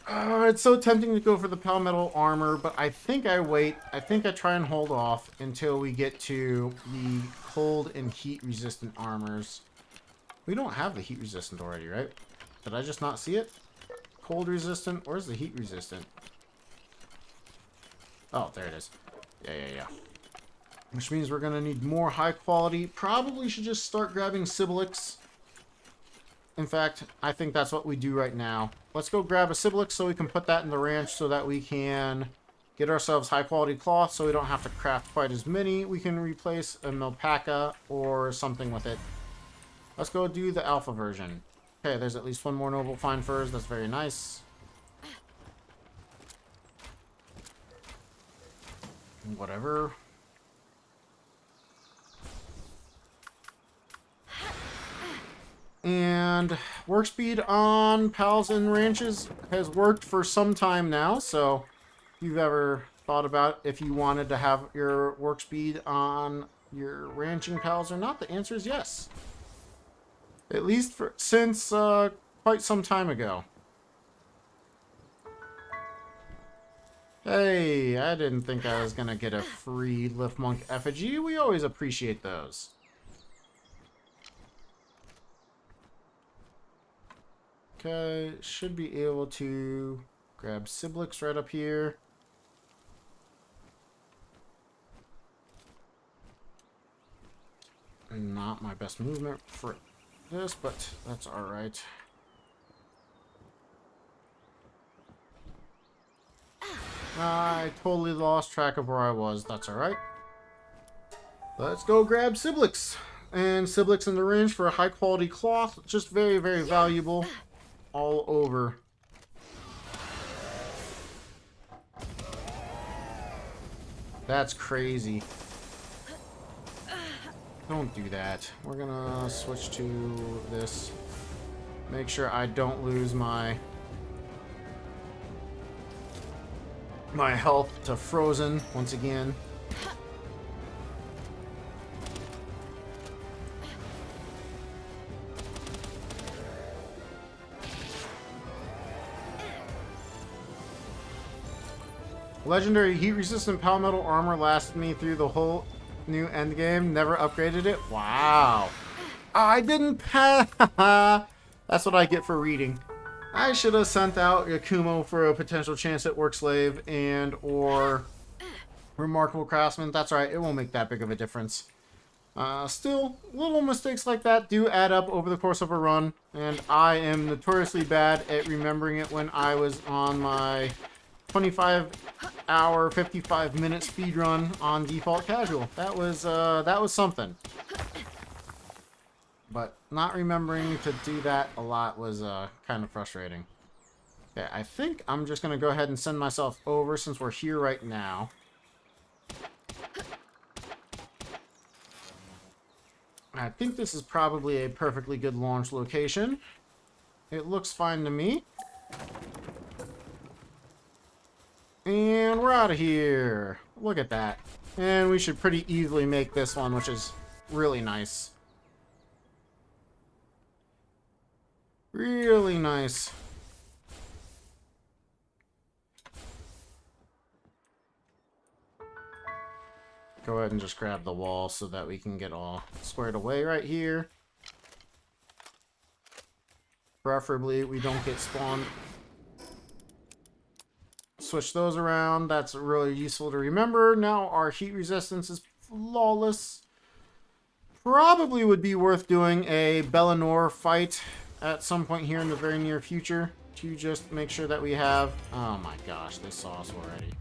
It's so tempting to go for the palmetto armor, but I think I wait. I think I try and hold off until we get to the cold and heat resistant armors. We don't have the heat resistant already, right? Did I just not see it? Cold resistant? Where's the heat resistant? Oh, there it is. Yeah. Which means we're going to need more high quality. Probably should just start grabbing Sibilix. In fact, I think that's what we do right now. Let's go grab a Sibilix so we can put that in the ranch so that we can get ourselves high quality cloth so we don't have to craft quite as many. We can replace a Milpaca or something with it. Let's go do the alpha version. Okay, there's at least one more noble fine furs. That's very nice. Whatever. And work speed on pals and ranches has worked for some time now, so if you've ever thought about if you wanted to have your work speed on your ranching pals or not, the answer is yes. At least since quite some time ago. Hey, I didn't think I was going to get a free Lift Monk effigy. We always appreciate those. Okay, should be able to grab Sibilix right up here. Not my best movement for this, but that's alright. I totally lost track of where I was. That's alright. Let's go grab Sibilix. And Sibilix in the range for a high quality cloth. Just very, very valuable. All over. That's crazy. Don't do that. We're gonna switch to this. Make sure I don't lose my health to frozen once again. Legendary heat-resistant palmetto armor lasted me through the whole new endgame. Never upgraded it. Wow. I didn't pass. That's what I get for reading. I should have sent out Yakumo for a potential chance at Work Slave and or Remarkable Craftsman. That's right. It won't make that big of a difference. Still, little mistakes like that do add up over the course of a run. And I am notoriously bad at remembering it when I was on my 25-hour, 55-minute speed run on default casual. That was something. But not remembering to do that a lot was kind of frustrating. Okay, I think I'm just going to go ahead and send myself over since we're here right now. I think this is probably a perfectly good launch location. It looks fine to me. And we're out of here. Look at that. And we should pretty easily make this one, which is really nice. Really nice. Go ahead and just grab the wall so that we can get all squared away right here. Preferably we don't get spawned. Switch those around. That's really useful to remember. Now our heat resistance is flawless. Probably would be worth doing a Bellinor fight at some point here in the very near future to just make sure that we have... Oh my gosh, they saw us already.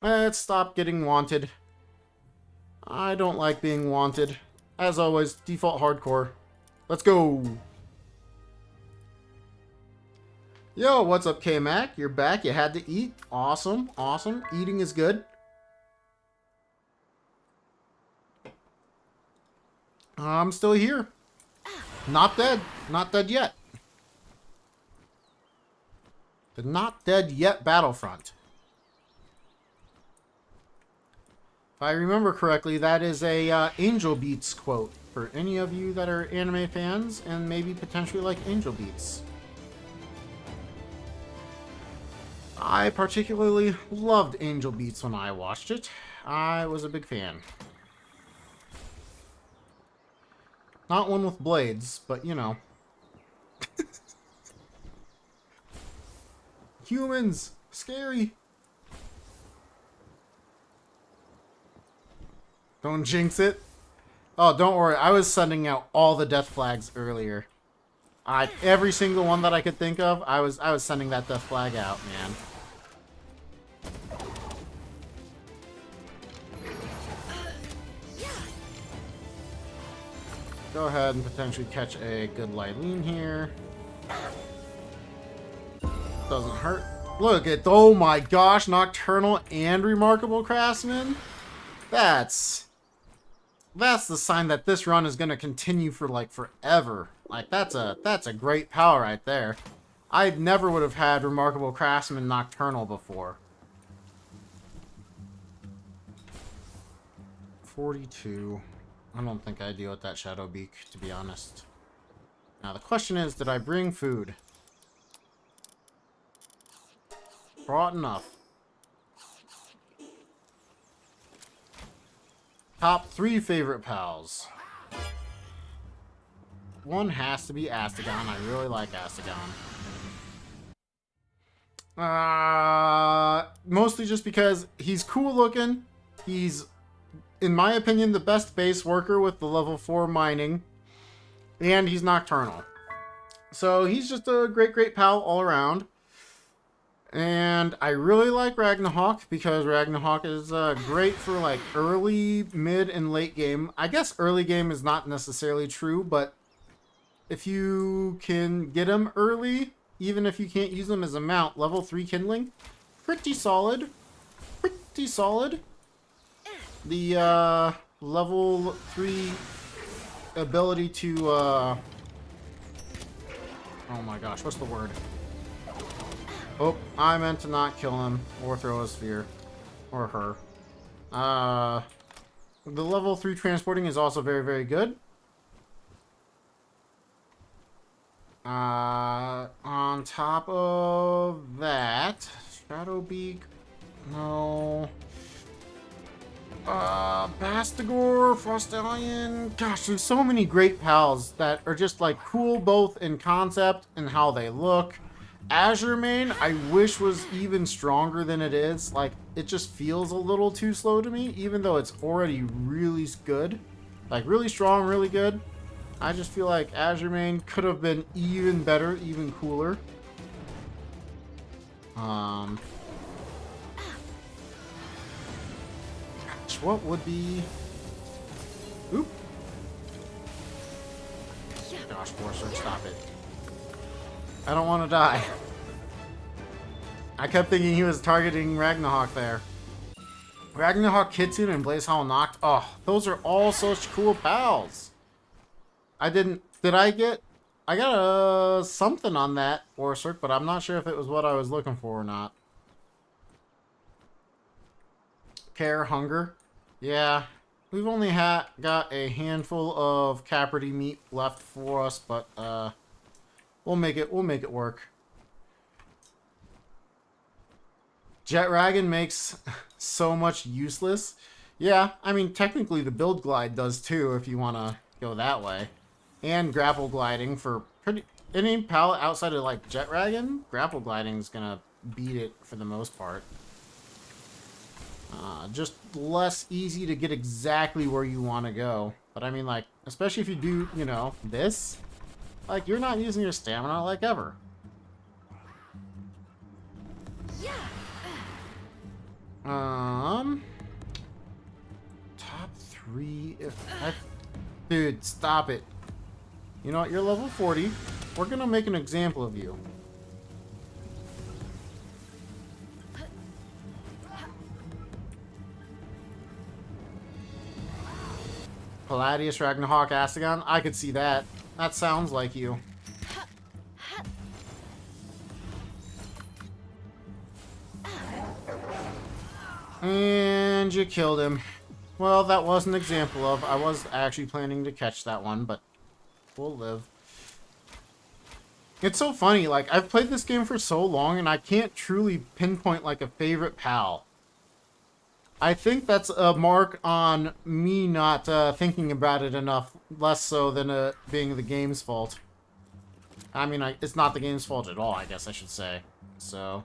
Let's stop getting wanted. I don't like being wanted. As always, default hardcore. Let's go! Yo, what's up, K-Mac? You're back. You had to eat. Awesome. Awesome. Eating is good. I'm still here. Not dead. Not dead yet. The not dead yet Battlefront. If I remember correctly, that is a Angel Beats quote for any of you that are anime fans and maybe potentially like Angel Beats. I particularly loved Angel Beats when I watched it. I was a big fan. Not one with blades, but you know. Humans! Scary! Don't jinx it. Oh, don't worry. I was sending out all the death flags earlier. Every single one that I could think of, I was sending that death flag out, man. Go ahead and potentially catch a good Lylene here. Doesn't hurt. Look at, oh my gosh, Nocturnal and Remarkable Craftsman. That's the sign that this run is gonna continue for like forever. Like that's a great power right there. I never would have had Remarkable Craftsman Nocturnal before. 42. I don't think I deal with that Shadow Beak, to be honest. Now the question is, did I bring food? Brought enough. Top 3 favorite pals. One has to be Astagon. I really like Astagon. Mostly just because he's cool looking. He's, in my opinion, the best base worker with the level 4 mining. And he's nocturnal. So he's just a great pal all around. And I really like Ragnarok because Ragnarok is great for like early, mid, and late game. I guess early game is not necessarily true, but if you can get him early, even if you can't use him as a mount, level 3 kindling, pretty solid. Pretty solid. The level 3 ability to oh my gosh, what's the word? Oh, I meant to not kill him or throw a sphere. Or her. The level 3 transporting is also very good. On top of that, Shadowbeak, no. Bastigor, Frostallion. Gosh, there's so many great pals that are just like cool both in concept and how they look. Azure Main, I wish was even stronger than it is. Like, it just feels a little too slow to me, even though it's already really good. Like, really strong, really good. I just feel like Azure Main could have been even better, even cooler. Gosh, what would be... Oop. Gosh, Forcer, stop it. I don't want to die. I kept thinking he was targeting Ragnarok there. Ragnarok, Kitsune, and Blazehowl Noct. Oh, those are all such cool pals. I didn't... Did I get... I got something on that Orsurk, but I'm not sure if it was what I was looking for or not. Care, Hunger. Yeah. We've only got a handful of Capridy meat left for us, but we'll make it work. Jetragon makes so much useless. Yeah, I mean technically the build glide does too if you want to go that way. And grapple gliding for any palette outside of like Jetragon, grapple gliding is gonna beat it for the most part. Just less easy to get exactly where you want to go. But I mean, like, especially if you do, you know, this, like, you're not using your stamina like ever. Top 3. Dude, stop it. You know what? You're level 40. We're gonna make an example of you. Palladius, Ragnarok, Astagon. I could see that. That sounds like you. And you killed him. Well, that was an example of... I was actually planning to catch that one, but we'll live. It's so funny, like, I've played this game for so long, and I can't truly pinpoint, like, a favorite pal. I think that's a mark on me not thinking about it enough, less so than being the game's fault. I mean, it's not the game's fault at all, I guess I should say. So...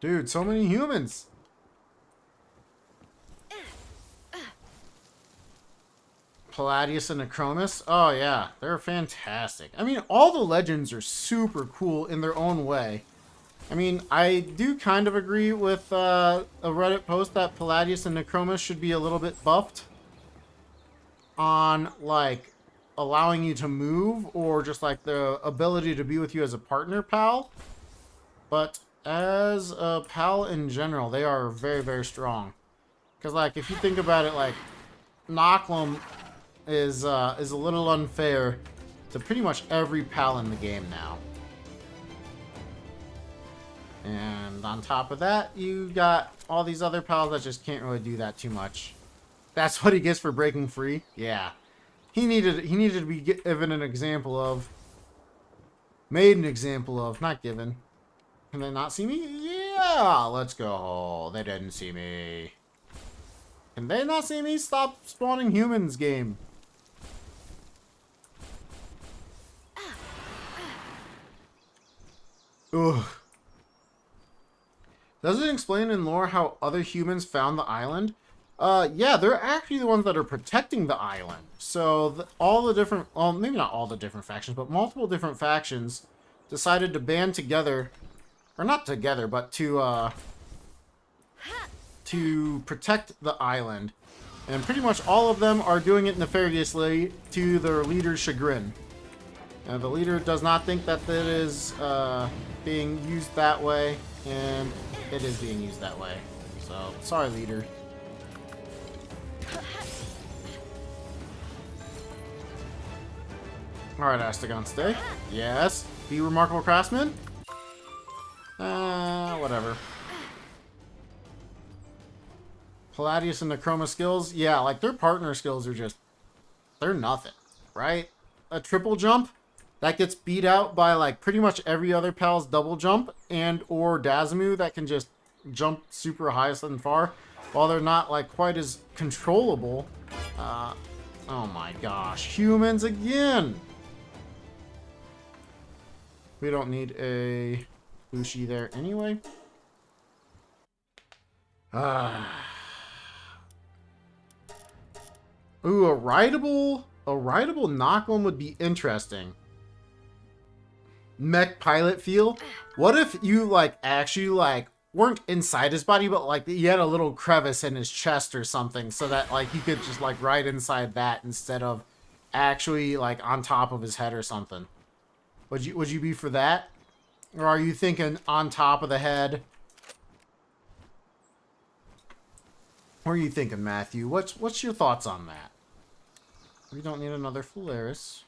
Dude, so many humans! Palladius and Necromus? Oh yeah, they're fantastic. I mean, all the legends are super cool in their own way. I mean, I do kind of agree with a Reddit post that Palladius and Necromus should be a little bit buffed on, like, allowing you to move or just, like, the ability to be with you as a partner pal. But as a pal in general, they are very, very strong. Because, like, if you think about it, like, Nochlum is a little unfair to pretty much every pal in the game now. And on top of that, you got all these other pals that just can't really do that too much. That's what he gets for breaking free? Yeah. He needed to be given an example of. Made an example of, not given. Can they not see me? Yeah, let's go. They didn't see me. Can they not see me? Stop spawning humans, game. Ugh. Does it explain in lore how other humans found the island? Yeah, they're actually the ones that are protecting the island. So all the different, well, maybe not all the different factions, but multiple different factions decided to band together, or not together, but to protect the island. And pretty much all of them are doing it nefariously to their leader's chagrin. And the leader does not think that it is being used that way, and it is being used that way. So, sorry, leader. Alright, Astagon, stay. Yes. Be remarkable craftsman. Whatever. Palladius and Necroma skills. Yeah, like, their partner skills are just... They're nothing, right? A triple jump that gets beat out by, like, pretty much every other pal's double jump and or Dazamu that can just jump super high and far. While they're not, like, quite as controllable. Oh my gosh. Humans again! We don't need a Bushi there anyway. Ooh, a rideable Nochlum would be interesting. Mech pilot feel. What if you, like, actually, like, weren't inside his body, but, like, he had a little crevice in his chest or something, so that, like, you could just, like, ride inside that instead of actually, like, on top of his head or something. Would you be for that? Or are you thinking on top of the head? What are you thinking, Matthew? What's your thoughts on that? We don't need another Polaris.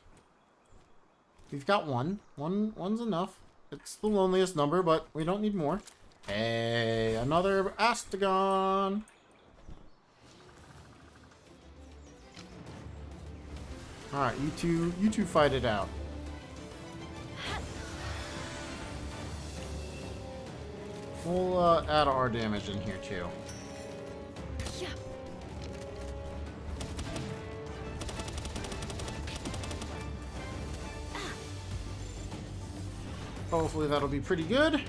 We've got one. One's enough. It's the loneliest number, but we don't need more. Hey, another Astagon. Alright, you two fight it out. We'll add our damage in here too. Hopefully that'll be pretty good.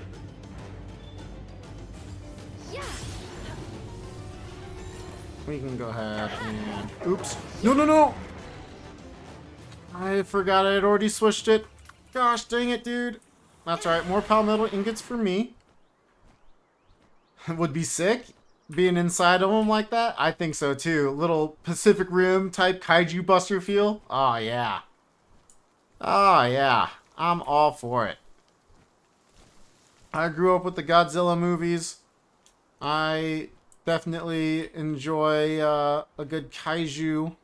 We can go ahead and... Oops. No! I forgot I had already switched it. Gosh dang it, dude. That's alright. More palmetto ingots for me. Would be sick. Being inside of them like that. I think so too. Little Pacific Rim type kaiju buster feel. Oh yeah. Oh yeah. I'm all for it. I grew up with the Godzilla movies. I Definitely enjoy a good kaiju.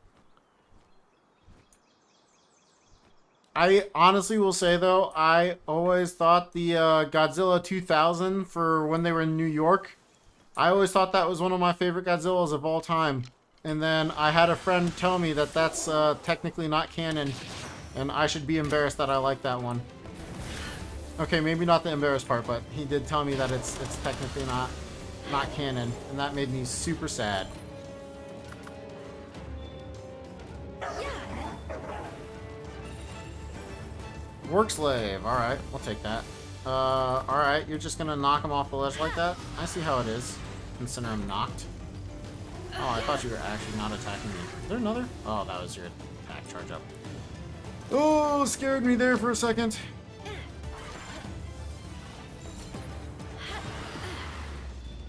I honestly will say, though, I always thought the Godzilla 2000 for when they were in New York, I always thought that was one of my favorite Godzillas of all time. And then I had a friend tell me that that's technically not canon, and I should be embarrassed that I like that one. Okay, maybe not the embarrassed part, but he did tell me that it's technically not canon, and that made me super sad. Work slave. Alright, we'll take that. Alright, you're just gonna knock him off the ledge like that? I see how it is. Consider him knocked. Oh, I thought you were actually not attacking me. Is there another? Oh, that was your attack charge up. Oh, scared me there for a second.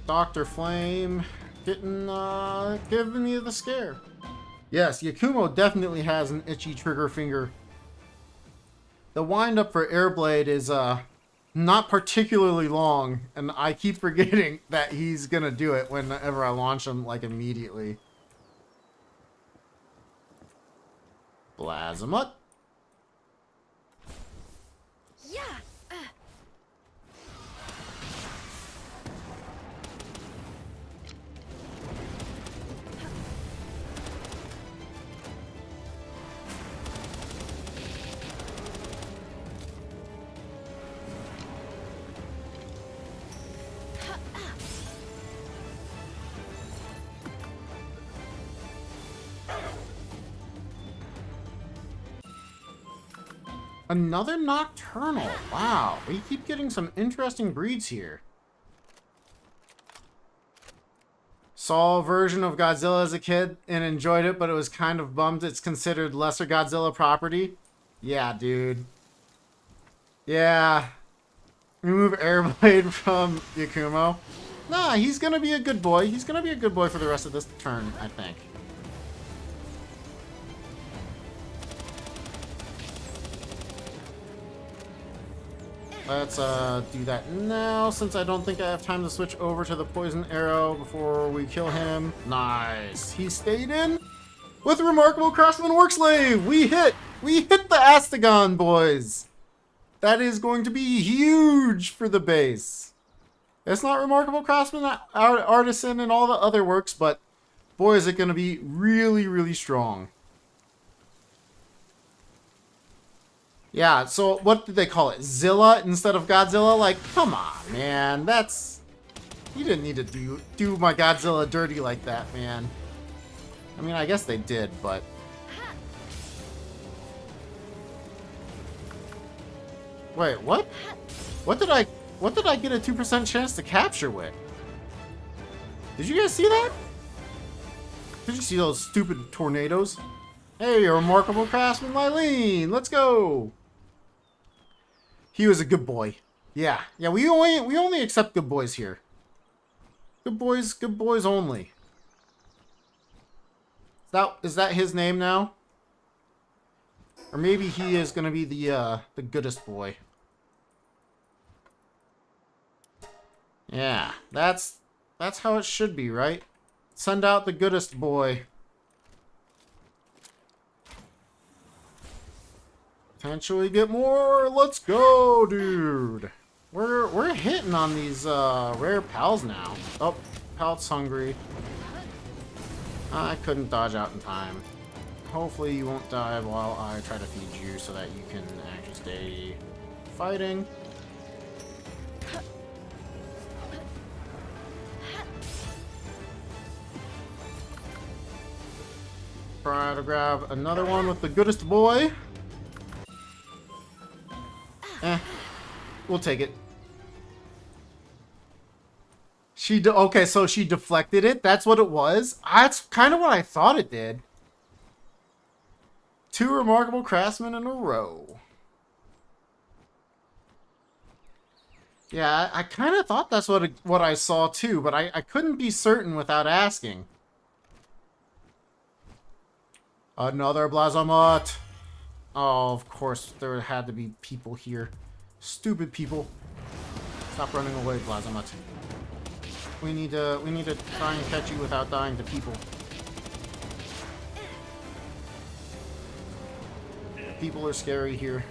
Dr. Flame getting, giving me the scare. Yes, Yakumo definitely has an itchy trigger finger. The wind-up for Airblade is, not particularly long, and I keep forgetting that he's gonna do it whenever I launch him, like, immediately. Blazamut. Yeah. Another Nocturnal. Wow, we keep getting some interesting breeds here. Saw a version of Godzilla as a kid and enjoyed it, but it was kind of bummed it's considered lesser Godzilla property. Yeah, dude. Yeah. Remove Airblade from Yakumo. Nah, he's gonna be a good boy. He's gonna be a good boy for the rest of this turn, I think. Let's do that now, since I don't think I have time to switch over to the poison arrow before we kill him. Nice. He stayed in with Remarkable Craftsman Work Slave. We hit the Astagon, boys. That is going to be huge for the base. It's not Remarkable Craftsman, Artisan, and all the other works, but boy, is it going to be really, really strong. Yeah, so what did they call it? Zilla instead of Godzilla? Like, come on, man. That's... You didn't need to do my Godzilla dirty like that, man. I mean, I guess they did, but... Wait, what? What did I get a 2% chance to capture with? Did you guys see that? Did you see those stupid tornadoes? Hey, a Remarkable Craftsman Lylene, let's go! He was a good boy. Yeah, we only accept good boys here. Good boys only. Is that his name now? Or maybe he is gonna be the goodest boy. Yeah, that's how it should be, right? Send out the goodest boy. Potentially get more. Let's go, dude. We're hitting on these rare pals now. Oh, Pal's hungry. I couldn't dodge out in time. Hopefully you won't die while I try to feed you so that you can actually stay fighting. Try to grab another one with the goodest boy. We'll take it. Okay, so she deflected it? That's what it was? That's kind of what I thought it did. 2 Remarkable Craftsmen in a row. Yeah, I kind of thought that's what I saw too, but I couldn't be certain without asking. Another Blazamut. Oh, of course, there had to be people here. Stupid people. Stop running away, Blazamut. We need to try and catch you without dying to people. People are scary here.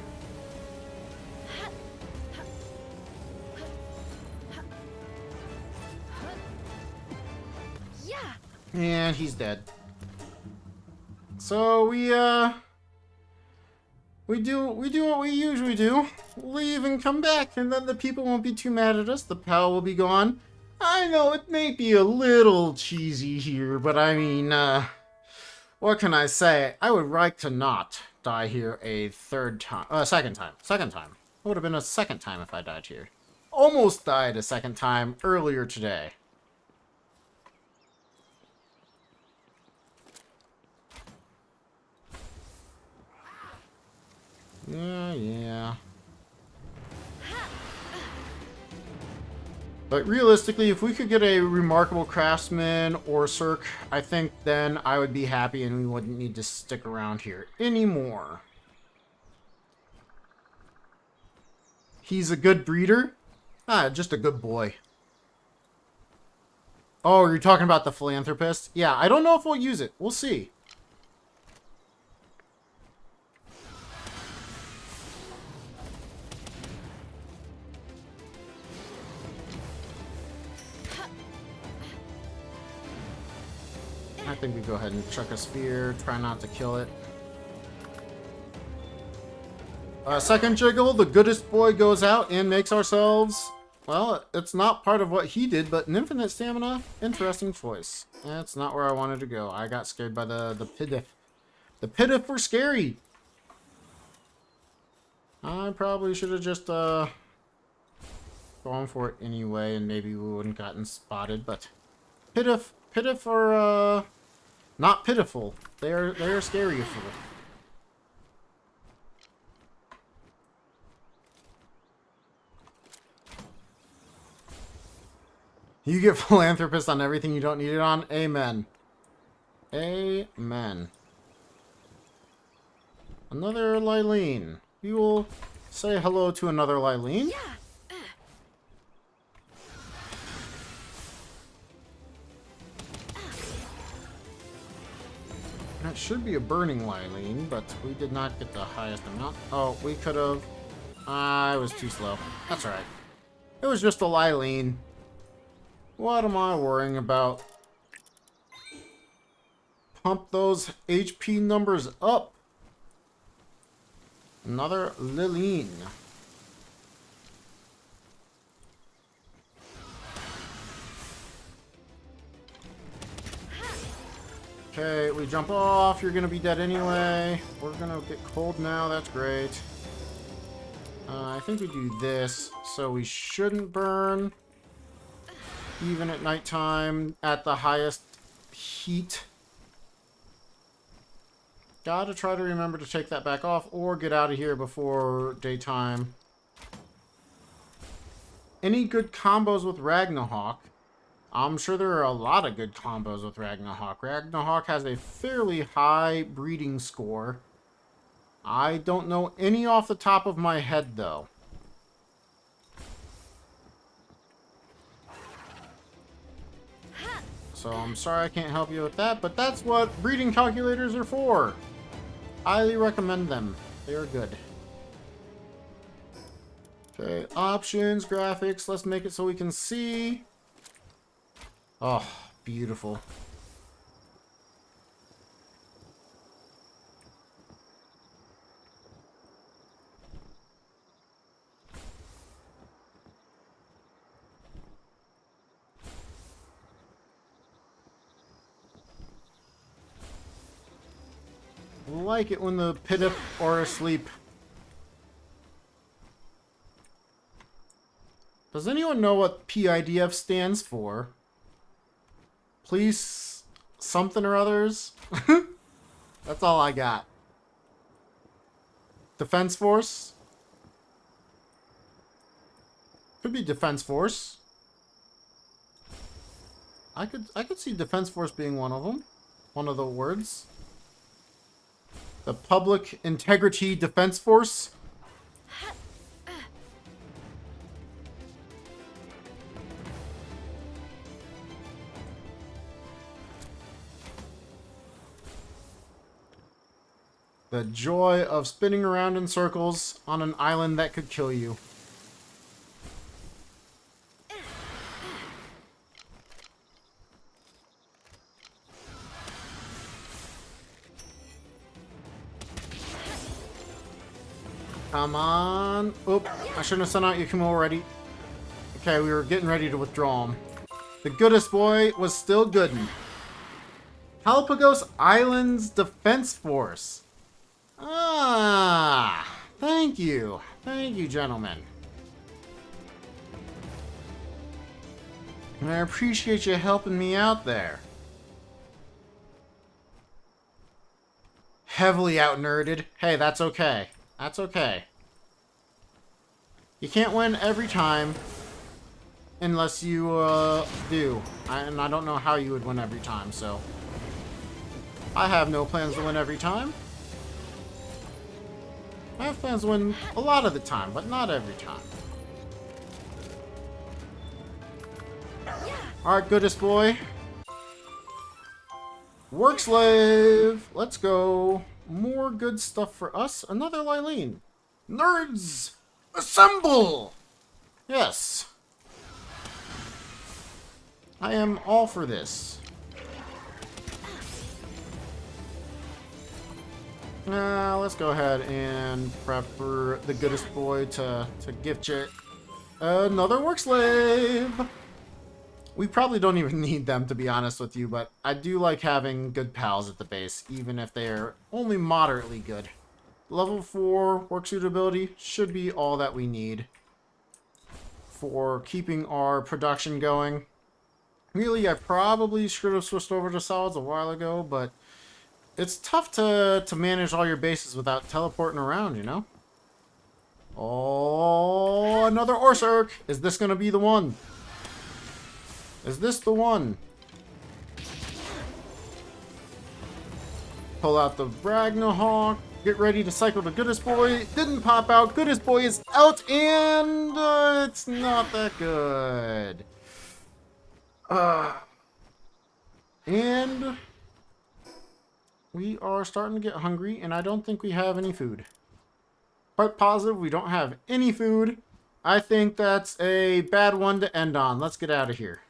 And he's dead. So we do what we usually do. Leave and come back, and then the people won't be too mad at us. The pal will be gone. I know it may be a little cheesy here, but I mean, what can I say? I would like to not die here a second time. It would have been a second time if I died here. Almost died a second time earlier today. Yeah. But realistically, if we could get a remarkable craftsman or Cirque, I think then I would be happy and we wouldn't need to stick around here anymore. He's a good breeder? Just a good boy. Oh, you're talking about the philanthropist? Yeah, I don't know if we'll use it. We'll see. I think we go ahead and chuck a spear. Try not to kill it. Second jiggle, the goodest boy goes out and makes ourselves... Well, it's not part of what he did, but an infinite stamina. Interesting choice. That's not where I wanted to go. I got scared by the pidiff. The pidiff were scary. I probably should have just gone for it anyway, and maybe we wouldn't gotten spotted. But pidiff are not pitiful. They are scary. You get philanthropist on everything you don't need it on? Amen. Amen. Another Lylene. We will say hello to another Lylene. Yeah. That should be a burning Lylene, but we did not get the highest amount. Oh, we could have. I was too slow. That's alright. It was just a Lylene. What am I worrying about? Pump those HP numbers up. Another Lylene. Okay, we jump off. You're gonna be dead anyway. We're gonna get cold now. That's great. I think we do this, so we shouldn't burn. Even at nighttime, at the highest heat. Gotta try to remember to take that back off or get out of here before daytime. Any good combos with Ragnarok? I'm sure there are a lot of good combos with Ragnarok. Ragnarok has a fairly high breeding score. I don't know any off the top of my head, though. So I'm sorry I can't help you with that, but that's what breeding calculators are for. Highly recommend them. They are good. Okay, options, graphics. Let's make it so we can see. Oh, beautiful. Like it when the pidiff are asleep. Does anyone know what PIDF stands for? Police something or others? That's all I got. Defense Force? Could be Defense Force. I could see Defense Force being one of them. One of the words. The Public Integrity Defense Force. The joy of spinning around in circles on an island that could kill you. Come on. Oop, I shouldn't have sent out Yakumo already. Okay, we were getting ready to withdraw him. The goodest boy was still goodin'. Galapagos Islands Defense Force. Ah, thank you. Thank you, gentlemen. I appreciate you helping me out there. Heavily out-nerded. Hey, that's okay. That's okay. You can't win every time. Unless you, do. And I don't know how you would win every time, so... I have no plans to win every time. I have plans to win a lot of the time, but not every time. Alright, goodest boy. Work slave! Let's go. More good stuff for us. Another Lylene. Nerds! Assemble! Yes. I am all for this. Let's go ahead and prep for the goodest boy to gift you another work slave. We probably don't even need them, to be honest with you, but I do like having good pals at the base, even if they're only moderately good. Level 4 work suitability should be all that we need for keeping our production going. Really, I probably should have switched over to solids a while ago, but it's tough to manage all your bases without teleporting around, you know? Oh, another Orsurk! Is this going to be the one? Is this the one? Pull out the Ragnarhawk. Get ready to cycle the goodest boy. Didn't pop out. Goodest boy is out, and it's not that good. And we are starting to get hungry, and I don't think we have any food. Quite positive we don't have any food. I think that's a bad one to end on. Let's get out of here.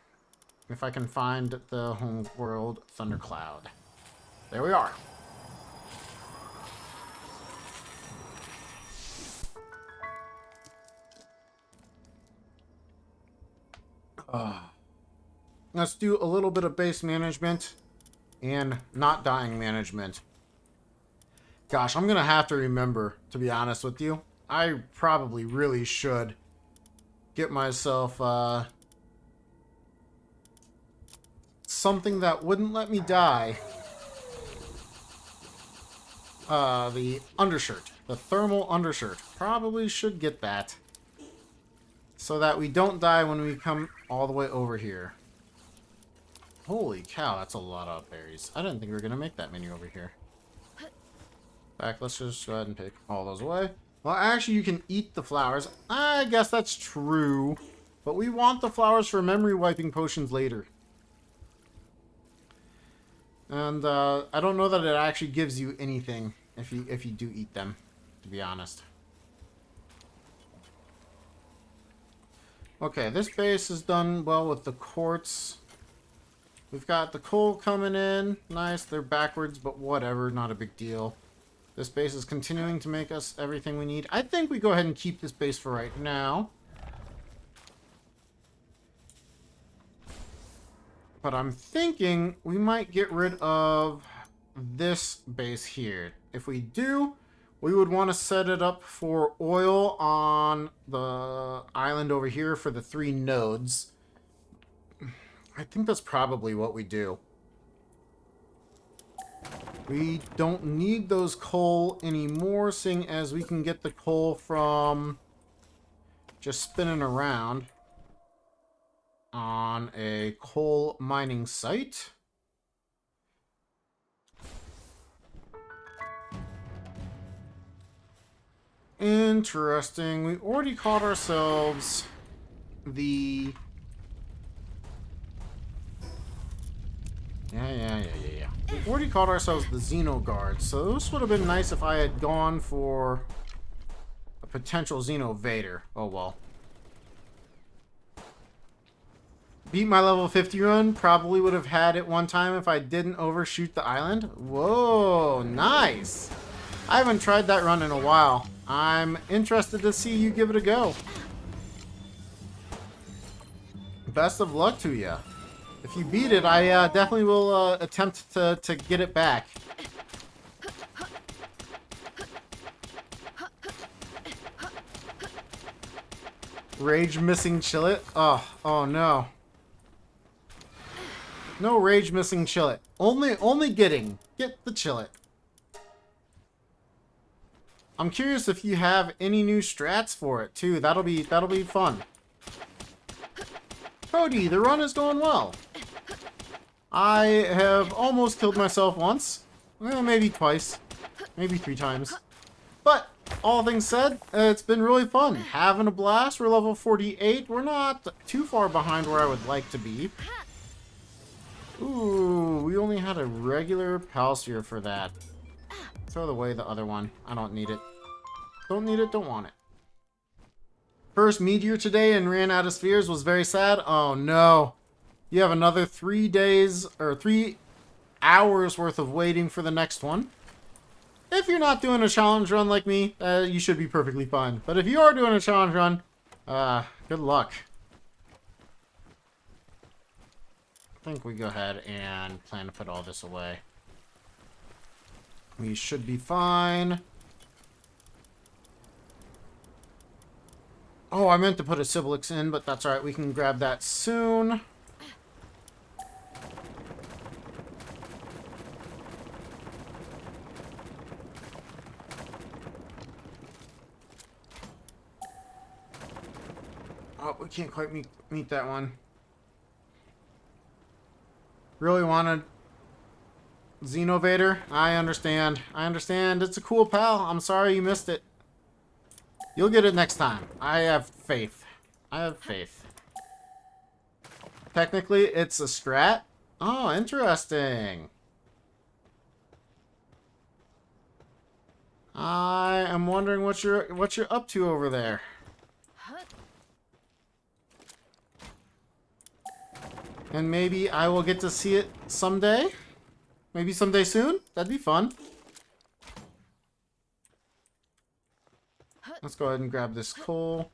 If I can find the home world thundercloud. There we are. Let's do a little bit of base management and not dying management. Gosh, I'm gonna have to remember, to be honest with you. I probably really should get myself something that wouldn't let me die. The undershirt. The thermal undershirt. Probably should get that. So that we don't die when we come all the way over here. Holy cow, that's a lot of berries. I didn't think we were going to make that many over here. Back, let's just go ahead and pick all those away. Well, actually, you can eat the flowers. I guess that's true. But we want the flowers for memory wiping potions later. And I don't know that it actually gives you anything if you do eat them, to be honest. Okay, this base is done well with the quartz. We've got the coal coming in. Nice, they're backwards, but whatever, not a big deal. This base is continuing to make us everything we need. I think we go ahead and keep this base for right now. But I'm thinking we might get rid of this base here. If we do, we would want to set it up for oil on the island over here for the 3 nodes. I think that's probably what we do. We don't need those coal anymore, seeing as we can get the coal from just spinning around on a coal mining site. Interesting. We already caught ourselves the Yeah. We've already called ourselves the Xeno Guards, so this would have been nice if I had gone for a potential Xeno Vader. Oh well. Beat my level 50 run, probably would have had it one time if I didn't overshoot the island. Whoa, nice! I haven't tried that run in a while. I'm interested to see you give it a go. Best of luck to you. If you beat it, I definitely will attempt to get it back. Rage missing Chillet? Oh no. No rage missing Chillet. Only get the Chillet. I'm curious if you have any new strats for it too. That'll be fun. Cody, the run is going well. I have almost killed myself once. Well, maybe twice. Maybe 3 times. But, all things said, it's been really fun. Having a blast. We're level 48. We're not too far behind where I would like to be. Ooh, we only had a regular Palsphere for that. Throw away the other one. I don't need it. Don't need it, don't want it. First meteor today and ran out of spheres was very sad. Oh no. You have another 3 days, or 3 hours worth of waiting for the next one. If you're not doing a challenge run like me, you should be perfectly fine. But if you are doing a challenge run, good luck. I think we go ahead and plan to put all this away. We should be fine. Oh, I meant to put a Siblix in, but that's alright. We can grab that soon. Oh, we can't quite meet that one. Really wanted Xenovader? I understand. I understand. It's a cool pal. I'm sorry you missed it. You'll get it next time. I have faith. I have faith. Technically, it's a strat. Oh, interesting. I am wondering what you're up to over there. And maybe I will get to see it someday. Maybe someday soon. That'd be fun. Let's go ahead and grab this coal.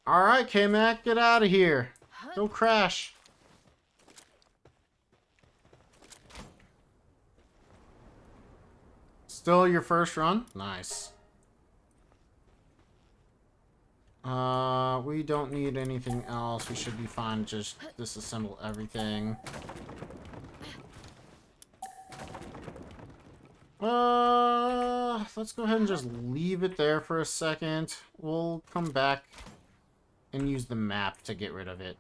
Alright, K-Mac, get out of here. Go crash. Still your first run? Nice. We don't need anything else. We should be fine. Just disassemble everything. Let's go ahead and just leave it there for a second. We'll come back and use the map to get rid of it.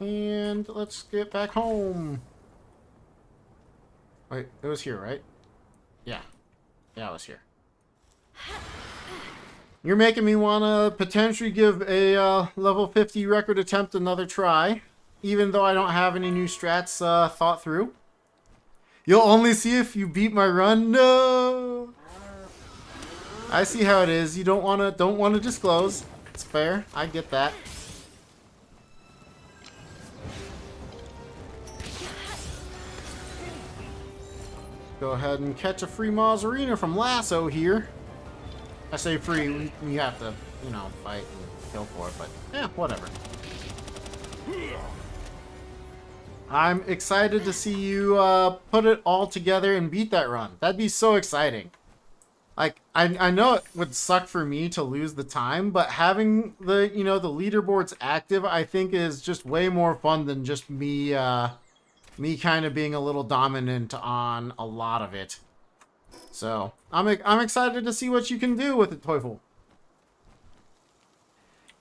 And let's get back home. Wait, it was here, right? Yeah. Yeah, it was here. You're making me want to potentially give a level 50 record attempt another try. Even though I don't have any new strats thought through. You'll only see if you beat my run. No! I see how it is. You don't want to disclose. It's fair. I get that. Go ahead and catch a free Mazzarina from Lasso here. I say free, you have to, you know, fight and kill for it, but yeah, whatever. I'm excited to see you put it all together and beat that run. That'd be so exciting. Like, I know it would suck for me to lose the time, but having the, you know, the leaderboards active, I think is just way more fun than just me kind of being a little dominant on a lot of it. So, I'm excited to see what you can do with it, Teufel.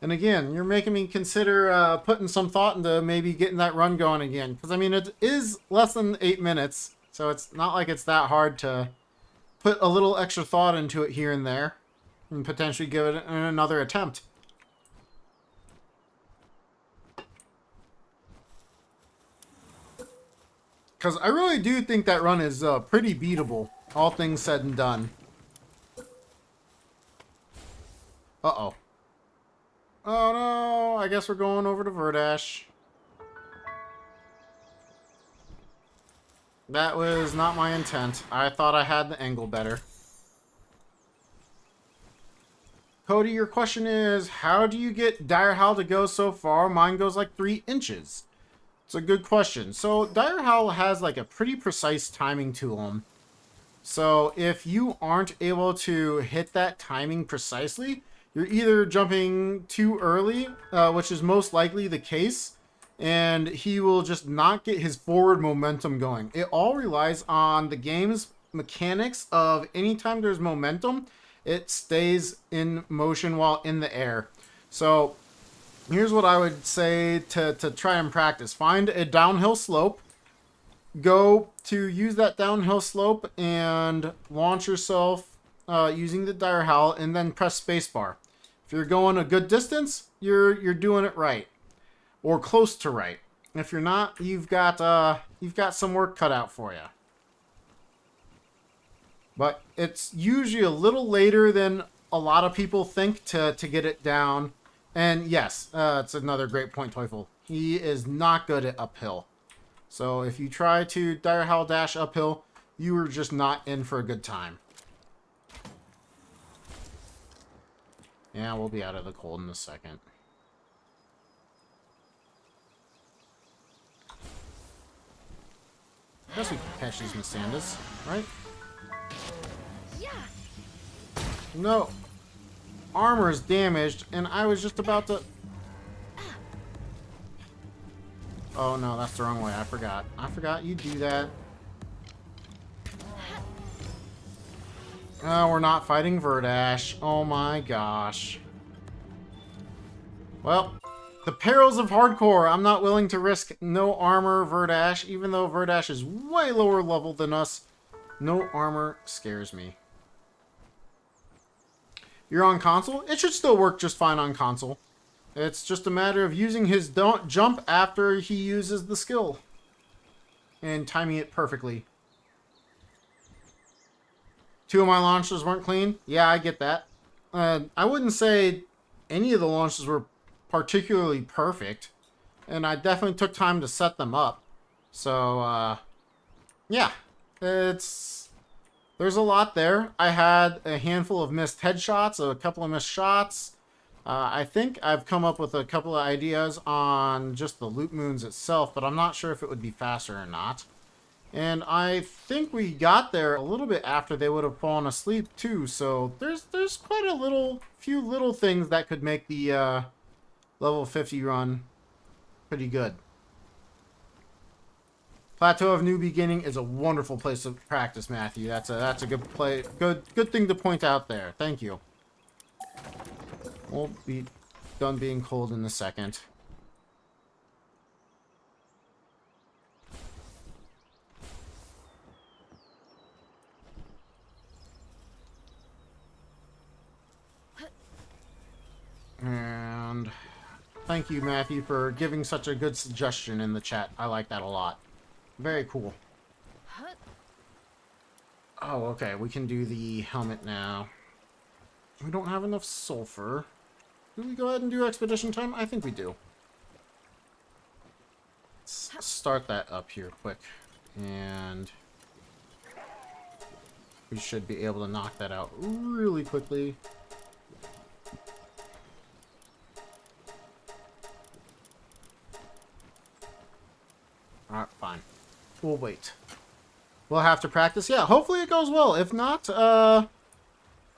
And again, you're making me consider putting some thought into maybe getting that run going again. Because, I mean, it is less than 8 minutes, so it's not like it's that hard to put a little extra thought into it here and there. and potentially give it another attempt. Because I really do think that run is pretty beatable, all things said and done. Uh-oh. Oh no, I guess we're going over to Verdash. That was not my intent. I thought I had the angle better. Cody, your question is, how do you get Dire Howl to go so far? Mine goes like 3 inches. It's a good question. So Dire Howl has like a pretty precise timing to him. So if you aren't able to hit that timing precisely, you're either jumping too early, which is most likely the case, and he will just not get his forward momentum going. It all relies on the game's mechanics of anytime there's momentum, it stays in motion while in the air. So here's what I would say to try and practice. Find a downhill slope. Go to use that downhill slope and launch yourself using the Dire Howl, and then press spacebar. If you're going a good distance, you're doing it right, or close to right. If you're not, you've got some work cut out for you. But it's usually a little later than a lot of people think to get it down. And yes, it's another great point, Teufel. He is not good at uphill. So if you try to Dire Howl dash uphill, you are just not in for a good time. Yeah, we'll be out of the cold in a second. I guess we can catch these Missandas, right? Yeah. No. Armor is damaged, and I was just about to... Oh no, that's the wrong way. I forgot. I forgot you do that. Oh, we're not fighting Verdash. Oh my gosh. Well, the perils of hardcore. I'm not willing to risk no armor Verdash, even though Verdash is way lower level than us. No armor scares me. You're on console? It should still work just fine on console. It's just a matter of using his jump after he uses the skill. And timing it perfectly. 2 of my launches weren't clean. Yeah, I get that. I wouldn't say any of the launches were particularly perfect. And I definitely took time to set them up. So, yeah. There's a lot there. I had a handful of missed headshots, a couple of missed shots. I think I've come up with a couple of ideas on just the loop moons itself, but I'm not sure if it would be faster or not. And I think we got there a little bit after they would have fallen asleep too, so there's quite a few little things that could make the level 50 run pretty good. Plateau of New Beginning is a wonderful place to practice, Matthew. That's a good thing to point out there. Thank you. We'll be done being cold in a second. And thank you, Matthew, for giving such a good suggestion in the chat. I like that a lot. Very cool. Oh, okay. We can do the helmet now. We don't have enough sulfur. Do we go ahead and do expedition time? I think we do. Let's start that up here quick. And we should be able to knock that out really quickly. Alright, fine. We'll wait. We'll have to practice. Yeah, hopefully it goes well. If not,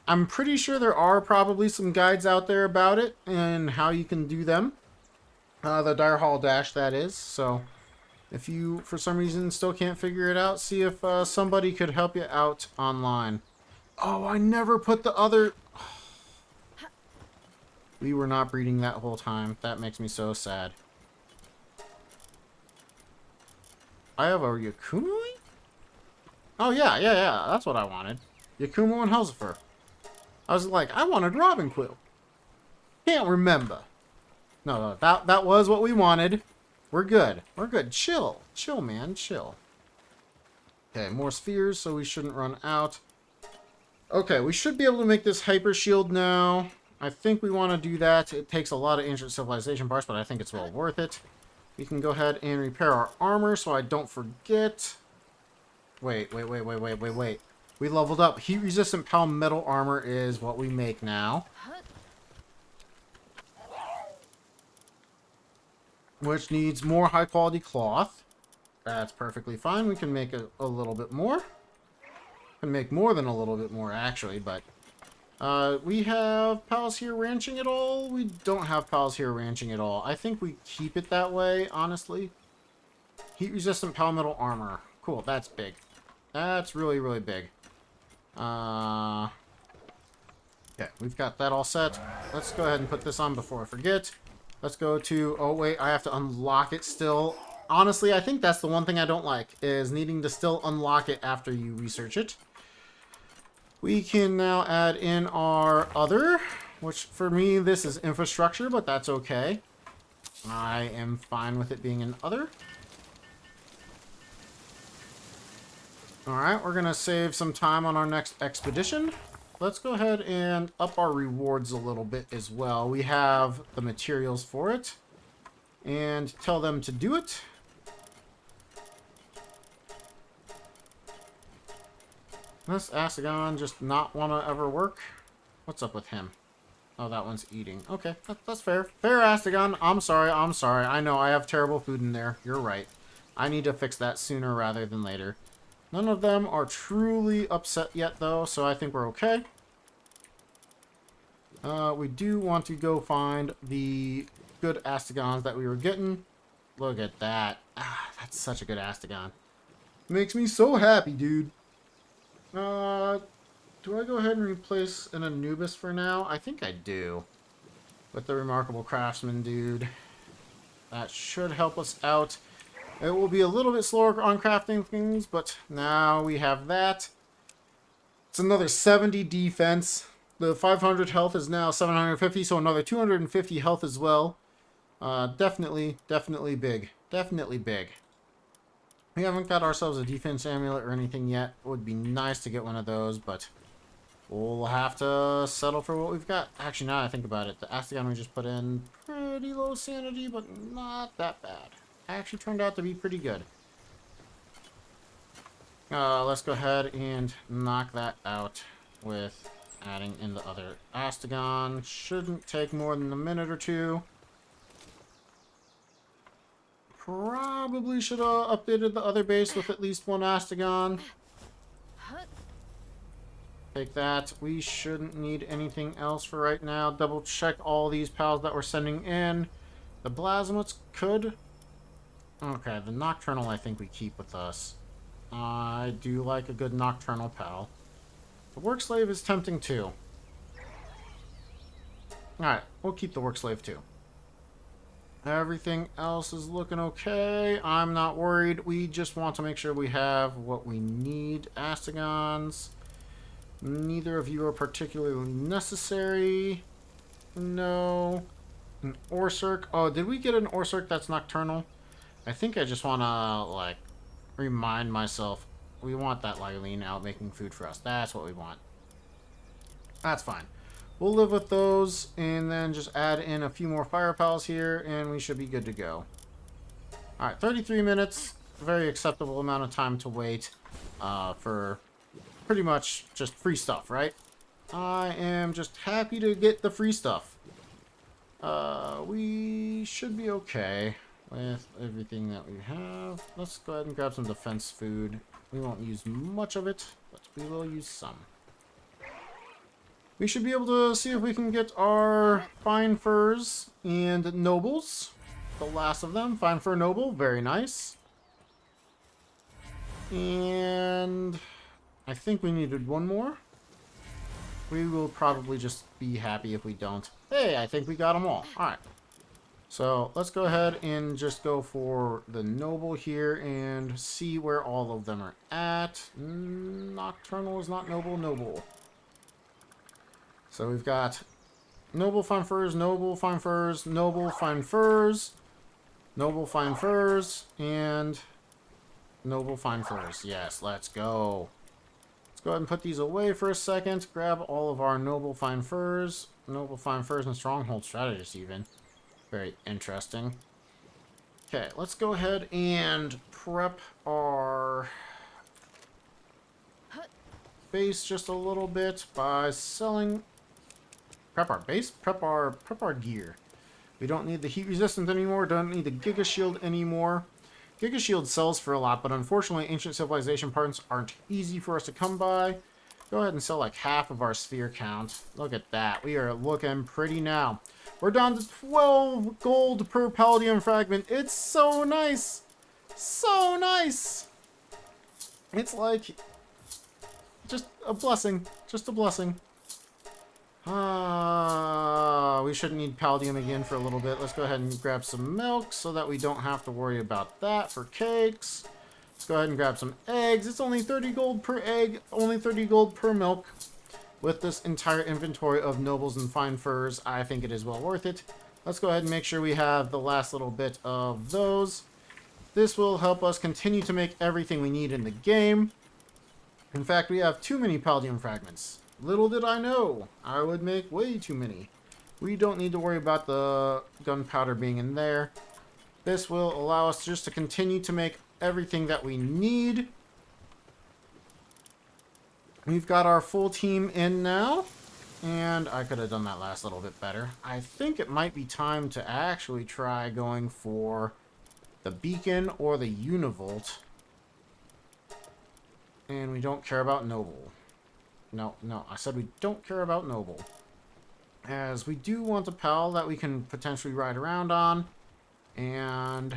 I'm pretty sure there are probably some guides out there about it and how you can do them. The Dire Howl Dash, that is. So, if you, for some reason, still can't figure it out, see if somebody could help you out online. Oh, I never put the other... We were not breeding that whole time. That makes me so sad. I have a Yakumo? Oh, yeah. That's what I wanted. Yakumo and Helsifer. I was like, I wanted Robin Quill. Can't remember. No, that was what we wanted. We're good. We're good. Chill. Chill, man. Chill. Okay, more spheres, so we shouldn't run out. Okay, we should be able to make this hyper shield now. I think we want to do that. It takes a lot of ancient civilization parts, but I think it's well worth it. We can go ahead and repair our armor so I don't forget. Wait. We leveled up. Heat-resistant palmetto armor is what we make now. Which needs more high-quality cloth. That's perfectly fine. We can make a little bit more. Can make more than a little bit more, actually, but... we have pals here ranching at all? We don't have pals here ranching at all. I think we keep it that way, honestly. Heat-resistant palmetto armor. Cool, that's big. That's really, really big. Okay, we've got that all set. Let's go ahead and put this on before I forget. Let's go to... Oh, wait, I have to unlock it still. Honestly, I think that's the one thing I don't like, is needing to still unlock it after you research it. We can now add in our other, which for me, this is infrastructure, but that's okay. I am fine with it being an other. Alright, we're going to save some time on our next expedition. Let's go ahead and up our rewards a little bit as well. We have the materials for it. And tell them to do it. Does Asagon just not want to ever work? What's up with him? Oh, that one's eating. Okay, that's fair. Fair, Asagon. I'm sorry. I know I have terrible food in there. You're right. I need to fix that sooner rather than later. None of them are truly upset yet, though, so I think we're okay. We do want to go find the good Astagons that we were getting. Look at that. Ah, that's such a good Astagon. Makes me so happy, dude. Do I go ahead and replace an Anubis for now? I think I do. With the Remarkable Craftsman dude. That should help us out. It will be a little bit slower on crafting things, but now we have that. It's another 70 defense. The 500 health is now 750, so another 250 health as well. Definitely big. Definitely big. We haven't got ourselves a defense amulet or anything yet. It would be nice to get one of those, but we'll have to settle for what we've got. Actually, now I think about it, the Astagon we just put in, pretty low sanity, but not that bad. Actually turned out to be pretty good. Let's go ahead and knock that out with adding in the other Astagon. Shouldn't take more than a minute or two. Probably should have updated the other base with at least one Astagon. Take that. We shouldn't need anything else for right now. Double check all these pals that we're sending in. The Blasmats could... Okay, the Nocturnal I think we keep with us. I do like a good Nocturnal pal. The Work Slave is tempting too. Alright, we'll keep the Work Slave too. Everything else is looking okay. I'm not worried. We just want to make sure we have what we need. Astagons. Neither of you are particularly necessary. No. An Orsurk. Oh, did we get an Orsurk that's nocturnal? I think I just want to, like, remind myself. We want that Lyrene out making food for us. That's what we want. That's fine. We'll live with those, and then just add in a few more fire pals here, and we should be good to go. Alright, 33 minutes. Very acceptable amount of time to wait for pretty much just free stuff, right? I am just happy to get the free stuff. We should be okay with everything that we have. Let's go ahead and grab some defense food. We won't use much of it, but we will use some. We should be able to see if we can get our Fine Furs and Nobles. The last of them. Fine Fur Noble. Very nice. And I think we needed one more. We will probably just be happy if we don't. Hey, I think we got them all. Alright. So let's go ahead and just go for the Noble here and see where all of them are at. Nocturnal is not Noble. Noble. So we've got noble fine furs, noble fine furs, noble fine furs, noble fine furs, and noble fine furs. Yes, let's go. Let's go ahead and put these away for a second. Grab all of our noble fine furs and stronghold strategists even. Very interesting. Okay, let's go ahead and prep our base just a little bit by selling. Prep our base? Prep our gear. We don't need the heat resistant anymore, don't need the Giga Shield anymore. Giga Shield sells for a lot, but unfortunately ancient civilization parts aren't easy for us to come by. Go ahead and sell like half of our sphere count. Look at that. We are looking pretty now. We're down to 12 gold per Palladium fragment. It's so nice. So nice. It's like just a blessing. Just a blessing. We shouldn't need Palladium again for a little bit. Let's go ahead and grab some milk so that we don't have to worry about that for cakes. Let's go ahead and grab some eggs. It's only 30 gold per egg, only 30 gold per milk. With this entire inventory of nobles and fine furs, I think it is well worth it. Let's go ahead and make sure we have the last little bit of those. This will help us continue to make everything we need in the game. In fact, we have too many Palladium fragments. Little did I know, I would make way too many. We don't need to worry about the gunpowder being in there. This will allow us just to continue to make everything that we need. We've got our full team in now. And I could have done that last little bit better. I think it might be time to actually try going for the beacon or the univolt. And we don't care about noble. No, I said we don't care about noble. As we do want a pal that we can potentially ride around on and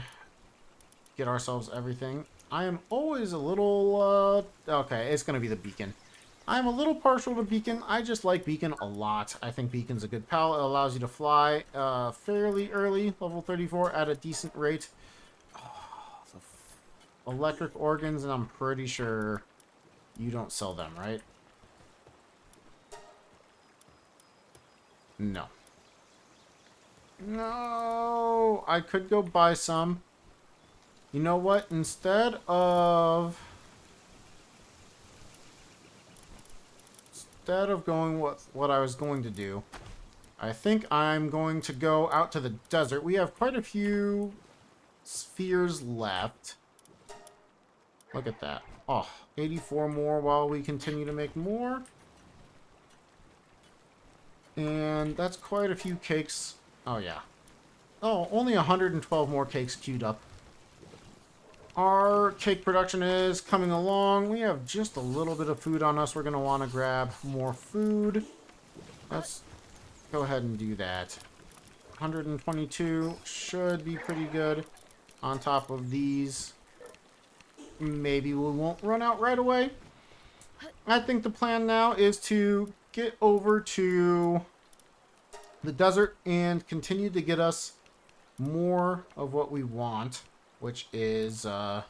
get ourselves everything. I am always a little, okay, it's going to be the beacon. I'm a little partial to beacon. I just like beacon a lot. I think beacon's a good pal. It allows you to fly fairly early, level 34, at a decent rate. Oh, the electric organs, and I'm pretty sure you don't sell them, right? No. No! I could go buy some. You know what? Instead of going what I was going to do, I think I'm going to go out to the desert. We have quite a few spheres left. Look at that. Oh, 84 more while we continue to make more. And that's quite a few cakes. Oh, yeah. Oh, only 112 more cakes queued up. Our cake production is coming along. We have just a little bit of food on us. We're going to want to grab more food. Let's go ahead and do that. 122 should be pretty good. On top of these, maybe we won't run out right away. I think the plan now is to get over to the desert and continue to get us more of what we want, which is the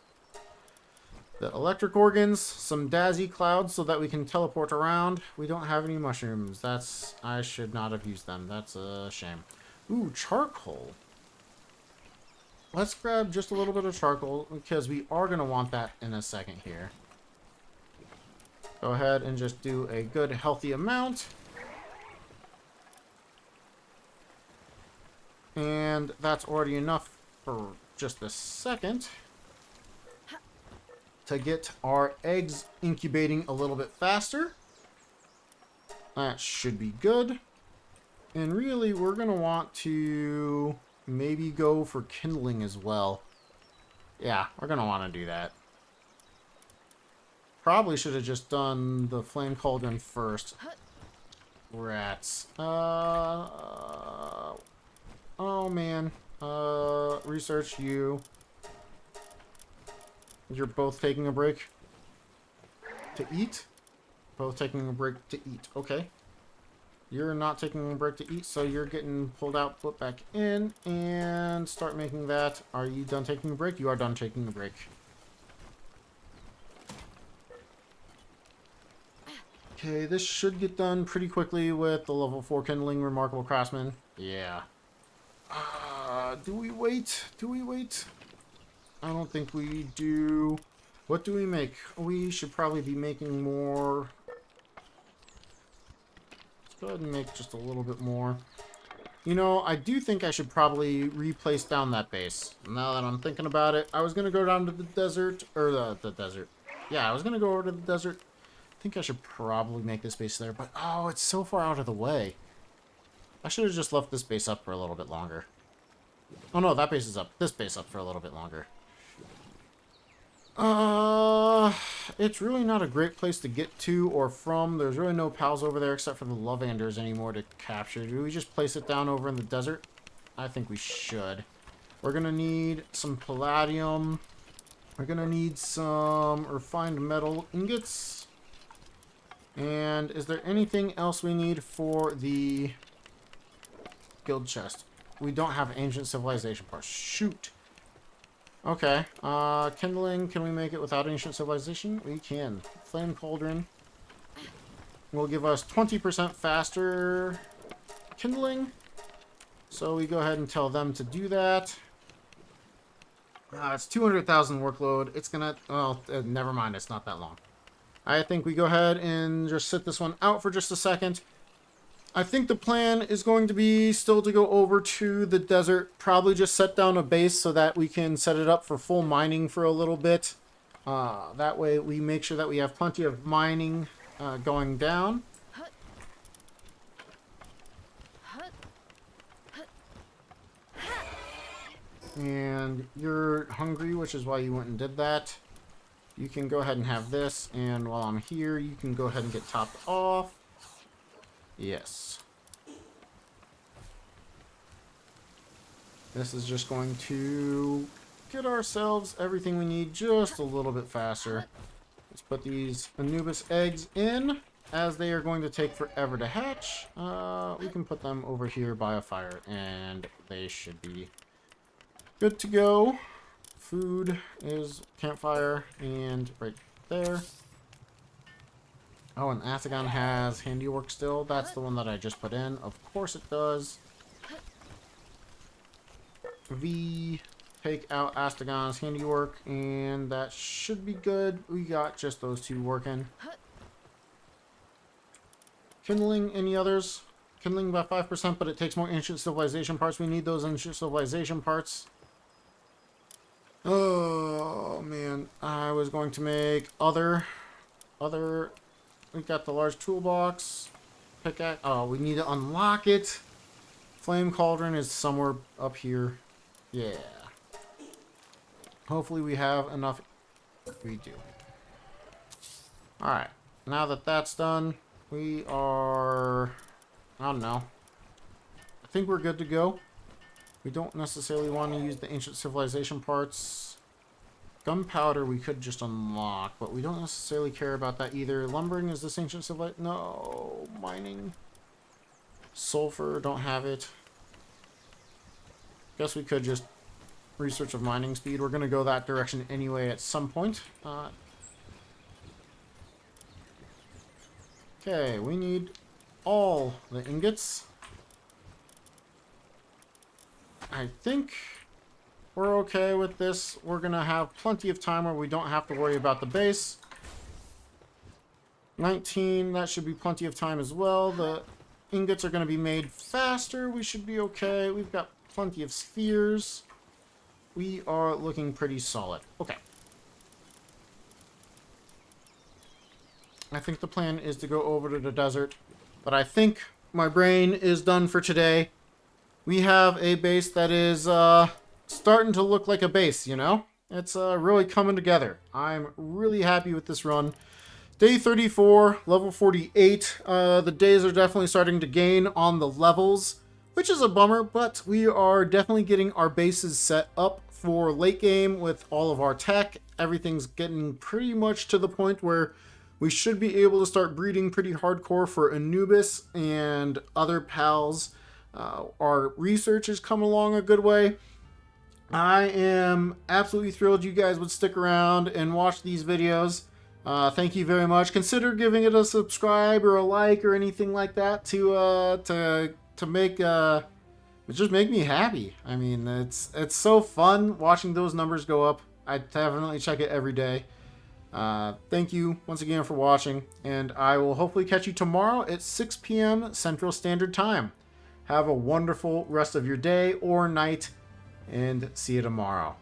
electric organs, some Dazzy clouds so that we can teleport around. We don't have any mushrooms. I should not have used them. That's a shame. Ooh, charcoal. Let's grab just a little bit of charcoal because we are going to want that in a second here. Go ahead and just do a good healthy amount. And that's already enough for just a second to get our eggs incubating a little bit faster. That should be good. And really, we're going to want to maybe go for kindling as well. Yeah, we're going to want to do that. Probably should have just done the flame cauldron first. Rats. Oh man. Research you. You're both taking a break to eat? Both taking a break to eat. Okay. You're not taking a break to eat, so you're getting pulled out, put back in, and start making that. Are you done taking a break? You are done taking a break. Okay, this should get done pretty quickly with the level 4 kindling remarkable craftsman. Yeah. Do we wait? Do we wait? I don't think we do. What do we make? We should probably be making more. Let's go ahead and make just a little bit more. You know, I do think I should probably replace down that base. Now that I'm thinking about it, I was going to go down to the desert, or the desert. Yeah, I was going to go over to the desert. I think I should probably make this base there, but oh, it's so far out of the way. I should have just left this base up for a little bit longer. Oh no, that base is up. This base up for a little bit longer. It's really not a great place to get to or from. There's really no pals over there except for the Lavanders anymore to capture. Do we just place it down over in the desert? I think we should. We're gonna need some palladium. We're gonna need some refined metal ingots. And is there anything else we need for the guild chest? We don't have ancient civilization parts. Shoot. Okay. Kindling, can we make it without ancient civilization? We can. Flame cauldron will give us 20% faster kindling. So we go ahead and tell them to do that. It's 200,000 workload. It's gonna... Well, never mind. It's not that long. I think we go ahead and just sit this one out for just a second. I think the plan is going to be still to go over to the desert. Probably just set down a base so that we can set it up for full mining for a little bit. That way we make sure that we have plenty of mining going down. And you're hungry, which is why you went and did that. You can go ahead and have this. And while I'm here, you can go ahead and get topped off. Yes. This is just going to get ourselves everything we need just a little bit faster. Let's put these Anubis eggs in, as they are going to take forever to hatch. We can put them over here by a fire, and they should be good to go. Food is campfire, and right there. Oh, and Astagon has handiwork still. That's the one that I just put in. Of course it does. V, take out Astagon's handiwork, and that should be good. We got just those two working. Kindling, any others? Kindling by 5%, but it takes more ancient civilization parts. We need those ancient civilization parts. Oh, man. I was going to make other... We got the large toolbox. Pickaxe. Oh, we need to unlock it. Flame cauldron is somewhere up here. Yeah. Hopefully we have enough. We do. Alright. Now that that's done, we are... I don't know. I think we're good to go. We don't necessarily want to use the ancient civilization parts. Gunpowder we could just unlock, but we don't necessarily care about that either. Lumbering is this ancient civilization? No. Mining. Sulfur, don't have it. Guess we could just research of mining speed. We're going to go that direction anyway at some point. Okay, we need all the ingots. I think we're okay with this. We're going to have plenty of time where we don't have to worry about the base. 19, that should be plenty of time as well. The ingots are going to be made faster. We should be okay. We've got plenty of spheres. We are looking pretty solid. Okay. I think the plan is to go over to the desert, but I think my brain is done for today. We have a base that is starting to look like a base, you know? It's really coming together. I'm really happy with this run. Day 34, level 48. The days are definitely starting to gain on the levels, which is a bummer, but we are definitely getting our bases set up for late game with all of our tech. Everything's getting pretty much to the point where we should be able to start breeding pretty hardcore for Anubis and other pals. Our research is coming along a good way. I am absolutely thrilled you guys would stick around and watch these videos. Thank you very much. Consider giving it a subscribe or a like or anything like that to make it just make me happy. I mean, it's so fun watching those numbers go up. I definitely check it every day. Thank you once again for watching, and I will hopefully catch you tomorrow at 6 p.m. Central Standard Time. Have a wonderful rest of your day or night, and see you tomorrow.